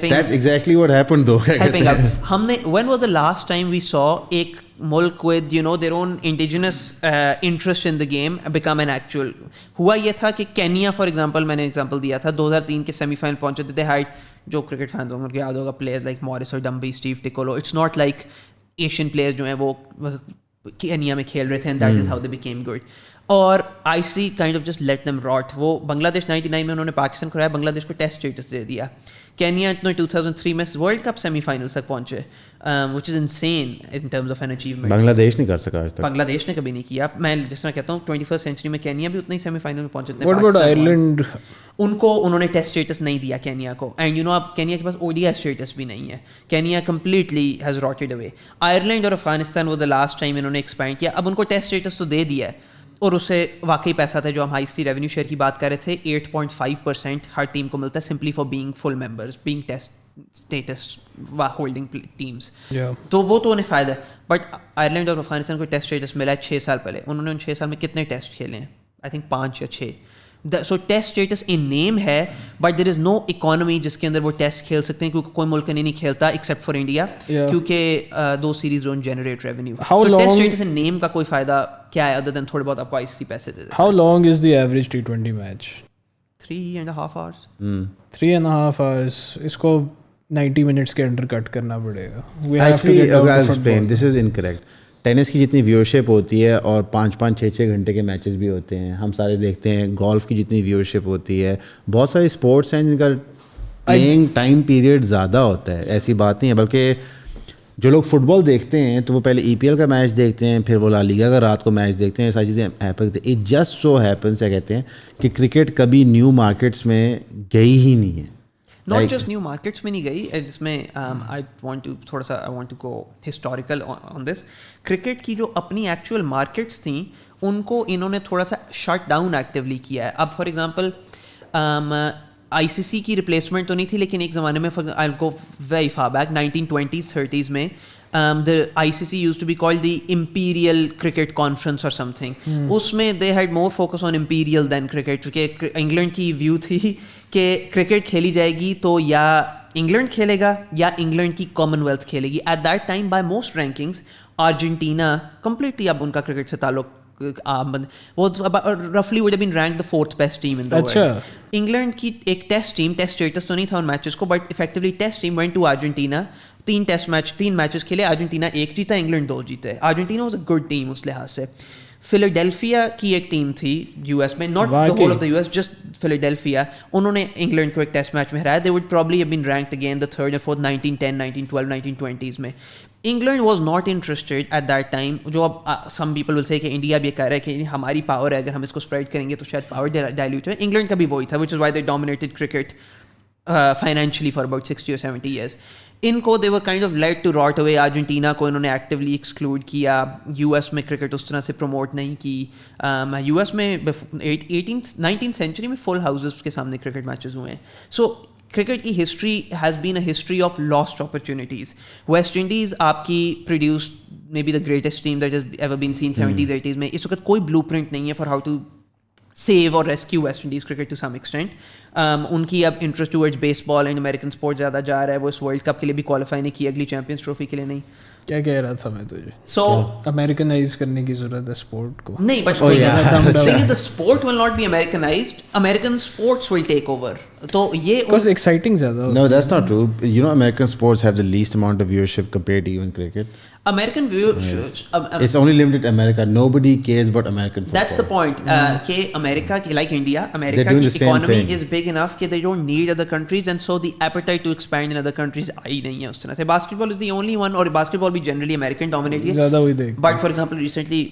That's exactly what happened though. helping up. ہم نے when was the last time we saw ایک ملک with you know their own indigenous interest in the game become an actual. ہوا یہ تھا کہ Kenya for example میں نے example دیا تھا 2003 کے سیمی فائنل پہنچے تھے. ہائٹ جو کرکٹ فینس ہوں گے یاد ہوگا پلیئرز لائک موریس اور ڈمبی, Steve Tikolo. It's not like Asian players جو ہیں وہ کینیا میں کھیل رہے تھے and that is how they became good. اور I see kind of just let them rot. وہ بنگلہ دیش 99 میں انہوں نے پاکستان کو ہرایا, بنگلہ دیش کو ٹیسٹ اسٹیٹس دے دیا. کینیا 2003 میں ورلڈ کپ سیمی فائنلس تک پہنچے which is unseen in terms of an achievement. Bangladesh نہیں کر سکا آج تک. بنگلہ دیش نے کبھی نہیں کیا. میں جس طرح کہتا ہوں 21st سینچری میں کینیا بھی اتنا ہی سیمی فائنل میں پہنچے تھے. What about Ireland? ان کو انہوں نے ٹیسٹ اسٹیٹس نہیں دیا کینیا کو. اینڈ یو نو اب کینیا کے پاس ODI اسٹیٹس بھی نہیں ہے. Kenya completely has rotted away. Ireland اور افغانستان وہ دا لاسٹ ٹائم انہوں نے ایکسپینڈ کیا. اب ان کو ٹیسٹ اسٹیٹس تو دے دیا ہے اور اس سے واقعی پیسہ تھا جو ہم ہائی سی ریونیو شیئر کی بات کر رہے تھے 8.5% ہر ٹیم کو ملتا ہے simply for being full members being test status holding teams. تو وہ تو انہیں فائدہ ہے. بٹ آئرلینڈ اور افغانستان کو ٹیسٹ اسٹیٹس ملا ہے 6 سال پہلے. انہوں نے ان 6 سال میں کتنے ٹیسٹ کھیلے ہیں؟ آئی تھنک 5 یا 6. سو ٹیسٹ اسٹیٹس ان نیم ہے but there is know economy جس کے اندر وہ ٹیسٹ کھیل سکتے ہیں کیونکہ کوئی ملک نہیں کھیلتا ایکسیپٹ فار انڈیا کیونکہ those series don't generate revenue. So test status in name کا کوئی فائدہ کیا ہے ادر دین تھوڑے بہت آپ کو ICC پیسے دے دیتے ہیں. How long is the average T20 match? 3.5 hours. 3.5 hours. اس کو 90 minutes کے انڈر کٹ کرنا پڑے گا. Actually, I'll explain. This is incorrect. Tennis کی جتنی ویورشپ ہوتی ہے اور 5-6 گھنٹے کے میچز بھی ہوتے ہیں, ہم سارے دیکھتے ہیں. گولف کی جتنی ویورشپ ہوتی ہے, بہت سارے اسپورٹس ہیں جن کا پلینگ ٹائم پیریڈ زیادہ ہوتا ہے. ایسی بات نہیں ہے, بلکہ جو لوگ فٹ بال دیکھتے ہیں تو وہ پہلے EPL کا میچ دیکھتے ہیں, پھر وہ لا لیگا کا رات کو میچ دیکھتے ہیں. یہ ساری چیزیں happen. It just so happens کیا کہتے ہیں کہ کرکٹ کبھی نیو مارکیٹس میں گئی ہی نہیں ہے. ناٹ جسٹ نیو مارکیٹس میں نہیں گئی, جس میں I want to go historical on this. Cricket کی جو اپنی ایکچوئل مارکیٹس تھیں ان کو انہوں نے تھوڑا سا شٹ ڈاؤن ایکٹیولی کیا ہے. اب فار ایگزامپل ICC کی ریپلیسمنٹ تو نہیں تھی, لیکن ایک زمانے میں I go very far back 1920s 30s میں the ICC used to be called the Imperial Cricket Conference or something. اس میں they had more focus on imperial than cricket, کیونکہ انگلینڈ کی ویو تھی کہ کرکٹ کھیلی جائے گی تو یا انگلینڈ کھیلے گا یا انگلینڈ کی کامن ویلتھ کھیلے گی. At that time by most rankings Argentina completely اب ان کا کرکٹ سے تعلق, وہ رفلی would have been rank the 4th best team in the world. England کی ایک ٹیسٹ ٹیم, ٹیسٹ اسٹیٹس تو نہیں تھا ان میچز کو, but effectively test team went to Argentina. 3 matches کھیلے, ارجنٹینا 1 جیتا, انگلینڈ 2 جیتے. Argentina was a good team اس لحاظ سے. فیلاڈیلفیا کی ایک ٹیم تھی US میں, not the whole of the US, just Philadelphia. انہوں نے انگلینڈ کو ایک ٹیسٹ میچ میں ہرایا. They would probably have been ranked again the 3rd or 4th 1910 1912 1920s میں. England was not interested at that time. جو اب سم پیپل ول سے کہ انڈیا بھی کہہ رہا ہے کہ ہماری پاور ہے, اگر ہم اس کو اسپریڈ کریں گے تو شاید پاور ڈائلیوٹ ہے. انگلینڈ کا بھی وہی تھا, which is why they dominated cricket financially for about 60 or 70 years. ان کو they were kind of let to rot away. Argentina کو انہوں نے ایکٹیولی ایکسکلوڈ کیا. US میں کرکٹ اس طرح سے پروموٹ نہیں کی. US میں 19th century میں فل ہاؤسز کے سامنے کرکٹ میچز ہوئے ہیں. سو کرکٹ کی history has been a history of lost opportunities. West Indies آپ کی produced may be the greatest team that has ever been seen 70s 80s میں. اس وقت کوئی بلو پرنٹ نہیں ہے فار ہاؤ ٹو سیو اور rescue West Indies cricket to some extent. ان کی اب interest towards baseball and American sport زیادہ جا رہا ہے. وہ اس ورلڈ کپ کے لیے بھی کوالیفائی نہیں کی, اگلی چیمپئنس ٹرافی کے لیے نہیں. کیا کہہ رہا تھا میں تجھے, سو امریکنائز کرنے کی ضرورت ہے اسپورٹ کو. نہیں, but the sport will not be Americanized. American sports will take over. تو یہ because exciting زیادہ. No, that's not true. You know, American sports have the least amount of viewership compared to even cricket. American viewership, it's only limited to America. Nobody cares about American football. That's the point. کہ America, like India, America کی economy is big enough کہ they don't need other countries, and so the appetite to expand in other countries آئی نہیں ہے اس طرح سے. Basketball is the only one, اور basketball بھی generally American dominated ہے. زیادہ وہی دیکھ. But for example, recently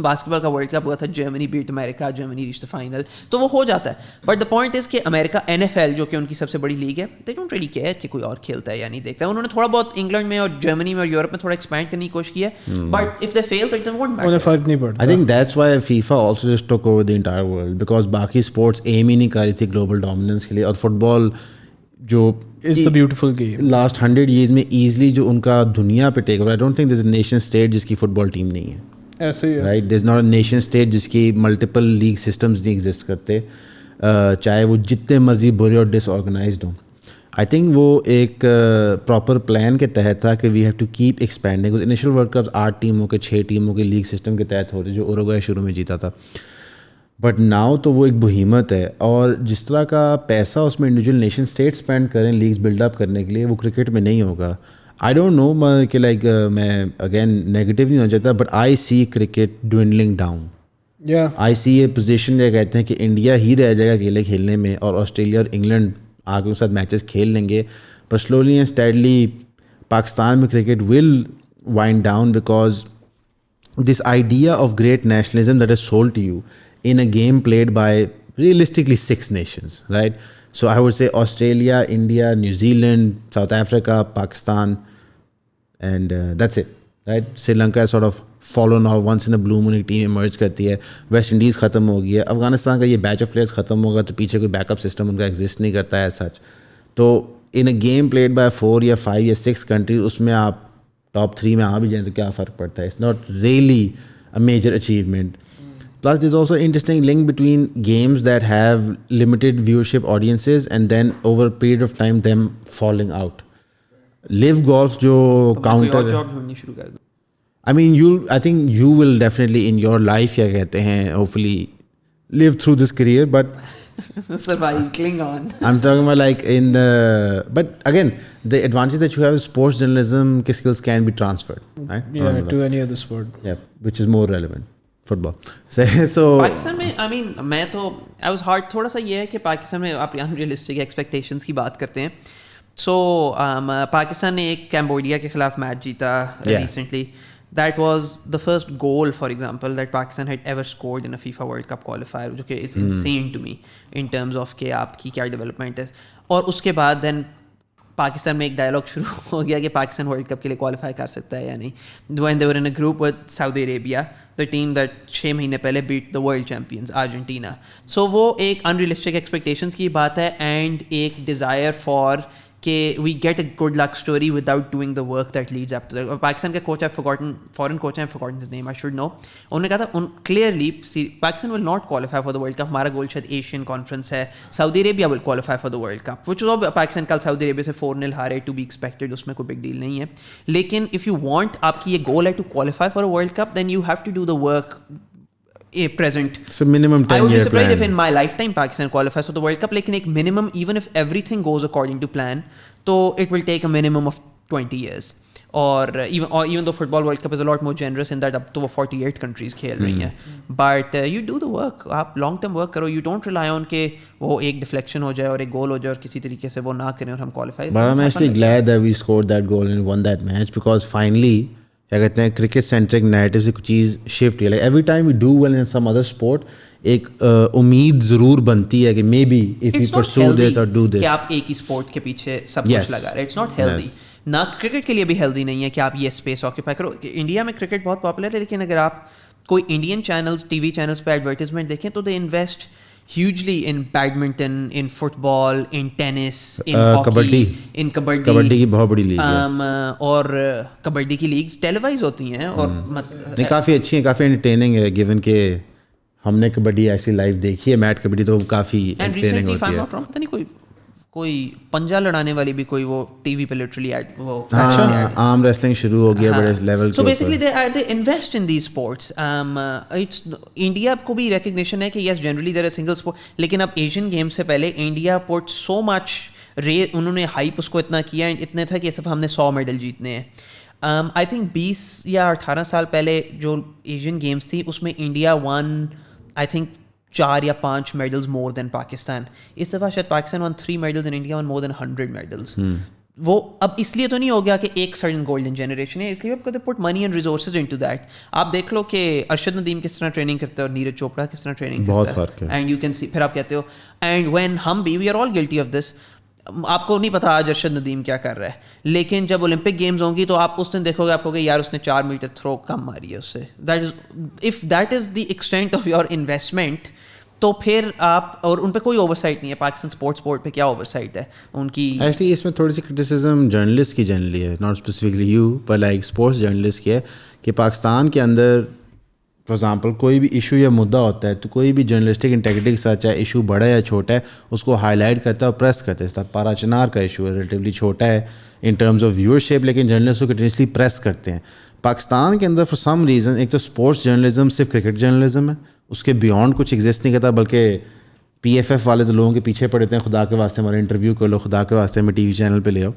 basketball کا World Cup ہوا تھا, Germany beat America, Germany reached the final. تو وہ ہو جاتا ہے. But the point is کہ America NFL جو کہ ان کی سب سے بڑی لیگ ہے, they don't really care کہ کوئی اور کھیلتا ہے یا نہیں دیکھتا ہے. انہوں نے تھوڑا بہت انگلینڈ میں اور جرمنی میں اور یورپ میں تھوڑا ایکسپینڈ کرنے کی کوشش کی ہے, but if they fail to it won't matter. فرق نہیں پڑتا. I think that's why FIFA also just took over the entire world, because باقی sports aim ہی نہیں کر رہی تھی global dominance کے لیے. اور فٹ بال جو is the beautiful game. last 100 years میں easily جو ان کا دنیا پہ take over, I don't think there's a nation state جس کی فٹ بال ٹیم نہیں ہے. ایسے ہی ہے. Right, there's not a nation state جس کی multiple league systems نہیں ایگزسٹ کرتے, چاہے وہ جتنے مرضی برے اور ڈس آرگنائزڈ ہوں. آئی تھنک وہ ایک پراپر پلان کے تحت تھا کہ we have to keep expanding. Initial world cups 8 ٹیموں کے 6 ٹیموں کے لیگ سسٹم کے تحت ہو رہے, جو اوروگوئے شروع میں جیتا تھا. بٹ ناؤ تو وہ ایک بہیمت ہے, اور جس طرح کا پیسہ اس میں انڈیویجول نیشن اسٹیٹ اسپینڈ کریں لیگس بلڈ اپ کرنے کے لیے, وہ کرکٹ میں نہیں ہوگا. آئی ڈونٹ نو کہ لائک میں اگین نیگیٹو نہیں ہونا چاہتا, but I see cricket dwindling down. I see یہ پوزیشن یہ کہتے ہیں کہ انڈیا ہی رہ جائے گا اکیلے کھیلنے میں, اور آسٹریلیا اور انگلینڈ آگے کے ساتھ میچز کھیل لیں گے. پر سلولی اینڈ اسٹیڈلی پاکستان میں cricket will wind down, because this idea of great nationalism that is sold to you in a game played by realistically 6 nations, right? So I would say Australia, India, New Zealand, South Africa, Pakistan, and that's it, right? Sri Lanka has sort of fallen off. Once in a blue moon ایک team emerge کرتی ہے. West Indies ختم ہو گئی ہے. افغانستان کا یہ بیچ of players ختم ہوگا تو پیچھے کوئی بیک اپ سسٹم ان کا ایگزسٹ نہیں کرتا ہے سچ. تو in a game played by 4 یا 5 یا 6 countries, اس میں آپ ٹاپ 3 میں آ بھی جائیں تو کیا فرق پڑتا ہے. It's not really a major achievement. Plus, there's also an interesting link between games that have limited viewership audiences and then over a period of time them falling out. Live golf jo counter. job ڈھونڈنی شروع کر دوں. I mean, I think you will definitely in your life, kya kehte hain, hopefully live through this career, but survive, cling on. I'm talking about like but again, the advantage that you have is sports journalism skills can be transferred, right? Yeah, to any other sport. Yeah, which is more relevant. Football. So Pakistan میں I mean میں تو I was hard تھوڑا سا یہ ہے کہ پاکستان میں آپ unrealistic expectations کی بات کرتے ہیں. So پاکستان نے ایک کیمبوڈیا کے خلاف میچ جیتا recently. That was the first goal, for example, that Pakistan had ever scored in a FIFA World Cup qualifier, جو کہ is insane to me in terms of کہ آپ کی کیا ڈیولپمنٹ ہے. اور اس کے بعد then پاکستان میں ایک ڈائلاگ شروع ہو گیا کہ پاکستان ورلڈ کپ کے لیے کوالیفائی کر سکتا ہے یا نہیں. When they were in a group with Saudi Arabia, the team that 6 مہینے پہلے beat the world champions Argentina. So وہ ایک unrealistic expectations کی بات ہے and ایک desire for کہ we get a good luck story without doing the work that leads up to that. Pakistan کا coach foreign coach I've forgotten his name, I should know. انہوں نے کہا تھا clearly Pakistan will not qualify for the World Cup. ہمارا گول شاید Asian conference ہے. Saudi Arabia will qualify for the World Cup, which was Pakistan کل Saudi Arabia سے 4-0 ہارے, to be expected, اس میں کوئی big deal نہیں ہے. لیکن if you want, آپ کی یہ goal ہے to qualify for a World Cup, then you have to do the work present. So minimum 10 year plan. I would be surprised if in my lifetime Pakistan qualifies for the World Cup. Lekin ek minimum, even if everything goes according to plan, so it will take a minimum of 20 years. Or even though football World Cup is a lot more generous in that up to 48 countries کھیل رہی ہیں, but you do the work. آپ long term work کرو. You don't rely on کہ وہ ایک deflection ہو جائے اور ایک goal ہو جائے اور کسی طریقے سے وہ نہ کریں اور ہم qualify. But I'm actually glad that we scored that goal and won that match, because finally کیا کہتے ہیں کرکٹ سینٹرک نیریٹو سے کچھ چیز شفٹ ہوئی. Like every time we do well in some other sport ایک امید ضرور بنتی ہے کہ مے بی اف یو پرسو دس اور ڈو دس, کہ آپ ایک ہی اسپورٹ کے پیچھے سب کچھ لگا رہے. It's not healthy. نہ کرکٹ کے لیے بھی ہیلدی نہیں ہے کہ آپ یہ اسپیس آکیوپائی کرو. انڈیا میں کرکٹ بہت پاپولر ہے, لیکن اگر آپ کوئی Indian channels T V channels پہ ایڈورٹیزمنٹ دیکھیں تو they invest hugely in badminton, in football, in tennis, in hockey, in kabaddi. Kabaddi کی بہت بڑی لیگ ہے, اور کبڈی کی لیگز ٹیلیوائز ہوتی ہیں اور کافی اچھی ہیں, کافی انٹرٹیننگ ہے, گیون کہ ہم نے کبڈی ایکچولی لائیو دیکھی ہے. میٹ کبڈی تو کافی انٹرٹیننگ ہوتی ہے. پتہ نہیں کوئی پنجا لڑانے والی بھی کوئی وہ ٹی وی پہ لٹرلی وہ عام ریسلنگ شروع ہو گیا بڑے level. So basically they invest in these sports. India کو بھی ریکگنیشن ہے کہ yes generally there a single sport, لیکن اب ایشین گیم سے پہلے انڈیا پٹ سو مچ انہوں نے ہائپ اس کو اتنا کیا, اتنے تھا کہ صرف ہم نے 100 میڈل جیتنے ہیں. آئی تھنک 20 یا 18 سال پہلے جو ایشین گیمس تھی اس میں انڈیا ون آئی تھنک 4 یا 5 میڈلز مور دین پاکستان. اس دفعہ شاید Pakistan won 3 medals and India won more than 100 medals. وہ اب اس لیے تو نہیں ہو گیا کہ ایک سڈن گولڈن جنریشن ہے, اس لیے اب put money and resources into that. آپ دیکھ لو کہ ارشد ندیم کس طرح ٹریننگ کرتا ہے اور نیرج چوپڑا کس طرح ٹریننگ کرتا ہے, اینڈ یو کین سی. پھر آپ کہتے ہو اینڈ وین ہم بھی we are all guilty of this. آپ کو نہیں پتا آج ارشد ندیم کیا کر رہا ہے, لیکن جب اولمپک گیمز ہوں گی تو آپ اس دن دیکھو گے, آپ کو کہ یار اس نے 4 میٹر تھرو کم ماری ہے اس سے. That is if that is the extent of your investment, تو پھر آپ, اور ان پہ کوئی اوور سائٹ نہیں ہے. پاکستان اسپورٹس بورڈ پہ کیا اوور سائٹ ہے ان کی؟ ایکچولی اس میں تھوڑی سی کرٹیسزم جرنلسٹ کی جنرلی ہے, not specifically you, per like sports journalist کی ہے کہ پاکستان کے اندر فار ایگزامپل کوئی بھی ایشو یا مدعا ہوتا ہے تو کوئی بھی جرنلسٹک انٹیگریٹی کے ساتھ, چاہے ایشو بڑا یا چھوٹا ہے, اس کو ہائی لائٹ کرتا ہے اور پریس کرتا ہے. اس طرح پارا چنار کا ایشو ہے, ریلیٹیولی چھوٹا ہے ان ٹرمز آف ویورشپ, لیکن جرنلسٹ کو کنٹینیوسلی پریس کرتے ہیں. پاکستان کے اندر فار سم ریزن ایک تو اسپورٹس جرنلزم صرف کرکٹ جرنلزم ہے, اس کے بیانڈ کچھ ایگزسٹ نہیں کرتا, بلکہ پی ایف ایف والے تو لوگوں کے پیچھے پڑتے ہیں, خدا کے واسطے ہمارا انٹرویو کر لو, خدا کے واسطے ہمیں ٹی وی چینل پہ لے آؤ.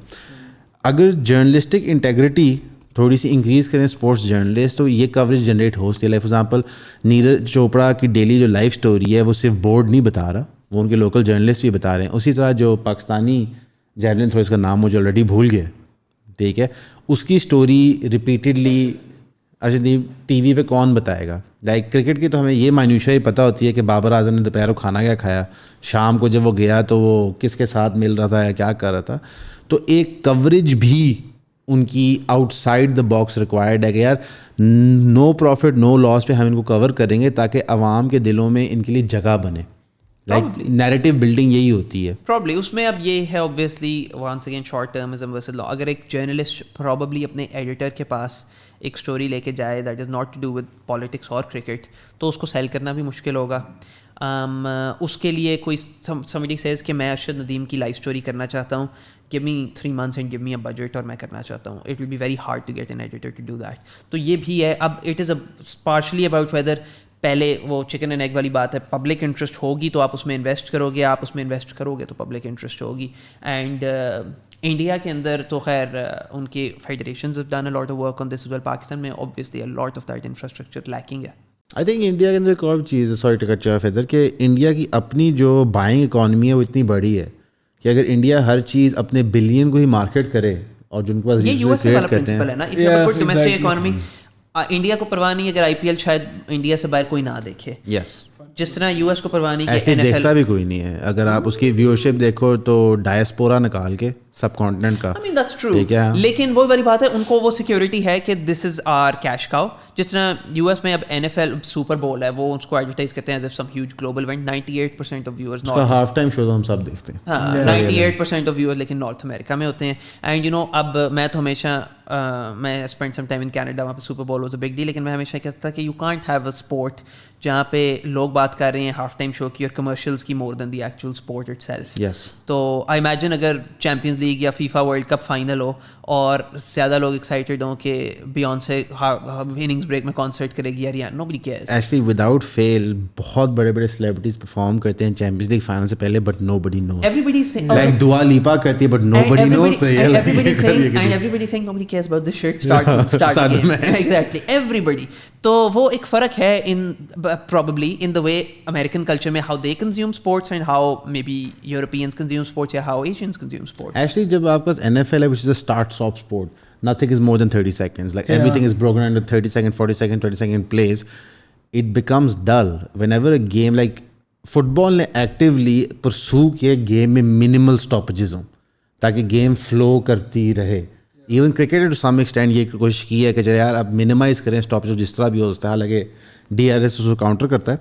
اگر جرنلسٹک انٹیگریٹی تھوڑی سی انکریز کریں اسپورٹس جرنلسٹ, تو یہ کوریج جنریٹ ہو سکتی ہے. فار ایگزامپل نیرج چوپڑا کی ڈیلی جو لائف اسٹوری ہے وہ صرف بورڈ نہیں بتا رہا, وہ ان کے لوکل جرنلسٹ بھی بتا رہے ہیں. اسی طرح جو پاکستانی جیولن تھرو, اس کا نام مجھے آلریڈی بھول گیا, ٹھیک ہے, اس کی story repeatedly Arshdeep T V پہ کون بتائے گا. لائک کرکٹ کی تو ہمیں یہ مائنیوشیا ہی پتہ ہوتی ہے کہ بابر اعظم نے دوپہر کو کھانا کیا کھایا, شام کو جب وہ گیا تو وہ کس کے ساتھ مل رہا تھا یا کیا کر رہا تھا. تو ایک کوریج بھی ان کی out side the box required ہے کہ یار نو پروفٹ نو لاس پہ ہم ان کو کور کریں گے تاکہ عوام کے دلوں میں ان کے لیے جگہ بنے. لائک نیریٹو بلڈنگ یہی ہوتی ہے پرابلی. اس میں اب یہ ہے obviously once again short termism versus law. اگر ایک جرنلسٹ پرابلی اپنے ایڈیٹر کے پاس ایک اسٹوری لے کے جائے that is not to do with politics اور کرکٹ, تو اس کو سیل کرنا بھی مشکل ہوگا. اس کے لیے کوئی somebody says کہ میں ارشد ندیم کی لائف اسٹوری کرنا چاہتا ہوں, give me 3 months and give me a budget اور میں کرنا چاہتا ہوں, it will be very hard to get an editor to do that. تو یہ بھی ہے. اب it is partially about whether پہلے وہ چکن اینڈ ایگ والی بات ہے, پبلک انٹرسٹ ہوگی تو آپ اس میں انویسٹ کرو گے, آپ اس میں انویسٹ کرو گے تو پبلک انٹرسٹ ہوگی. اینڈ انڈیا کے اندر تو خیر ان کے federations have done a lot of work on this as well. Pakistan میں obviously a lot of that infrastructure lacking ہے. آئی تھنک انڈیا کے اندر ایک اور چیز ہے, sorry to cut you off ادھر, کہ انڈیا کی اپنی جو بائنگ اکانومی ہے وہ اتنی بڑی ہے کہ اگر انڈیا ہر چیز اپنے بلین کو ہی مارکیٹ کرے اور جن کے پاس یہ یو ایس اے والا پرنسپل ہے نا, if you have a good domestic economy, India کو پرواہ نہیں اگر آئی پی ایل شاید انڈیا سے باہر کوئی نہ دیکھے, یس, جس طرح یو ایس کو پرواہ نہیں ایسے دیکھتا بھی کوئی نہیں ہے. اگر آپ اس کی ویورشپ دیکھو تو ڈائسپورا نکال کے سب کانٹیننٹ کا, I mean that's true, لیکن وہ والی بات ہے ان کو وہ سیکورٹی ہے کہ this is are cash cow. جس طرح یو ایس میں اب این ایف ایل سپر بول ہے, وہ اس کو ایڈورٹائز کرتے ہیں as if some huge global event. 98% of viewers اس کا ہاف ٹائم شو ہم سب دیکھتے ہیں, ہاں 98% آف ویورز لیکن نارتھ امریکہ میں ہوتے ہیں. اینڈ یو نو اب میں تو ہمیشہ میں spend some time in Canada, وہاں پہ سپر بول واز اے بگ ڈیل, لیکن میں ہمیشہ کہتا تھا کہ you can't have a sport جہاں پہ لوگ بات کر رہے ہیں ہاف ٹائم شو کی اور کمرشلز کی more than the actual sport itself. تو آئی امیجن اگر چیمپئنز لیگ یا فیفا ورلڈ کپ فائنل ہو اور زیادہ لوگ ایکسائٹیڈ ہوں کہ بیونسے اننگز بریک میں کانسرٹ کرے گی, یار nobody cares. Actually without fail بہت بڑے بڑے سیلیبریٹیز پرفارم کرتے ہیں چیمپئنز لیگ فائنل سے پہلے, but nobody knows. Everybody like Dua Lipa کرتی ہے but nobody knows. Everybody seeing nobody cares about this shit start game. Exactly, everybody. تو وہ ایک فرق ہے ان probably in the way American culture میں how they consume sports and how maybe Europeans consume sports یا how Asians consume sports. Actually جب آپ کا NFL ہے which is a start stop sport, nothing is more than 30 seconds, like everything is broken into 30 second 40 second 20 second plays, it becomes dull whenever a game like football نے actively pursue کیا game میں minimal stoppages ہوں تاکہ game flow کرتی رہے. Even cricket to some extent یہ کوشش کی ہے کہ چلے یار اب منیمائز کریں اسٹاپ جو جس طرح بھی ہو سکتا ہے, حالانکہ ڈی آر ایس اس کو کاؤنٹر کرتا ہے,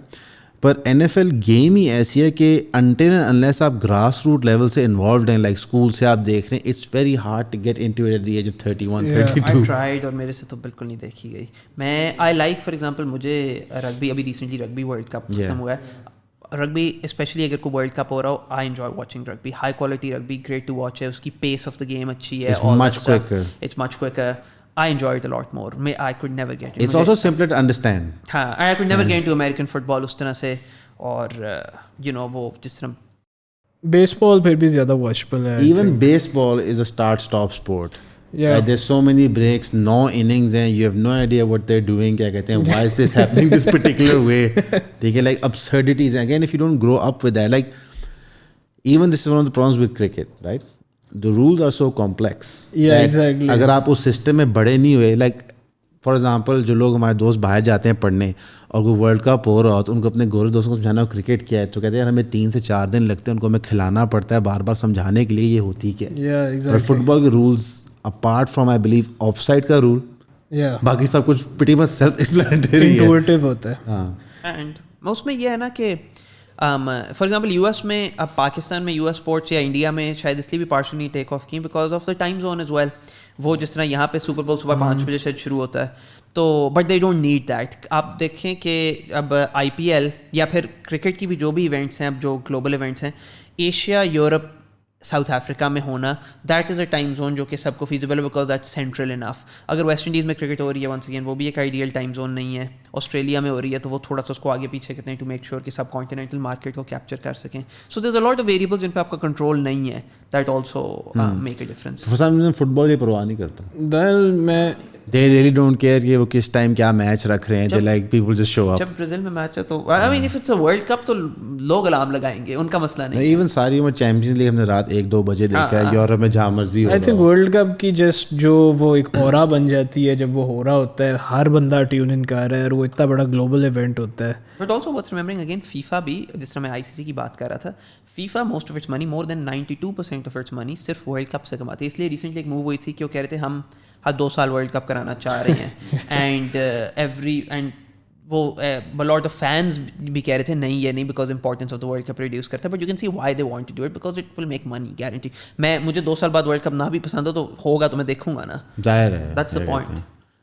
پر این ایف ایل گیم ہی ایسی ہے کہ انٹل اینڈ انلیس آپ گراس روٹ لیول سے انوالوڈ ہیں, لائک اسکول سے آپ دیکھ رہے ہیں, it's very hard to get into it at the age of 31 32. I tried اور میرے سے تو بالکل نہیں دیکھی گئی. میں آئی لائک فار ایگزامپل مجھے رگبی, ابھی ریسنٹلی رگبی ورلڈ کپ ختم ہوا ہے, رگبی اسپیشلی اگر کوئی ورلڈ کپ ہو رہا ہو, I enjoy watching rugby. High quality rugby, great to watch ہے, اس کی پیس آف دا گیم اچھی ہے, it's much quicker. I enjoy it a lot more. I could never get it. It's also simpler to understand. ہاں, I could never get into American football اس طرح سے, اور you know وہ جس طرح بیس بال پھر بھی زیادہ واچبل ہے. Even baseball is a start-stop sport. Yeah. Like there's so many breaks, 9 innings ہیں, you have no idea what they're doing, کیا کہتے ہیں, why is this happening this particular way. ٹھیک ہے, like absurdities. Again, if you don't grow up with that, like even this is one of the problems with cricket, right? The rules are so complex. Yeah, exactly. اگر آپ اس system میں بڑے نہیں ہوئے, like for example جو لوگ ہمارے دوست باہر جاتے ہیں پڑھنے اور کوئی ورلڈ کپ ہو رہا ہو تو ان کو اپنے گورے دوستوں کو سمجھانا کرکٹ کیا ہے, تو کہتے ہیں ہمیں 3 سے 4 دن لگتے ہیں, ان کو ہمیں کھلانا پڑتا ہے بار بار سمجھانے کے لیے یہ ہوتی کیا ہے. پر فٹ بال کے rules apart from I believe offside کا رول, باقی سب کچھ پریٹی مچ سیلف ایکسپلینیٹری ہے, انٹویٹیو ہوتا ہے. ہاں, اینڈ اس میں یہ ہے نا کہ فار ایگزامپل یو ایس میں, اب پاکستان میں یو ایس اسپورٹس یا انڈیا میں شاید اس لیے بھی پارشلی ٹیک آف کی because of the time zone as well. وہ جس طرح یہاں پہ سپر بول صبح 5 بجے شاید شروع ہوتا ہے, تو but they don't need that. آپ دیکھیں کہ اب آئی پی ایل یا پھر کرکٹ کی بھی جو بھی ایونٹس ہیں, اب جو گلوبل ایونٹس ہیں, ایشیا, یورپ, ساؤتھ افریقہ میں ہونا, that is a time zone جو کہ سب کو فیزیبل ہے بیکاز دیٹ سینٹرل انف. اگر ویسٹ انڈیز میں کرکٹ ہو رہی ہے ونس اگین, وہ بھی ایک آئیڈیل ٹائم زون نہیں ہے. آسٹریلیا میں ہو رہی ہے تو وہ تھوڑا سا اس کو آگے پیچھے کرتے ہیں ٹو میک شیور کہ سب کانٹیننٹل مارکیٹ کو کیپچر کر سکیں. سو دیر is a lot of variable جن پہ آپ کا کنٹرول نہیں ہے, that also make a difference. Football کی پرواہ نہیں کرتا. میں They really don't care کہ وہ کس ٹائم کیا میچ رکھ رہے ہیں. They like people just show up. جب برازیل میں میچ ہے تو I mean if it's a world cup تو لوگ الارم لگائیں گے, ان کا مسئلہ نہیں. ایون ساری عمر چیمپئنز لیگ ہم نے رات 1-2 بجے دیکھا ہے, یورپ میں جہاں مرضی ہو. آئی تھنک ورلڈ کپ کی جسٹ جو وہ ایک اورا بن جاتی ہے جب وہ ہو رہا ہوتا ہے, ہر بندہ ٹیون ان کر رہا ہے, اور وہ اتنا بڑا گلوبل ایونٹ ہوتا ہے. But also worth remembering again FIFA بھی, جس طرح میں آئی سی سی کی بات کر رہا تھا, FIFA most of its money, more than 92% of its money صرف ورلڈ کپ سے کماتی ہے. اس لیے ریسنٹلی ایک موو ہوئی تھی کہ وہ کہہ رہے تھے ہم ہر 2 سال ورلڈ کپ کرانا چاہ رہے ہیں, اینڈ وہ لاٹ آف فینس بھی کہہ رہے تھے نہیں یہ نہیں because importance of the world cup reduce کرتا ہے, but you can see why they want to do it because it will make money guarantee. مجھے 2 سال بعد ورلڈ کپ نہ بھی پسند ہو تو ہوگا تو میں دیکھوں گا نا, ظاہر ہے, that's the point.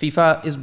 FIFA is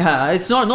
Yeah, it's not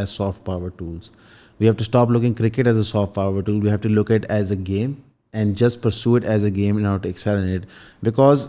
as soft power tools. We have to stop looking cricket as a soft power tool. We have to look at it as a game and just pursue it as a game in order to excel in it. Because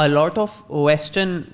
a lot of Western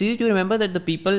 See, do you remember that the people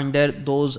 under those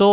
So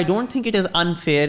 I don't think it is unfair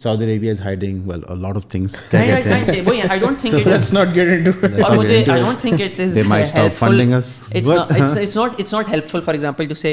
Saudi Arabia is hiding, well, a lot of things. I don't think it is. Let's not get into it. I don't think it is. They might stop funding us. It's not helpful, for example, to say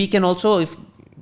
we can also, if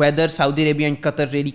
whether Saudi Arabia and Qatar really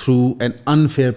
through an unfair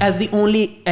as the only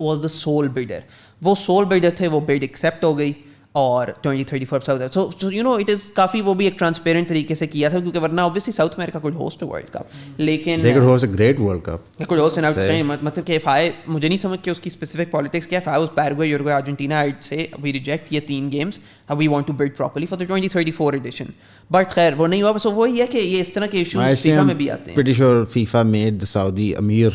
was the sole bidder. وہ civil builder تھے, وہ blood accept ہو گئی اور 2034 سو you know it is کافی, وہ بھی ایک transparent طریقے سے کیا تھا, کیونکہ ورنہ obviously South America could host world cup, لیکن they could host a great world cup. Could host and مطلب کہ مجھے نہیں سمجھ کہ اس کی اسپیسیفک پالیٹکس کیا ہے. پیراگوے, یوروگوے, ارجنٹینا, آئی سے وی ریجیکٹ یہ 3 games, we want to build properly for the 2034 edition, but خیر وہ نہیں ہوا. بس وہی ہے کہ یہ اس طرح کے ایشوز فیفا میں بھی آتے ہیں. Pretty sure FIFA made the Saudi Amir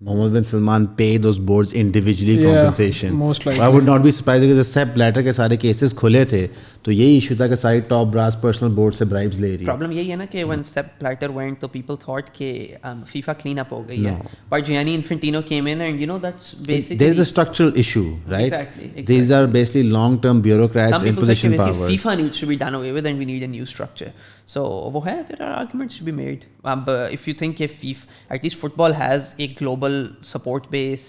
Mohammed bin Salman pay those boards individually compensation. Most likely. I would not be surprised because Sepp Blatter کے سارے کیسز کھلے تھے تو یہی ایشو تھا کہ ساری ٹاپ براس پرسنل بورڈ سے برائبز لے رہی ہے. پرابلم یہی ہے نا کہ when Sepp Blatter went تو people thought کہ FIFA clean up ہو گئی ہے, but Gianni Infantino came in and you know that's basically there's a structural issue, right? Exactly. These are basically long-term bureaucrats Some in people say position کہ power. FIFA needs to be done away with and we need a new structure. So وہ ہے, there are arguments to be made. If you think if FIFA, at least football has a global support base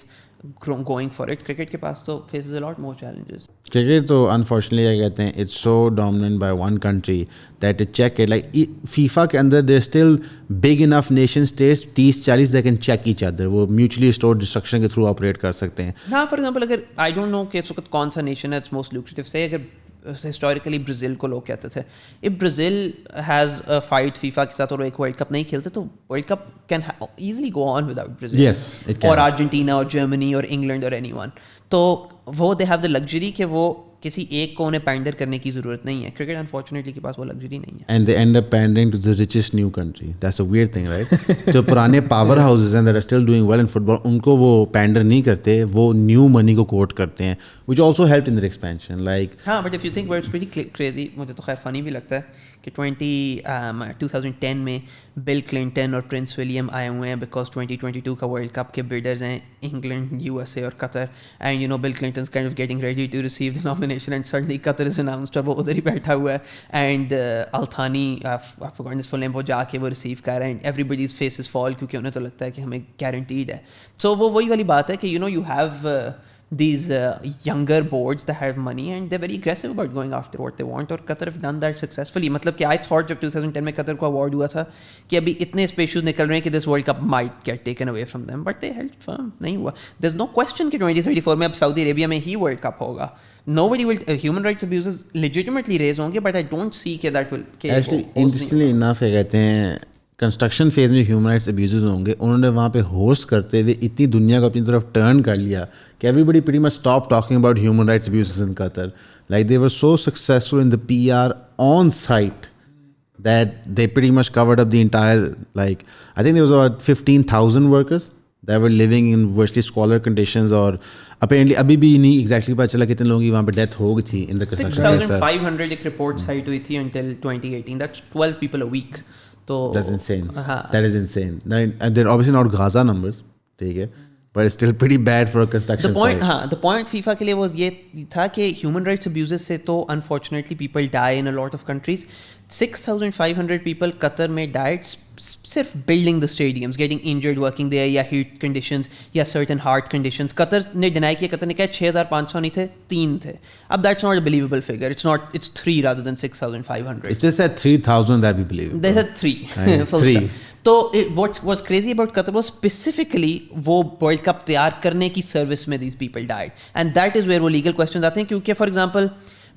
going for it, cricket کے پاس تو faces a lot more challenges. Cricket تو unfortunately کیا کہتے ہیں, it's so dominant by one country that to check it, like FIFA کے اندر there's still big enough nation states 30-40 they can check each other, وہ mutually assured destruction کے through operate کر سکتے ہیں. ہاں, فار ایگزامپل اگر I don't know کہ اس وقت کون سا نیشن ہے اٹس موسٹ لوکریٹو, سے اگر ہسٹوریکلی برازیل کو لوگ کہتے تھے if Brazil has a fight FIFA کے ساتھ اور ایک ورلڈ کپ نہیں کھیلتے تو world cup can easily go on without Brazil. Yes, it can. اور ارجنٹینا اور جرمنی اور انگلینڈ اور اینی ون, تو وہ they have the luxury کہ وہ کسی ایک کو انہیں پینڈر کرنے کی ضرورت نہیں ہے. کرکٹ انفارچونیٹلی کے پاس وہ لگژری نہیں ہے. And they end up pandering to the richest new country. That's a weird thing, right? جو پرانے پاور ہاؤسز ہیں that are still doing well in football, ان کو وہ پینڈر نہیں کرتے, وہ نیو منی کو کوٹ کرتے ہیں, which also helped in their expansion. Like ہاں, but if you think about it, it's pretty crazy. مجھے تو خیر فنی بھی لگتا ہے کہ 2010 میں بل کلنٹن اور پرنس ولیم آئے ہوئے ہیں بیکاز 2022 کا ورلڈ کپ کے بلڈرز ہیں انگلینڈ, یو ایس اے اور Qatar, and you know Bill Clinton kind of getting ready to receive the nomination and suddenly Qatar is announced, اور وہ ادھر ہی بیٹھا ہوا ہے, اینڈ التھانی فل نیم وہ جا کے وہ ریسیو کر رہا ہے, اینڈ ایوری بڈیز فیسز فال کیونکہ انہیں تو لگتا ہے کہ ہمیں گارنٹیڈ ہے. سو وہ وہی والی بات ہے کہ you know you have these younger boards that have money and they're very aggressive about going after what they want, اور قطر have done that successfully. مطلب کہ I thought جب 2010 میں قطر کو award ہوا تھا کہ ابھی اتنے issues نکل رہے ہیں کہ this world cup might get taken away from them, but they held firm. نہیں ہوا. there's no question کہ 2034 میں اب سعودی عربیہ میں ہی world cup ہوگا. nobody will human rights abuses legitimately raise ہوں گے, but I don't see کہ that will actually interestingly enough کیا کہتے ہیں, کنسٹرکشن فیز میں ہیومن رائٹس ابیوزز ہوں گے, انہوں نے وہاں پہ ہوسٹ کرتے ہوئے اتنی دنیا کو اپنی طرف ٹرن کر لیا کہ everybody pretty much stop talking about human rights abuses in Qatar. Like they were so successful in the PR on site that they pretty much covered up the entire, like I think there was about 15,000 workers that were living in virtually squalor conditions, اور apparently ابھی بھی نہیں exactly پتہ چلا کتنے لوگوں کی وہاں پہ ڈیتھ ہو گئی تھی in the construction sector. 6,500 ایک رپورٹ سائٹ ہوئی تھی until 2018, that's 12 people a week. That's insane. That is insane. And they're obviously not Gaza numbers, ٹھیک ہے, but it's still pretty bad for a construction site. The point FIFA کے لیے وہ یہ تھا کہ human rights abuses سے تو unfortunately people die in a lot of countries. 6,500 people قطر میں died صرف building the stadiums, getting injured working there, یا heat conditions یا certain heart conditions. قطر نے deny کیا, قطر نے کہا 6,500 نہیں تھے, 3 تھے. اب that's not a believable figure. It's 3 rather than 6,500. If they said 3,000 that'd be believable. They said 3. Full 3. stop. تو what's crazy about Qatar was specifically وہ ورلڈ کپ تیار کرنے کی سروس میں these people died, and that is where وہ legal questions آتے ہیں. کیونکہ for example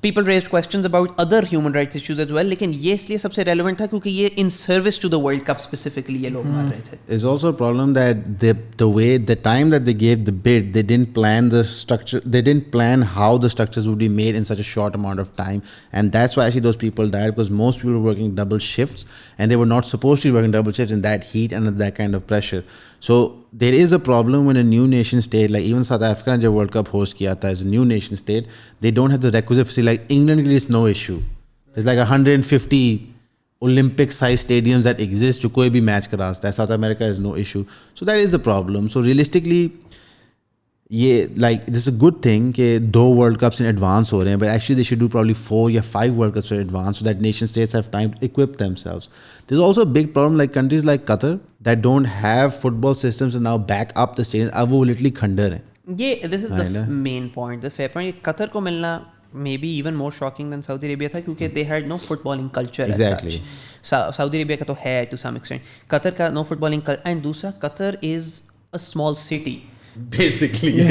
people raised questions about other human rights issues as well, لیکن یہ اس لیے سب سے ریلیونٹ تھا کیونکہ یہ in service to the World Cup specifically یہ لوگ مار رہے تھے. There's also a problem that the way, the time that they gave the bid, they didn't plan the structure, they didn't plan how the structures would be made in such a short amount of time, and that's why actually those people died, because most people were working double shifts and they were not supposed to be working double shifts in that heat and that kind of pressure. So there is a problem when a new nation state, like even South Africa نے جب world cup host کیا تھا as a new nation state, they don't have the requisite facility. Like England کے لیے it's no issue. There's like 150 Olympic size stadiums that exist جو کوئی بھی match کرا سکتا ہے. South America is no issue. So that is a problem. So realistically یہ like this is a good thing کہ 2 World Cups in advance ہو رہے ہیں, but actually they should do probably 4 یا 5 World Cups in advance so that nation states have time to equip themselves. There's also a big problem like countries like Qatar that don't have football systems and now back up the stadiums. اب وہ literally کھنڈر ہیں. یہ this is the main point, the fair point. قطر کو ملنا maybe even more shocking than Saudi Arabia تھا کیونکہ they had no footballing culture as Exactly. such. Saudi Arabia کا تو ہے to some extent, قطر کا no footballing culture, and دوسرا قطر is a small city. basically.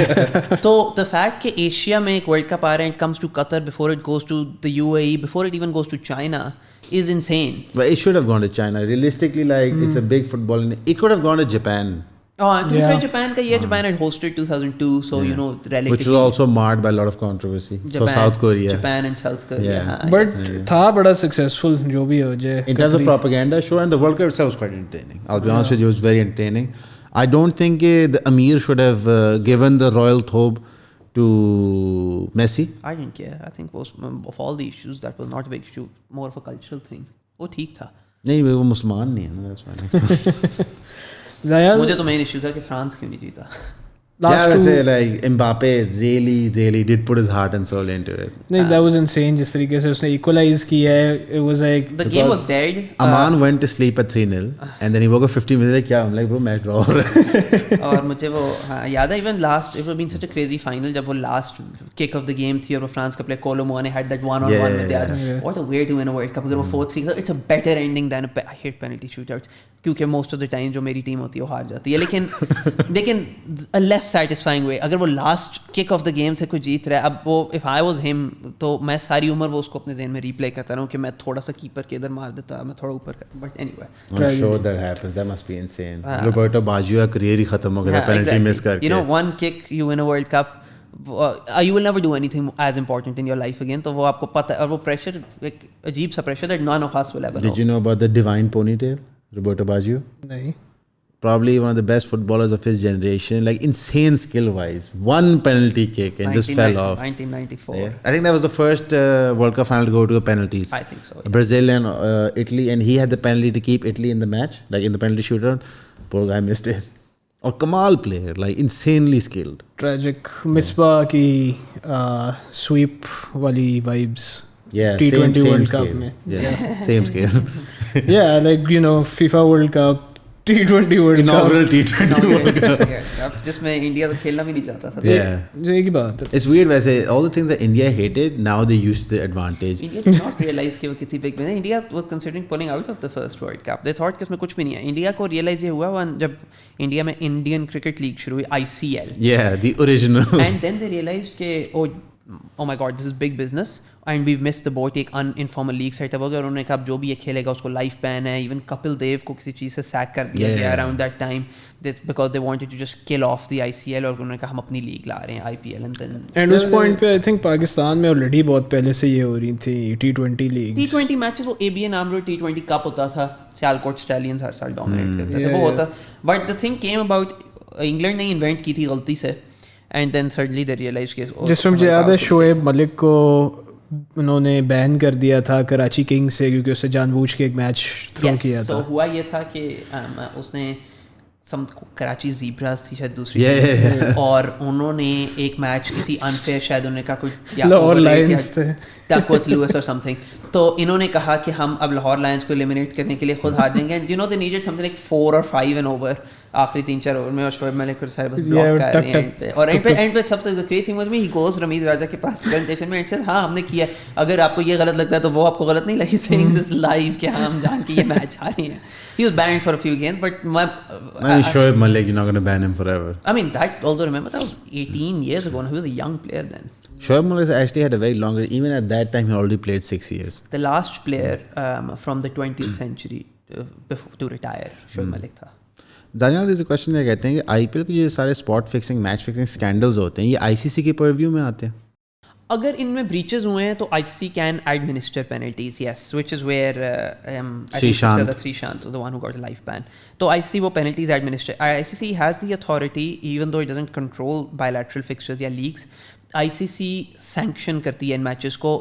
So the fact کہ Asia میں ایک ورلڈ کپ آ رہا ہے, it comes to Qatar before it goes to the UAE, before it even goes to China, is insane. But it should have gone to China. Realistically, like it's a big football. It could have gone to Japan. To be fair, Japan کا یہ Japan had hosted 2002, so you know relatively. Which was also marred by a lot of controversy for South Korea. Japan and South Korea. Yeah. But تھا بڑا successful جو بھی ہو جائے. In terms of propaganda, sure, and the World Cup itself was quite entertaining. I'll be honest with you, it was very entertaining. I don't think the Amir should have given the royal thobe to Messi. I didn't care. I think of all the issues, that was not a big issue. More of a cultural thing. وہ ٹھیک تھا. نہیں وہ مسلمان نہیں ہے نا, that's why. مجھے تو مین ایشو تھا کہ فرانس کیوں نہیں جیتا. Yeah, ویسے like Mbappe really did put his heart and soul into it. نہیں, that was insane جس طریقے سے اس نے equalize کیا ہے. It was like the game was dead. Aman went to sleep at 3-0 and then he woke up 15 minutes like, کیا, I'm like bro match draw ہو رہا ہے. اور مجھے وہ یاد ہے even last, it was been such a crazy final جب وہ last kick of the game تھی اور وہ فرانس کا پلے کولو مونے had that one-on-one with the other. What a way to win a World Cup. اگر وہ 4-3, it's a better ending than I hate penalty shootouts کیونکہ موسٹ آف دا ٹائم جو میری ٹیم ہوتی ہے وہ ہار جاتی ہے. لیکن a less satisfying way, اگر وہ last kick off the game سے کوئی جیت رہا ہے, اب وہ if I was him تو میں ساری عمر وہ اس کو اپنے ذہن میں ریپلے کرتا رہا ہوں کہ میں تھوڑا سا کیپر کے ادھر مار دیتا, میں تھوڑا اوپر کرتا. But any way, I'm sure that happens. That must be insane. Roberto Baggio کا کریئر ہی ختم ہو گیا پینلٹی مس کر کے. You know, one kick you win a World Cup, you will never do anything as important in your life again. تو وہ آپ کو پتہ, اور وہ پریشر ایک عجیب سا pressure that none of us will ever know. Did you know about the divine ponytail, Roberto Baggio? نہیں. Probably one of the best footballers of his generation, like insane skill wise. One penalty kick and just fell off. 1994. Yeah. I think that was the first World Cup final to go to penalties. I think so. Yeah. Brazil and Italy, and he had the penalty to keep Italy in the match, like in the penalty shootout. Poor guy missed it. Or Kamal player, like insanely skilled. Tragic. Misbah کی sweep والی vibes. Yeah, T20 World Cup scale. میں. Yeah, same scale. Yeah, like you know FIFA World Cup, T20 World Cup. Inaugural T20 World Cup. جس میں India تو کھیلنا بھی نہیں چاہتا تھا. Yeah. ایک ہی بات ہے. It's weird ویسے, all the things that India hated, now they used the advantage. India did not realize کہ وہ کتنی big میں. India was considering pulling out of the first World Cup. They thought کہ اس میں کچھ بھی نہیں ہے. انڈیا کو ریئلائز یہ ہوا جب انڈیا میں انڈین کرکٹ لیگ شروع ہوئی, ICL. Yeah, the original. And then they realized کہ oh my god, this is big business and we've missed the boat. ایک informal league setup ہو گیا اور انہوں نے کہا اب جو بھی یہ کھیلے گا اس کو لائف بین ہے. ایون کپل دیو کو کسی چیز سے سیک کر دیا گیا around that time because they wanted to just kill off the ICL, اور انہوں نے کہا ہم اپنی لیگ لا رہے ہیں IPL. اینڈ اس پوائنٹ پہ آئی تھنک پاکستان میں آلریڈی بہت پہلے سے یہ ہو رہی تھی T20 لیگ. T20 میچز وہ ABN AMRO T20 کپ ہوتا تھا, سیالکوٹ اسٹیلینز ہر سال ڈومینیٹ کرتے تھے, وہ ہوتا. But the thing came about, England نے انوینٹ کی تھی غلطی سے, and then suddenly they realized کہ جس میں مجھے یاد ہے شعیب ملک کو انہوں نے بین کر دیا تھا کراچی کنگز سے کیونکہ اس سے جان بوجھ کے ایک میچ تھرو کیا تھا. ہوا یہ تھا کہ اس نے کراچی زیبراز تھی شاید دوسری, اور انہوں نے ایک میچ کسی انفیئر, شاید انہوں نے کہا کوئی لاہور لائنز تھے, ٹکورتھ لوئس اور سم تھنگ, تو انہوں نے کہا کہ ہم اب لاہور لائنز کو ایلیمینیٹ کرنے کے لیے خود ہار جائیں گے. And you know they needed something like 4 or 5 and over آخری 3-4 اوور میں, اور شعیب ملک کو سارے بس بلاک کر رہے ہیں. اور اینڈ پہ سب سے crazy thing was he goes Ramiz Raja کے پاس پریزنٹیشن میں, اینڈ ہاں ہم نے کیا, اگر آپ کو یہ غلط لگتا ہے تو وہ آپ کو غلط نہیں لگی, سیئنگ دس لائیو کہ ہاں ہم جان کے یہ میچ ہارے ہیں. He was banned for a few games, but Shoaib Malik, you're not going to ban him forever. I mean, that although remember that was 18 years ago, and he was a young player then. Shoaib Malik actually had a very long, even at that time he already played 6 years. The last player from the 20th century to retire, Shoaib Malik tha. Danyal, there's a question یہ کہتے ہیں کہ IPL کے یہ سارے spot fixing, match fixing scandals ہوتے ہیں, یہ ICC کے پرویو میں آتے ہیں؟ اگر ان میں بریچز ہوئے ہیں تو ICC can administer penalties, yes, which is where Srishant, the one who got a life ban. تو ICC وہ penalties administer. ICC has the authority, even though it doesn't control bilateral fixtures یا leagues. ICC sanction کرتی ہے ان matches کو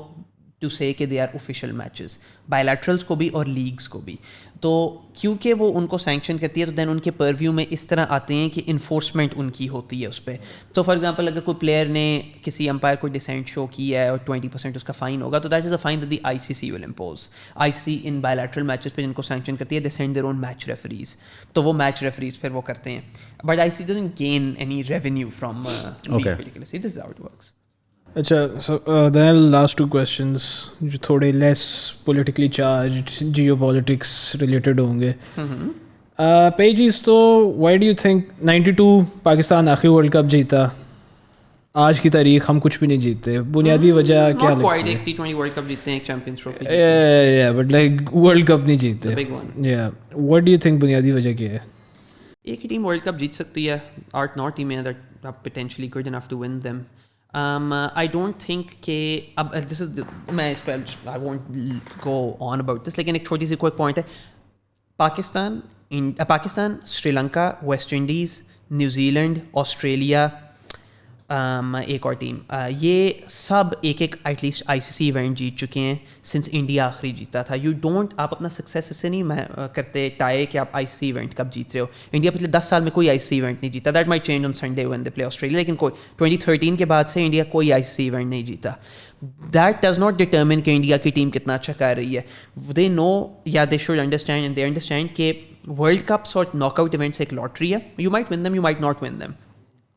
to say کہ they are official matches, bilaterals کو بھی اور leagues کو بھی. تو کیونکہ وہ ان کو سینکشن کرتی ہے تو دین ان کے پرویو میں اس طرح آتے ہیں کہ انفورسمنٹ ان کی ہوتی ہے اس پہ. تو فار ایگزامپل اگر کوئی پلیئر نے کسی امپائر کو ڈسینٹ شو کیا ہے اور 20% اس کا فائن ہوگا, تو that is a fine that the ICC will impose. ICC ان بائیلیٹرل میچز پہ جن کو سینکشن کرتی ہے they send their own match referees, تو وہ میچ ریفریز پھر وہ کرتے ہیں. But ICC doesn't gain any revenue from these particular see, this is how it works. اچھا, سو دین لاسٹ 2 questions جو تھوڑے less politically charged, geopolitics related ہوں گے. پہلی چیز تو Y do you think 92 Pakistan آخری ورلڈ کپ جیتا, آج کی تاریخ ہم کچھ بھی نہیں جیتے, بنیادی وجہ کیا لگتی ہے؟ T20 ورلڈ کپ جیتتے ہیں, ایک champions trophy, but like world cup نہیں جیتے. واٹ ڈو یو تھنک بنیادی وجہ کیا ہے؟ ایک ہی ٹیم ورلڈ کپ جیت سکتی ہے, آٹھ 9 ٹیمیں ہیں that are potentially good enough to win them. I don't think کہ اب دس از میں اس پہ I won't go on about this, لیکن ایک چھوٹی سی کوئی پوائنٹ ہے. Pakistan, Sri Lanka, West Indies, New Zealand, Australia, ایک اور ٹیم, یہ سب ایک at least I C C event جیت چکے ہیں سنس انڈیا آخری جیتا تھا. یو ڈونٹ, آپ اپنا سکسیس اس سے نہیں کرتے ٹائے کہ آپ آئی سی سی ایونٹ کب جیت رہے ہو. انڈیا پچھلے 10 سال میں کوئی آئی سی سی ایونٹ نہیں جیتا. That my change on Sunday when they play Australia, لیکن کوئی 2013 کے بعد سے انڈیا کوئی آئی سی سی ایونٹ نہیں جیتا. دیٹ ڈز ناٹ ڈٹرمن کہ انڈیا کی ٹیم کتنا اچھا کر رہی ہے. دے نو یا they should understand and they understand کہ ورلڈ کپس اور ناک آؤٹ ایونٹس ایک لاٹری ہے. You might one them, you might not one them,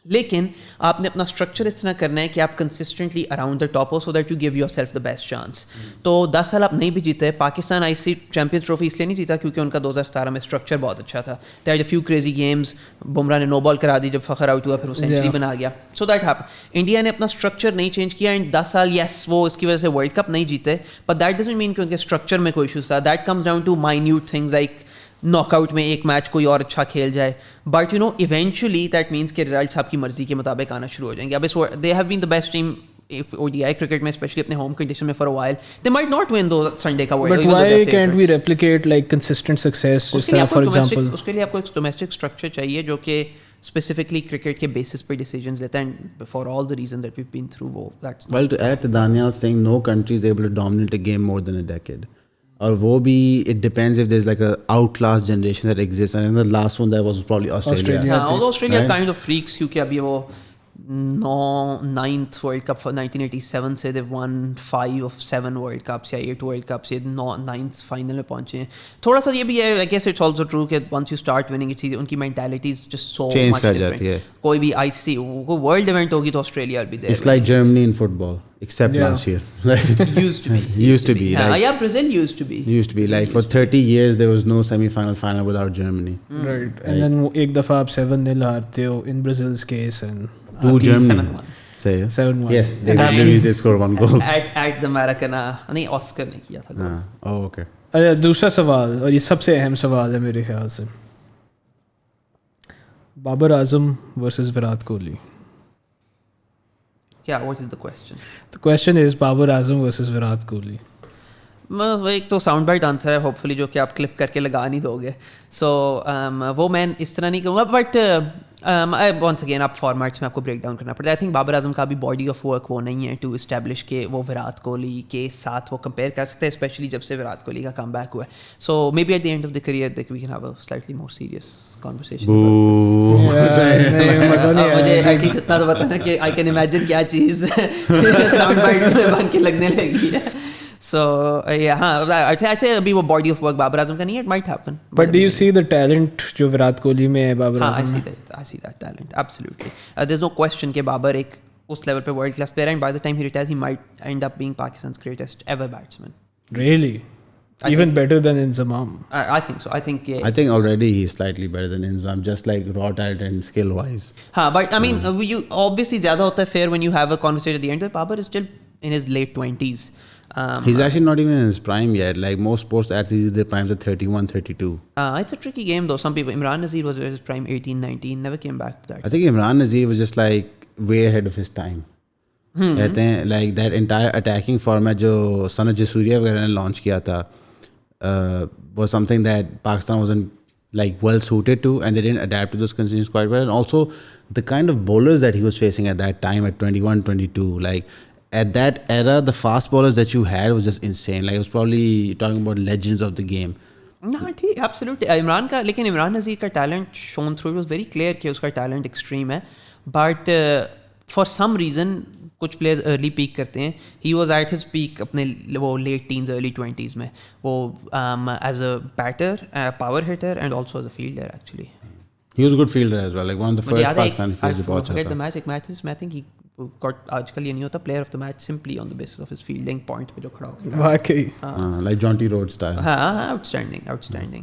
لیکن آپ نے اپنا اسٹرکچر اس طرح کرنا ہے کہ آپ consistently around the top who so that you give your self the best chance. تو 10 سال آپ نہیں بھی جیتے. پاکستان آئی سی چیمپئنز ٹرافی اس لیے نہیں جیتا کیونکہ ان کا 2017 میں اسٹرکچر بہت اچھا تھا. There are few crazy games, Bumrah نے نو بال کرا دی جب فخر آؤٹ ہوا, پھر وہ سینچری بنا گیا. So that happen. انڈیا نے اپنا اسٹرکچر نہیں چینج کیا اینڈ 10 سال یس وہ اس کی وجہ سے ورلڈ کپ نہیں جیتے, بٹ دیٹ ڈزنٹ مین کہ ان کے اسٹرکچر میں کوئی ایشوز تھا. That comes down to minute things like knockout میں ایک میچ کوئی اور اچھا کھیل جائے, but you know eventually that means کہ ریزلٹس آپ کی مرضی کے مطابق آنا شروع ہو جائیں گے. اب اس they have been the best team ODI cricket میں, اسپیشلی اپنے ہوم کنڈیشن میں for a while. They might not won دو سنڈے کا world, but why can't we replicate like consistent success جس طرح فار ایگزامپل؟ اس کے لیے آپ کو ایک ڈومیسٹک اسٹرکچر چاہیے جو کہ specifically cricket کے بیسس پہ ڈیسیجنز لیتا ہے, and for all the reason that we've been through, وہ that's well to add to Danyal's thing, no country is able to dominate a game more than a decade. اور وہ بھی it depends if there's like a outclass generation that exists, and the last one that was probably Australia. although Australia kind of freaks کیونکہ ابھی وہ 9th world cup 1987 سے they've won 5 of 7 world cups یا 8 world cups, یہ 9th final میں پہنچے ہیں. تھوڑا سا یہ بھی ہے, I guess it's also true کہ once you start winning it's easy, ان کی mentality is just so change much کر different. جاتی ہے. کوئی بھی آئی سی کوئی ورلڈ ایونٹ ہوگی تو Australia will be there. It's like Germany in football except last year. used to be like, yeah, Brazil used to be like for 30 years there was no final without Germany. Right. And then ایک دفعہ آپ 7-0 ہارتے ہو in Brazil's case and who Germany say 7-1. yes they scored 1 goal at the Maracana. نہیں Oscar نے کیا تھا. oh okay. دوسرا سوال, اور یہ سب سے اہم سوال ہے میرے خیال سے, بابر اعظم ورسز وراٹ کوہلی. کیا what is the question? The question is Babar Azam versus Virat Kohli. ایک تو ساؤنڈ بائٹ آنسر ہے ہوپ فلی جو کہ آپ کلپ کر کے لگا نہیں دو گے, سو وہ میں اس طرح نہیں کہوں گا, بٹ ونس اگین آپ فارمیٹس میں آپ کو بریک ڈاؤن کرنا پڑتا ہے. آئی تھنک بابر اعظم کا بھی باڈی آف ورک وہ نہیں ہے ٹو اسٹیبلش کہ وہ وراٹ کوہلی کے ساتھ وہ کمپیئر کر سکتے ہیں, اسپیشلی جب سے وراٹ کوہلی کا کم بیک ہوا ہے. So may be at the end of the career we can have a slightly more serious conversation. مجھے ایٹ لیسٹ اتنا تو پتا نا کہ آئی کین امیجن کیا چیز ساؤنڈ بائٹ میں بن کے لگنے لگی ہے. So ہاں I'd say ابھی وہ body of work Babar Azam کا نہیں ہے. It might happen. But do you see the talent جو وراٹ کوہلی میں ہے بابر اعظم میں؟ I see that talent absolutely. There's no question کہ بابر ایک اس لیول پہ ورلڈ کلاس پلیئر ہے, and by the time he retires he might end up being Pakistan's greatest ever batsman. Really? Even better than Inzamam? I think so. I think already he's slightly better than Inzamam, just like raw talent and skill wise. ہاں but I mean you obviously زیادہ ہوتا ہے fair when you have a conversation at the end. Babar is still in his late 20s. He's actually not even in his prime yet. Like most sports athletes, their primes are 31, 32. It's a tricky game though. Some people, Imran Nazir was at his prime 18, 19, never came back to that. I think Imran Nazir was just like way ahead of his time. کہتے ہیں like that entire attacking format جو سنت جسوریا وغیرہ نے launch کیا تھا was something that Pakistan wasn't like well suited to, and they didn't adapt to those conditions quite well. And also the kind of bowlers that he was facing at that time at 21, 22, like at that era, the fast bowlers that you had was just insane. Like it was probably talking about legends of the game. No, absolutely. Imran کا, لیکن عمران نذیر کا talent shown through, was very clear کہ اس کا talent extreme ہے, but for some reason کچھ players early peak کرتے ہیں. He was at his peak اپنے وہ لیٹ ٹینز ارلی 20s میں, وہ as a batter, power hitter and also as a fielder. Actually he was a good fielder as well, like one of the first Pakistani fielders جو بہت اچھا تھا. ایک match میں I think he got, آج کل یہ نہیں ہوتا player of the match simply on the basis of his fielding point پہ جو کھڑا ہو. واقعی like Jonty Rhodes style. ہاں, out standing.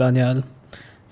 Danyal,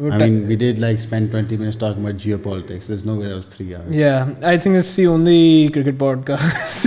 I mean, we did like spend 20 minutes talking about geopolitics. There's no way that was 3 hours. Yeah, I think it's the only cricket podcast.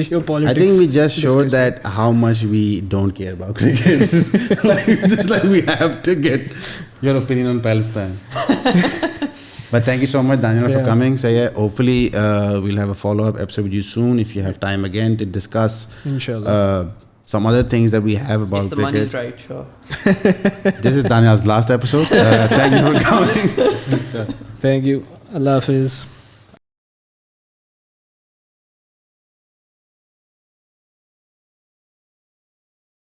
geopolitics. I think we just showed that how much we don't care about cricket. Just like we have to get your opinion on Palestine. But thank you so much, Danyal, for coming. So yeah, hopefully we'll have a follow-up episode with you soon if you have time again to discuss. Inshallah. Some other things that we have about If the cricket. money's right, sure. This is Danyal's last episode. Thank you for coming. Thank you. Allah Hafiz.